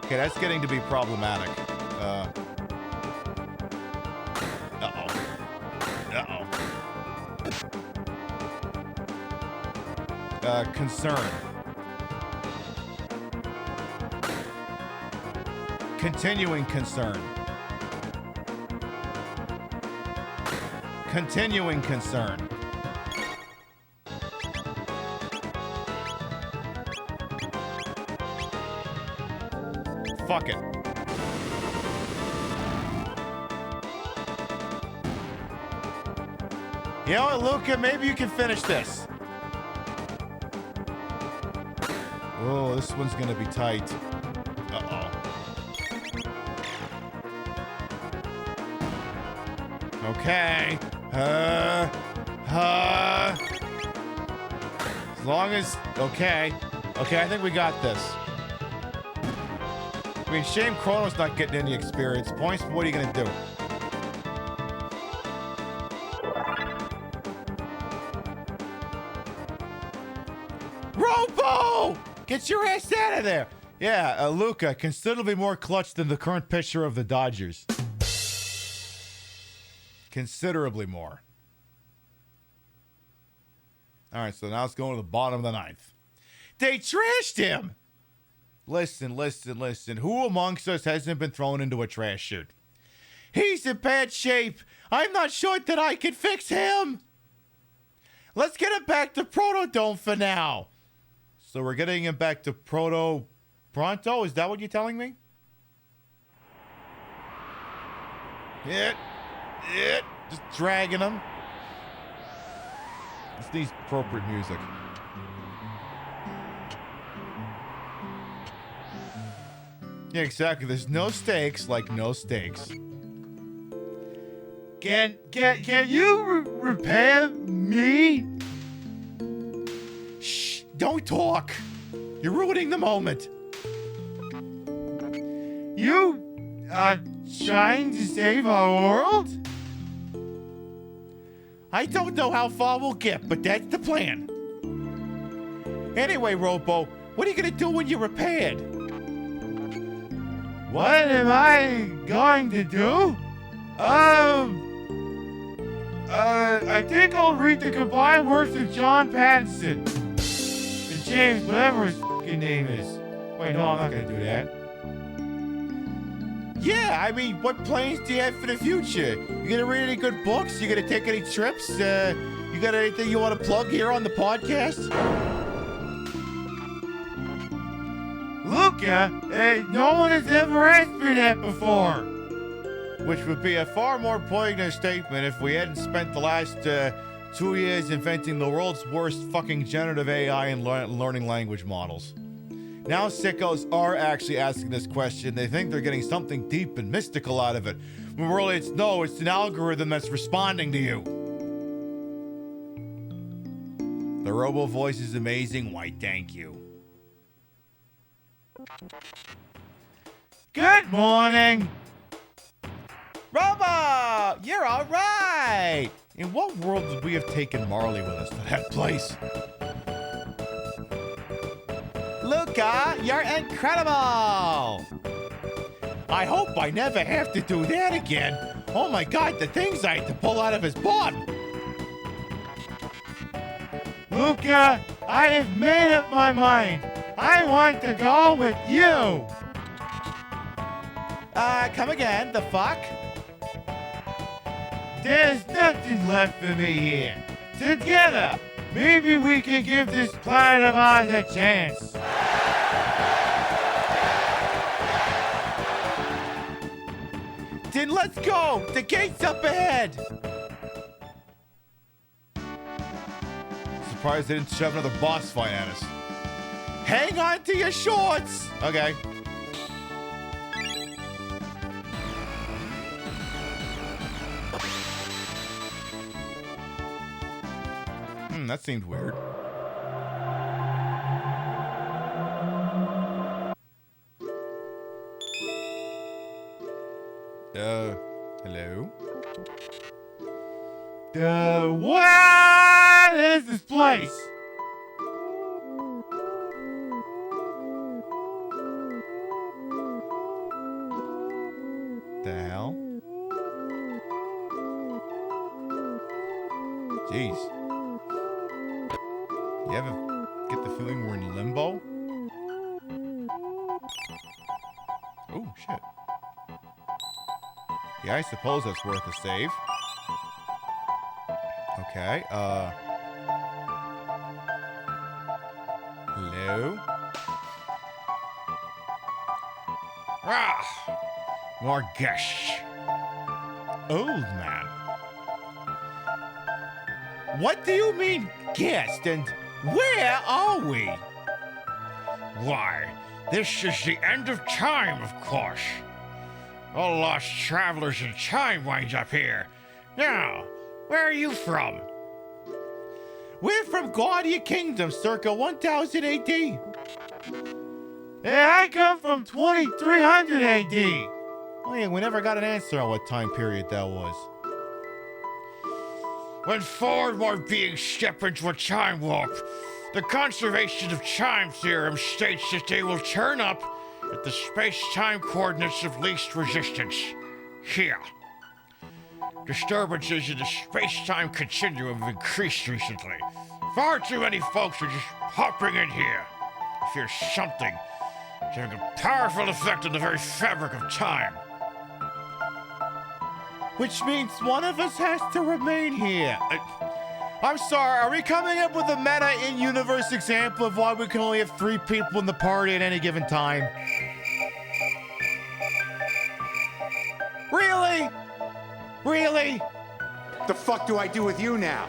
Okay, that's getting to be problematic. Concern. Continuing concern. Continuing concern. Fuck it. You know what, Luca? Maybe you can finish this. Oh, this one's gonna be tight. Uh-oh. Okay. As long as... Okay. Okay, I think we got this. I mean, shame Chrono's not getting any experience points, but what are you gonna do? Robo! Get your ass out of there! Yeah, Luca, considerably more clutch than the current pitcher of the Dodgers. Considerably more. All right, so now it's going to the bottom of the ninth. They trashed him! Listen. Who amongst us hasn't been thrown into a trash chute? He's in bad shape. I'm not sure that I can fix him. Let's get him back to Protodome for now. So we're getting him back to Pronto? Is that what you're telling me? Yeah. Just dragging him. This needs appropriate music. Yeah, exactly. There's no stakes like no stakes. Can you repair me? Shh! Don't talk. You're ruining the moment. You are trying to save our world? I don't know how far we'll get, but that's the plan. Anyway, Robo, what are you gonna do when you're repaired? What am I going to do? I think I'll read the combined works of John Pattinson and James, whatever his fucking name is. Wait, no, I'm not gonna do that. Yeah, I mean, what plans do you have for the future? You gonna read any good books? You gonna take any trips? You got anything you want to plug here on the podcast? Luca, no one has ever asked me that before. Which would be a far more poignant statement if we hadn't spent the last 2 years inventing the world's worst fucking generative AI and learning language models. Now sickos are actually asking this question. They think they're getting something deep and mystical out of it. When really it's an algorithm that's responding to you. The robo voice is amazing. Why, thank you. Good morning. Robo, you're all right. In what world would we have taken Marley with us to that place? Luca, you're incredible. I hope I never have to do that again. Oh my God, the things I had to pull out of his butt. Luca, I have made up my mind. I want to go with you. Come again, the fuck? There's nothing left for me here. Together, maybe we can give this planet of ours a chance. Then let's go! The gate's up ahead! Surprised they didn't shove another boss fight at us. Hang on to your shorts! Okay. That seemed weird. Hello? What is this place? The hell? Jeez. You ever get the feeling we're in limbo? Oh, shit. Yeah, I suppose that's worth a save. Okay, hello? Ah! More guests. Old man. What do you mean, guest? And where are we? Why, this is the end of time, of course. All lost travelers in time winds up here. Now, where are you from? We're from Guardia Kingdom, circa 1000 AD. Hey, I come from 2300 AD. Oh yeah, we never got an answer on what time period that was. When four more beings step into a time warp, the conservation of time theorem states that they will turn up at the space-time coordinates of least resistance. Here. Disturbances in the space-time continuum have increased recently. Far too many folks are just hopping in here. I fear something is having a powerful effect on the very fabric of time. Which means one of us has to remain here. I'm sorry, are we coming up with a meta in-universe example of why we can only have 3 people in the party at any given time? Really? Really? The fuck do I do with you now?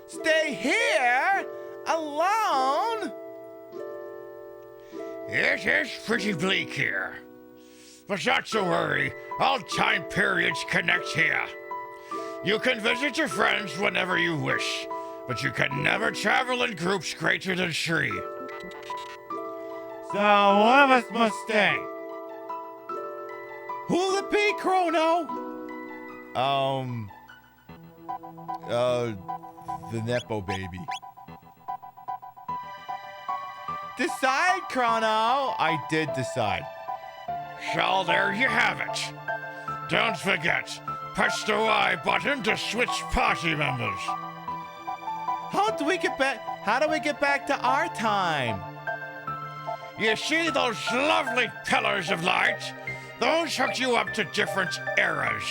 Stay here? Alone? It is pretty bleak here. But not to worry, all time periods connect here. You can visit your friends whenever you wish, but you can never travel in groups greater than 3. So one of us must stay. Who'll it be, Chrono? The Nepo baby. Decide, Chrono. I did decide. So there you have it. Don't forget, push the Y button to switch party members. How do we get back to our time? You see those lovely pillars of light? Those hook you up to different eras.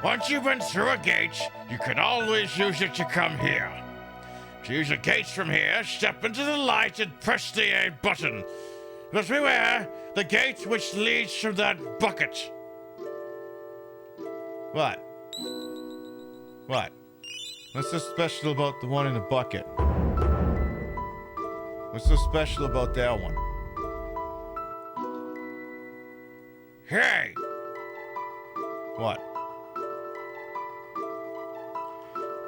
Once you've been through a gate, you can always use it to come here. To use the gates from here, step into the light and press the A button. But beware, the gate which leads from that bucket. What? What? What's so special about the one in the bucket? What's so special about that one? Hey! What?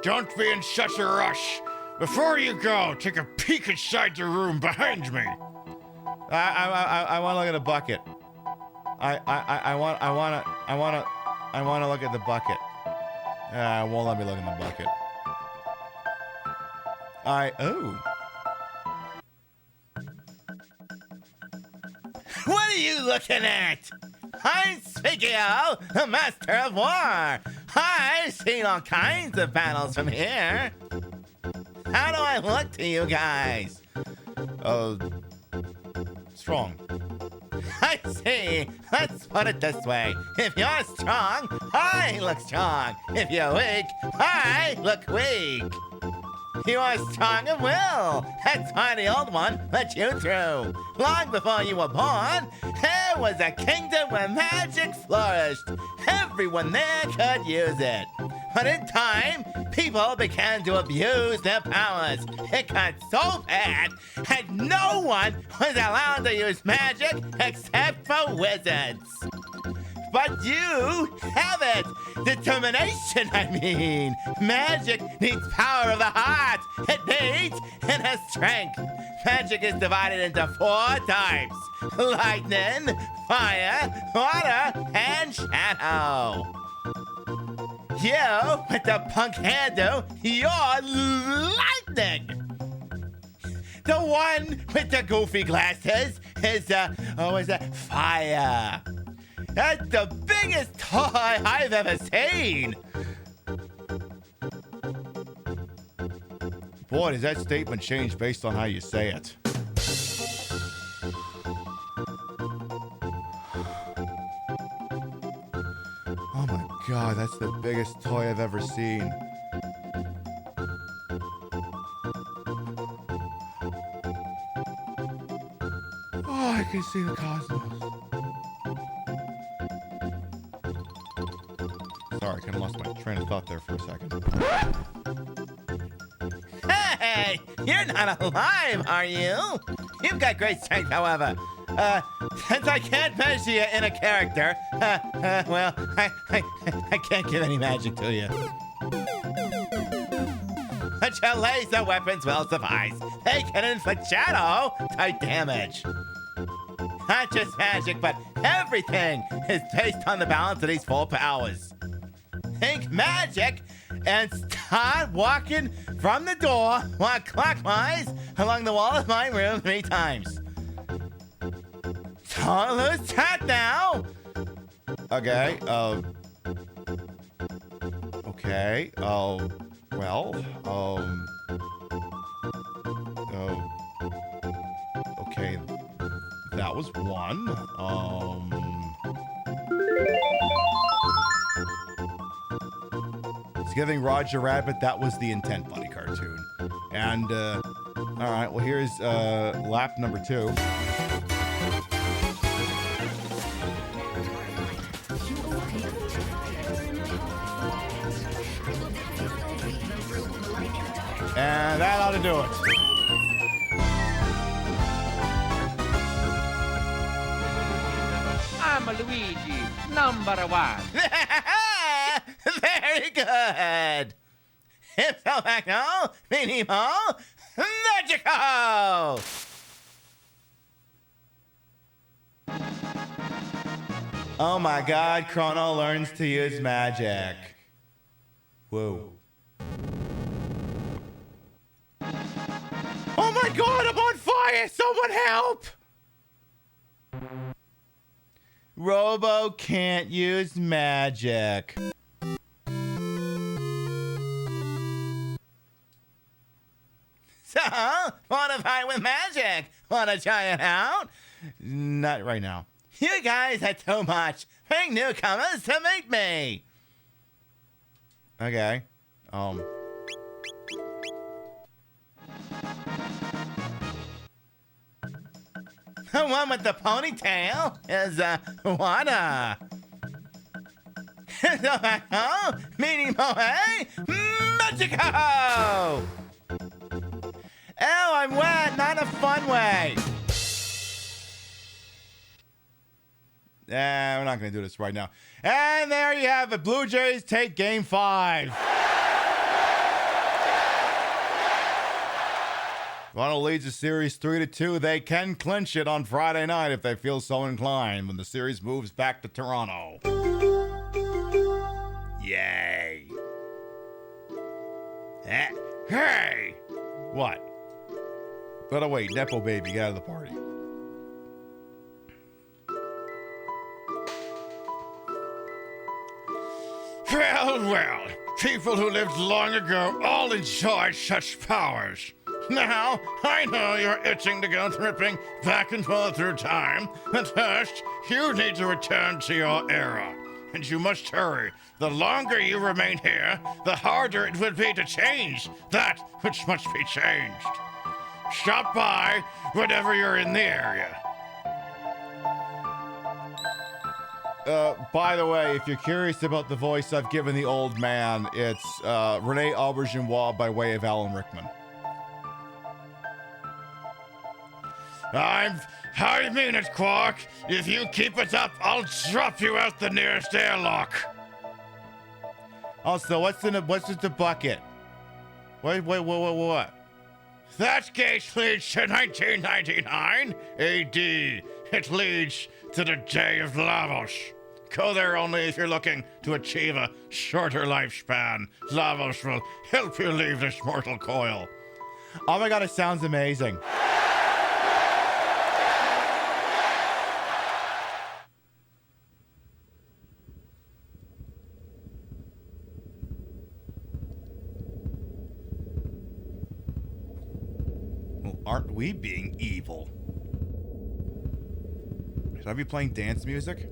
Don't be in such a rush. Before you go, take a peek inside the room behind me. I want to look at the bucket. I want to look at the bucket. Won't let me look in the bucket. Oh. What are you looking at? I'm Spigio, the master of war. I've seen all kinds of battles from here. How do I look to you guys? Strong. I see. Let's put it this way. If you're strong, I look strong. If you're weak, I look weak. You are strong of will. That's why the old one let you through. Long before you were born, there was a kingdom where magic flourished. Everyone there could use it. But in time, people began to abuse their powers. It got so bad, and no one was allowed to use magic except for wizards. But you have it! Determination, I mean! Magic needs power of the heart! It needs inner strength! Magic is divided into 4 types: lightning, fire, water, and shadow. You, with the punk hairdo, you're lightning! The one with the goofy glasses is fire. That's the biggest toy I've ever seen! Boy, does that statement change based on how you say it. Oh my god, that's the biggest toy I've ever seen. Oh, I can see the cosmos. Sorry, I kind of lost my train of thought there for a second. Hey! You're not alive, are you? You've got great strength, however. Since I can't measure you in a character, well, I can't give any magic to you. But your laser weapons will suffice. They can inflict shadow-type damage. Not just magic, but everything is based on the balance of these 4 powers. Think magic and start walking from the door, walk clockwise along the wall of my room 3 times. Don't lose track now. Okay, okay, well, okay, that was 1, It's giving Roger Rabbit, that was the intent, buddy cartoon. And, alright, well here's, lap number 2. And that ought to do it. I'm Luigi, number 1. Very good. Ipso facto, minimo, magico. Oh my god, Chrono learns to use magic. Whoa. Oh my god, I'm on fire! Someone help! Robo can't use magic. So, wanna fight with magic? Wanna try it out? Not right now. You guys are too much. Bring newcomers to meet me. Okay. The one with the ponytail is, Wada. So, meaning Moe, Magico! Oh, I'm wet, not a fun way. We're not going to do this right now. And there you have it. Blue Jays take game 5. Toronto leads the series 3-2. They can clinch it on Friday night if they feel so inclined when the series moves back to Toronto. Yay. Hey! What? But oh wait, Nepo Baby, get out of the party. Well, people who lived long ago all enjoyed such powers. Now, I know you're itching to go tripping back and forth through time, but first, you need to return to your era. And you must hurry. The longer you remain here, the harder it would be to change that which must be changed. Stop by whenever you're in the area. By the way, if you're curious about the voice I've given the old man, it's Rene Auberginois by way of Alan Rickman. I mean it, Quark. If you keep it up, I'll drop you out the nearest airlock. Also, what's in the bucket? What? That gate leads to 1999 AD. It leads to the Day of Lavos. Go there only if you're looking to achieve a shorter lifespan. Lavos will help you leave this mortal coil. Oh my god, it sounds amazing. Well, aren't we being evil? Should I be playing dance music?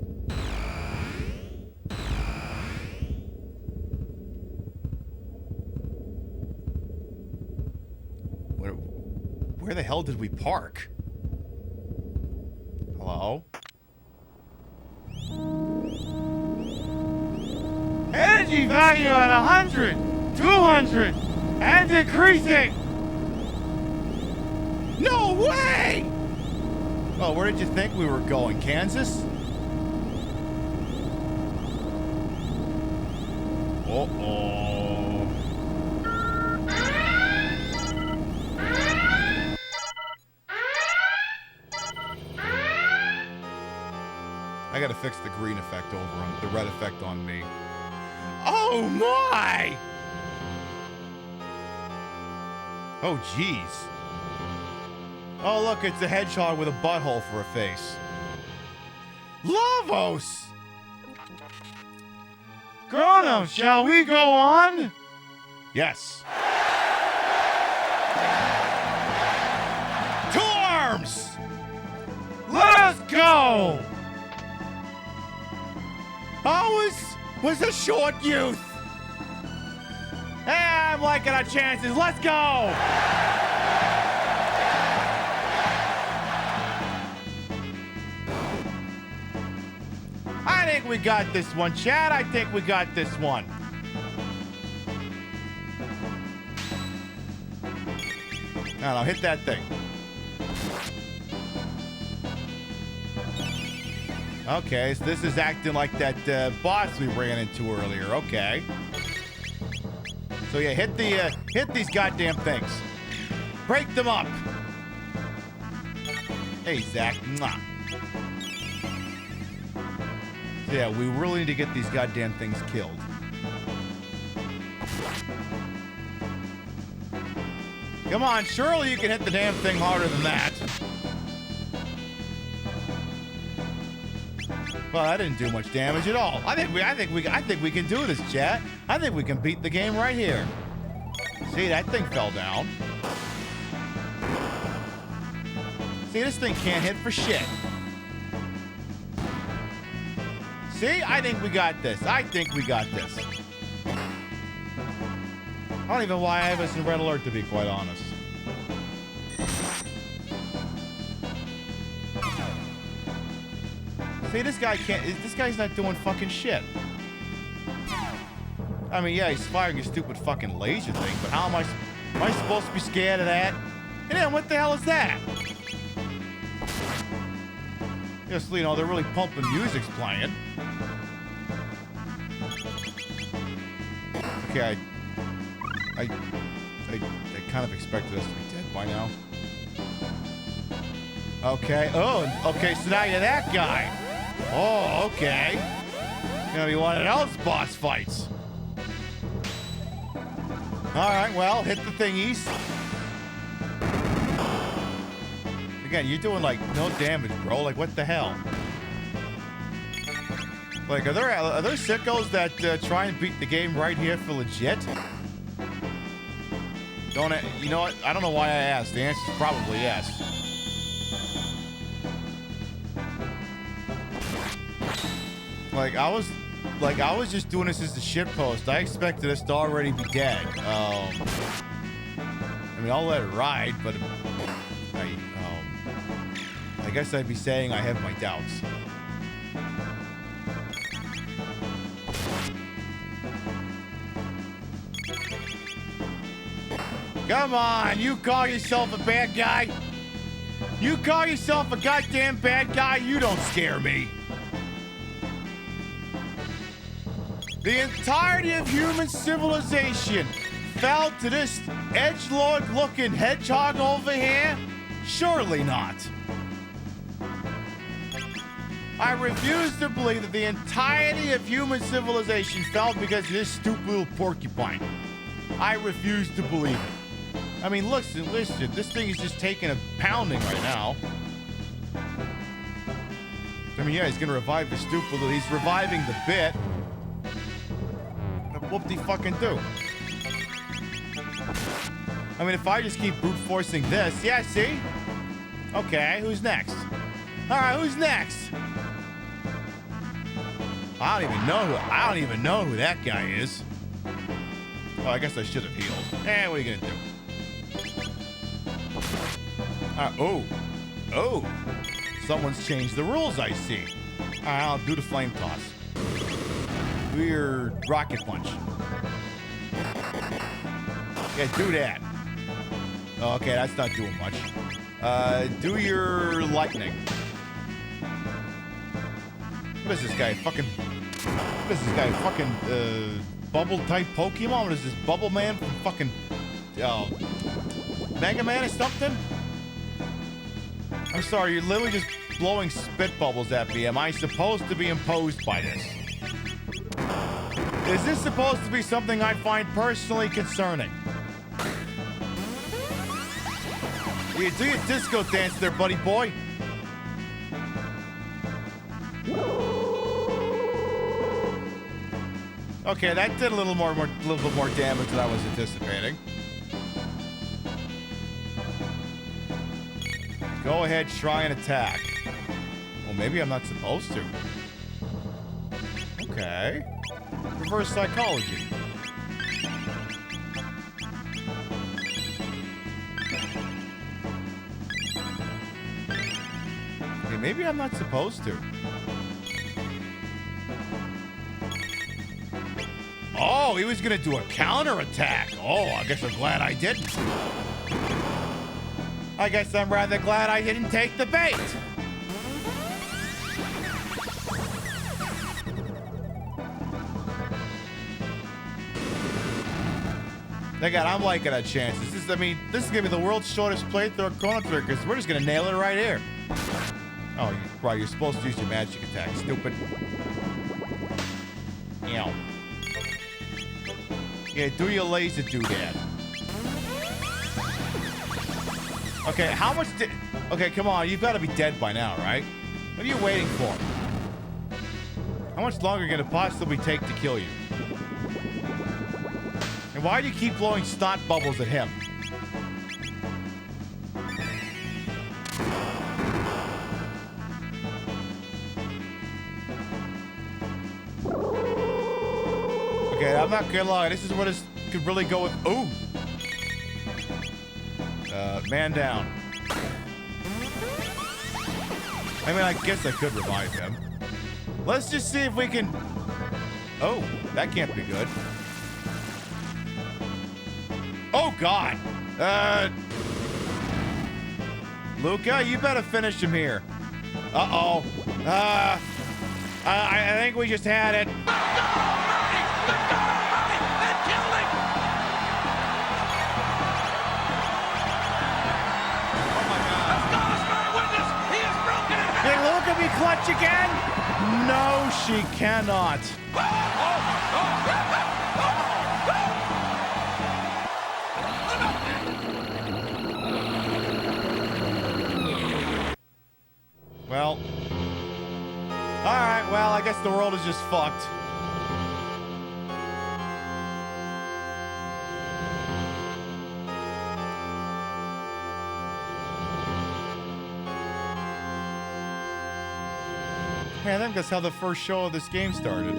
Where the hell did we park? Hello? Energy value at 100, 200, and increasing! No way! Oh, where did you think we were going? Kansas? Uh-oh. I gotta fix the green effect over on the red effect on me. Oh my! Oh jeez. Oh look, it's a hedgehog with a butthole for a face. Lavos! Chrono, shall we go on? Yes. To arms! Let us go! Was a short youth. Hey, I'm liking our chances. Let's go! I think we got this one, Chad. I think we got this one. I don't know, hit that thing. Okay, so this is acting like that boss we ran into earlier. Okay. So yeah, hit these goddamn things. Break them up. Hey, Zach. Mwah. So yeah, we really need to get these goddamn things killed. Come on, surely you can hit the damn thing harder than that. Well, that didn't do much damage at all. I think we can do this, chat. I think we can beat the game right here. See, that thing fell down. See, this thing can't hit for shit. See, I think we got this. I think we got this. I don't even know why I have us in red alert, to be quite honest. See, this guy's not doing fucking shit. I mean, yeah, he's firing a stupid fucking laser thing, but how am I supposed to be scared of that? And then what the hell is that? Just, you know, they're really pumping music's playing. Okay, I kind of expected us to be dead by now. Okay. Oh, okay, so now you're that guy. Oh, okay. Gonna be one of those boss fights. Alright, well, hit the thingies. Again, you're doing, like, no damage, bro. Like, what the hell? Like, are there sickos that try and beat the game right here for legit? You know what? I don't know why I asked. The answer's probably yes. Like, I was just doing this as a shitpost. I expected us to already be dead. I mean, I'll let it ride, but I guess I'd be saying I have my doubts. Come on, you call yourself a bad guy? You call yourself a goddamn bad guy? You don't scare me. The entirety of human civilization fell to this edgelord-looking hedgehog over here? Surely not. I refuse to believe that the entirety of human civilization fell because of this stupid little porcupine. I refuse to believe it. I mean, listen, this thing is just taking a pounding right now. I mean, yeah, he's gonna revive the stupid little... He's reviving the bit. Whoop-de fucking do. I mean, if I just keep brute forcing this, yeah, see? Okay, who's next? All right, who's next? I don't even know who that guy is. Oh, I guess I should have healed. Eh, what are you gonna do? Oh. Someone's changed the rules, I see. All right, I'll do the flame toss. Do your rocket punch. Yeah, do that. Okay, that's not doing much. Do your lightning. What is this guy? Fucking bubble type Pokemon? What is this, Bubble Man from fucking Mega Man or something? I'm sorry, you're literally just blowing spit bubbles at me. Am I supposed to be imposed by this? Is this supposed to be something I find personally concerning? You do your disco dance there, buddy boy. Okay, that did a little bit more damage than I was anticipating. Go ahead, try and attack. Well, maybe I'm not supposed to. Okay. Reverse psychology. Okay, maybe I'm not supposed to. Oh, he was gonna do a counterattack. Oh, I guess I'm glad I didn't. I guess I'm rather glad I didn't take the bait. Again, I'm liking our chances. This is gonna be the world's shortest playthrough of Chrono Trigger because we're just gonna nail it right here. Oh, right, you're supposed to use your magic attack, stupid. Ew. Yeah, do your laser doodad. Okay, how much did... Okay, come on, you've got to be dead by now, right? What are you waiting for? How much longer can it possibly take to kill you? And why do you keep blowing snot bubbles at him? Okay, I'm not gonna lie, this is what it could really go with... Ooh! Man down. I mean, I guess I could revive him. Let's just see if we can... Oh, that can't be good. Oh, God. Luca, you better finish him here. Uh-oh. I think we just had it. be clutch again? No, she cannot. Well, alright, well, I guess the world is just fucked. Man, I think that's how the first show of this game started.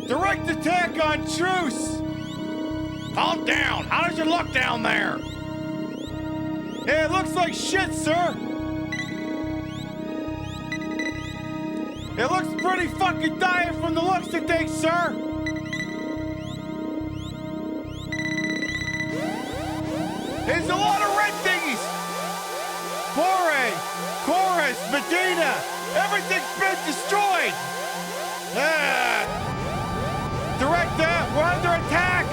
Direct attack on truce! Calm down! How does it look down there? Yeah, it looks like shit, sir! It looks pretty fucking dire from the looks of things, sir! There's a lot of red thingies! Bore, Chorus, Medina, everything's been destroyed! Director, we're under attack!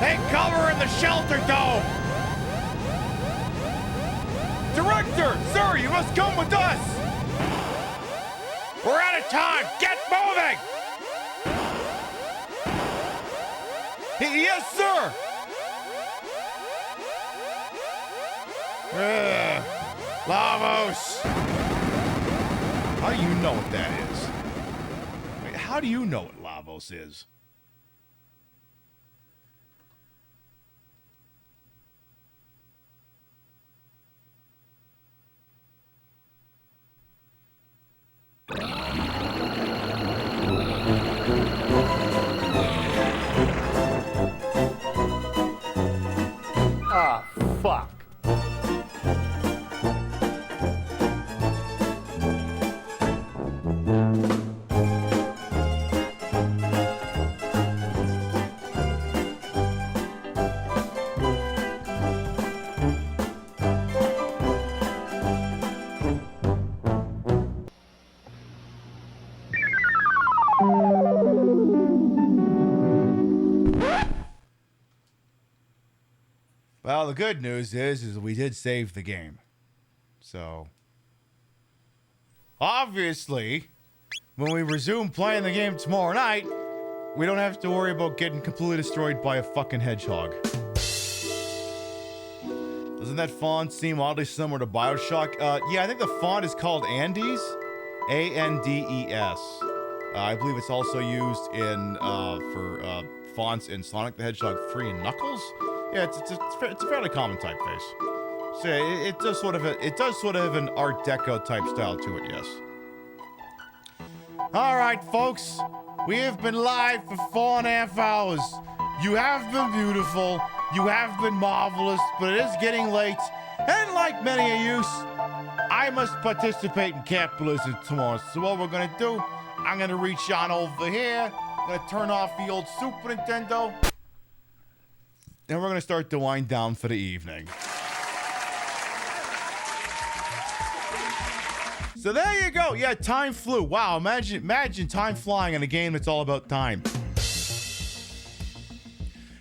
Take cover in the shelter dome! Director, sir, you must come with us! We're out of time! Get moving! Yes, sir! Lavos! How do you know what that is? Wait, how do you know what Lavos is? Ah, fuck. Well, the good news is we did save the game. So, obviously, when we resume playing the game tomorrow night, we don't have to worry about getting completely destroyed by a fucking hedgehog. Doesn't that font seem oddly similar to BioShock? Yeah, I think the font is called Andes. A-N-D-E-S. I believe it's also used in for fonts in Sonic the Hedgehog 3 and Knuckles. Yeah, it's a fairly common typeface. So it does sort of have an Art Deco type style to it, yes. All right, folks, we have been live for 4.5 hours. You have been beautiful, you have been marvelous, but it is getting late, and like many of you, I must participate in capitalism tomorrow. So what we're gonna do? I'm gonna reach on over here. I'm gonna turn off the old Super Nintendo. And we're going to start to wind down for the evening. So there you go. Yeah, time flew. Wow, imagine time flying in a game that's all about time.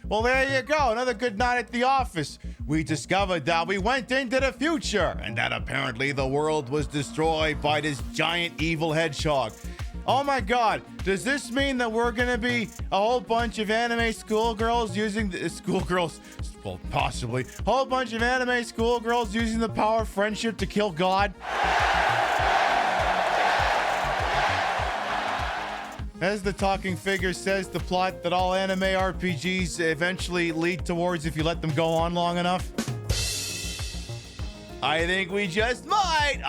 Well, there you go. Another good night at the office. We discovered that we went into the future and that apparently the world was destroyed by this giant evil hedgehog. Oh my god, does this mean that we're gonna be a whole bunch of anime schoolgirls using the schoolgirls? Well, possibly. A whole bunch of anime schoolgirls using the power of friendship to kill God? As the talking figure says, the plot that all anime RPGs eventually lead towards if you let them go on long enough. I think we just might.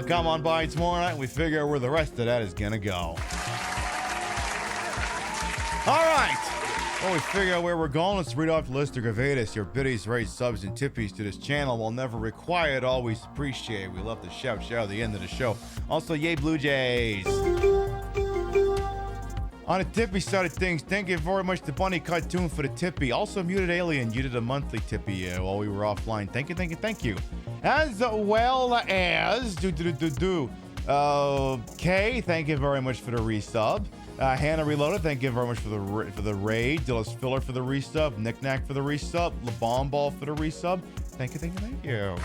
Come on by tomorrow night and we figure out where the rest of that is gonna go. Alright! While we figure out where we're going, let's read off the list of gravatus. Your biddies, rates, subs, and tippies to this channel will never require it, always appreciate. We love to shout at the end of the show. Also, yay Blue Jays! On the tippy side of things, thank you very much to Bunny Cartoon for the tippy. Also, Muted Alien, you did a monthly tippy while we were offline. Thank you. As well as Kay, thank you very much for the resub. Hannah Reloaded, thank you very much for the raid. Dillis Filler for the resub. Knickknack for the resub. LeBomball for the resub. Thank you.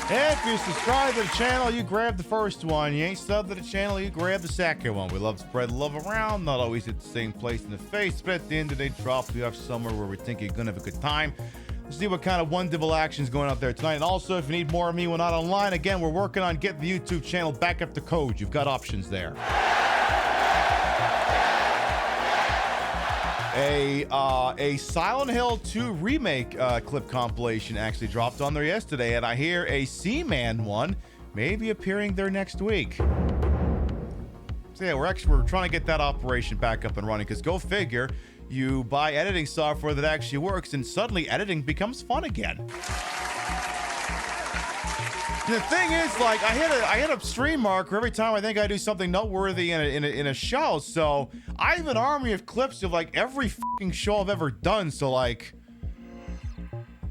If you subscribe to the channel, you grab the first one. You ain't subbed to the channel, you grab the second one. We love to spread love around, not always at the same place in the face, but at the end of the day, drop you off somewhere where we think you're gonna have a good time. Let's see what kind of wonderful action's going out there tonight. And also, if you need more of me when not online, again, we're working on getting the YouTube channel back up to code. You've got options there. A Silent Hill 2 remake clip compilation actually dropped on there yesterday, and I hear a Seaman one may be appearing there next week. So yeah, we're trying to get that operation back up and running, because go figure, you buy editing software that actually works, and suddenly editing becomes fun again. The thing is, like, I hit a stream marker every time I think I do something noteworthy in a show. So I have an army of clips of like every fucking show I've ever done. So like,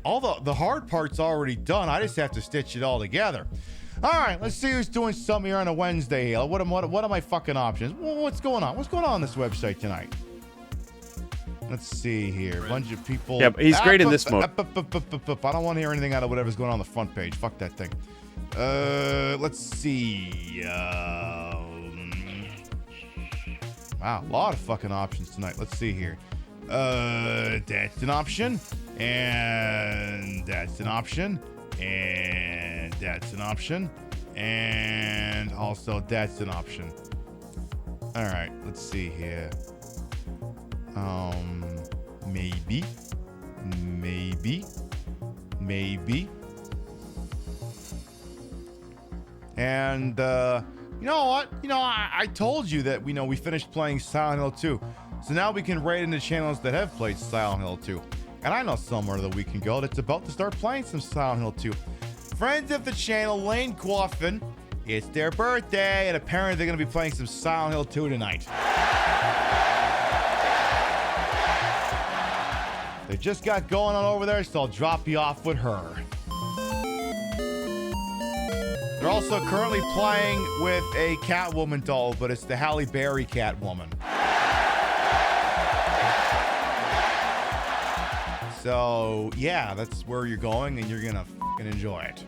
all the hard part's already done. I just have to stitch it all together. All right, let's see who's doing something here on a Wednesday. What are my fucking options? What's going on? What's going on this website tonight? Let's see here. A bunch of people. Yeah, but he's great in this mode. I don't want to hear anything out of whatever's going on the front page. Fuck that thing. Let's see. Wow, a lot of fucking options tonight. Let's see here. That's an option. And that's an option. And that's an option. And also that's an option. All right, let's see here. Maybe. And, you know what? I told you that, we finished playing Silent Hill 2. So now we can raid into channels that have played Silent Hill 2. And I know somewhere that we can go that's about to start playing some Silent Hill 2. Friends of the channel, Lane Coffin, it's their birthday, and apparently they're going to be playing some Silent Hill 2 tonight. They just got going on over there, so I'll drop you off with her. They're also currently playing with a Catwoman doll, but it's the Halle Berry Catwoman. So, yeah, that's where you're going, and you're gonna fucking enjoy it.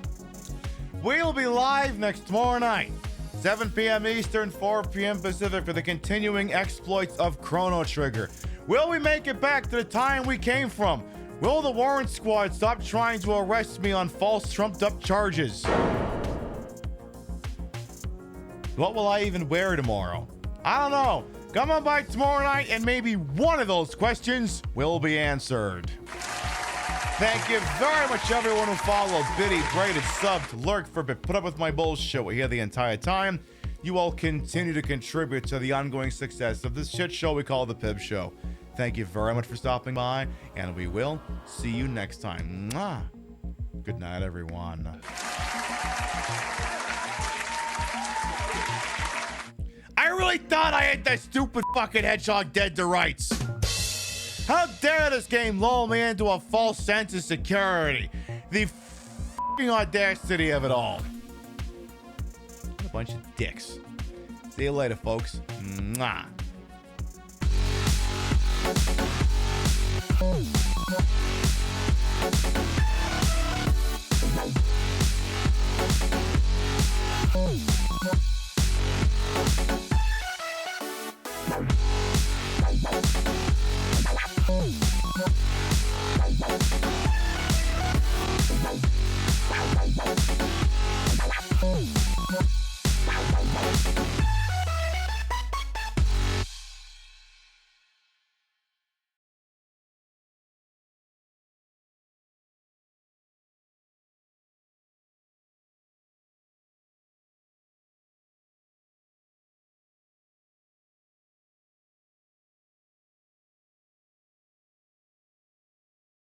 We'll be live next tomorrow night, 7 p.m. Eastern, 4 p.m. Pacific, for the continuing exploits of Chrono Trigger. Will we make it back to the time we came from? Will the Warren Squad stop trying to arrest me on false trumped-up charges? What will I even wear tomorrow? I don't know. Come on by tomorrow night and maybe one of those questions will be answered. Thank you very much, everyone who followed, biddy, braided, subbed, lurked, for put up with my bullshit. We're here the entire time. You all continue to contribute to the ongoing success of this shit show we call the Pib Show. Thank you very much for stopping by, and we will see you next time. Mwah. Good night, everyone. I really thought I had that stupid fucking hedgehog dead to rights. How dare this game lull me into a false sense of security? The fucking audacity of it all. What a bunch of dicks. See you later, folks. Mwah.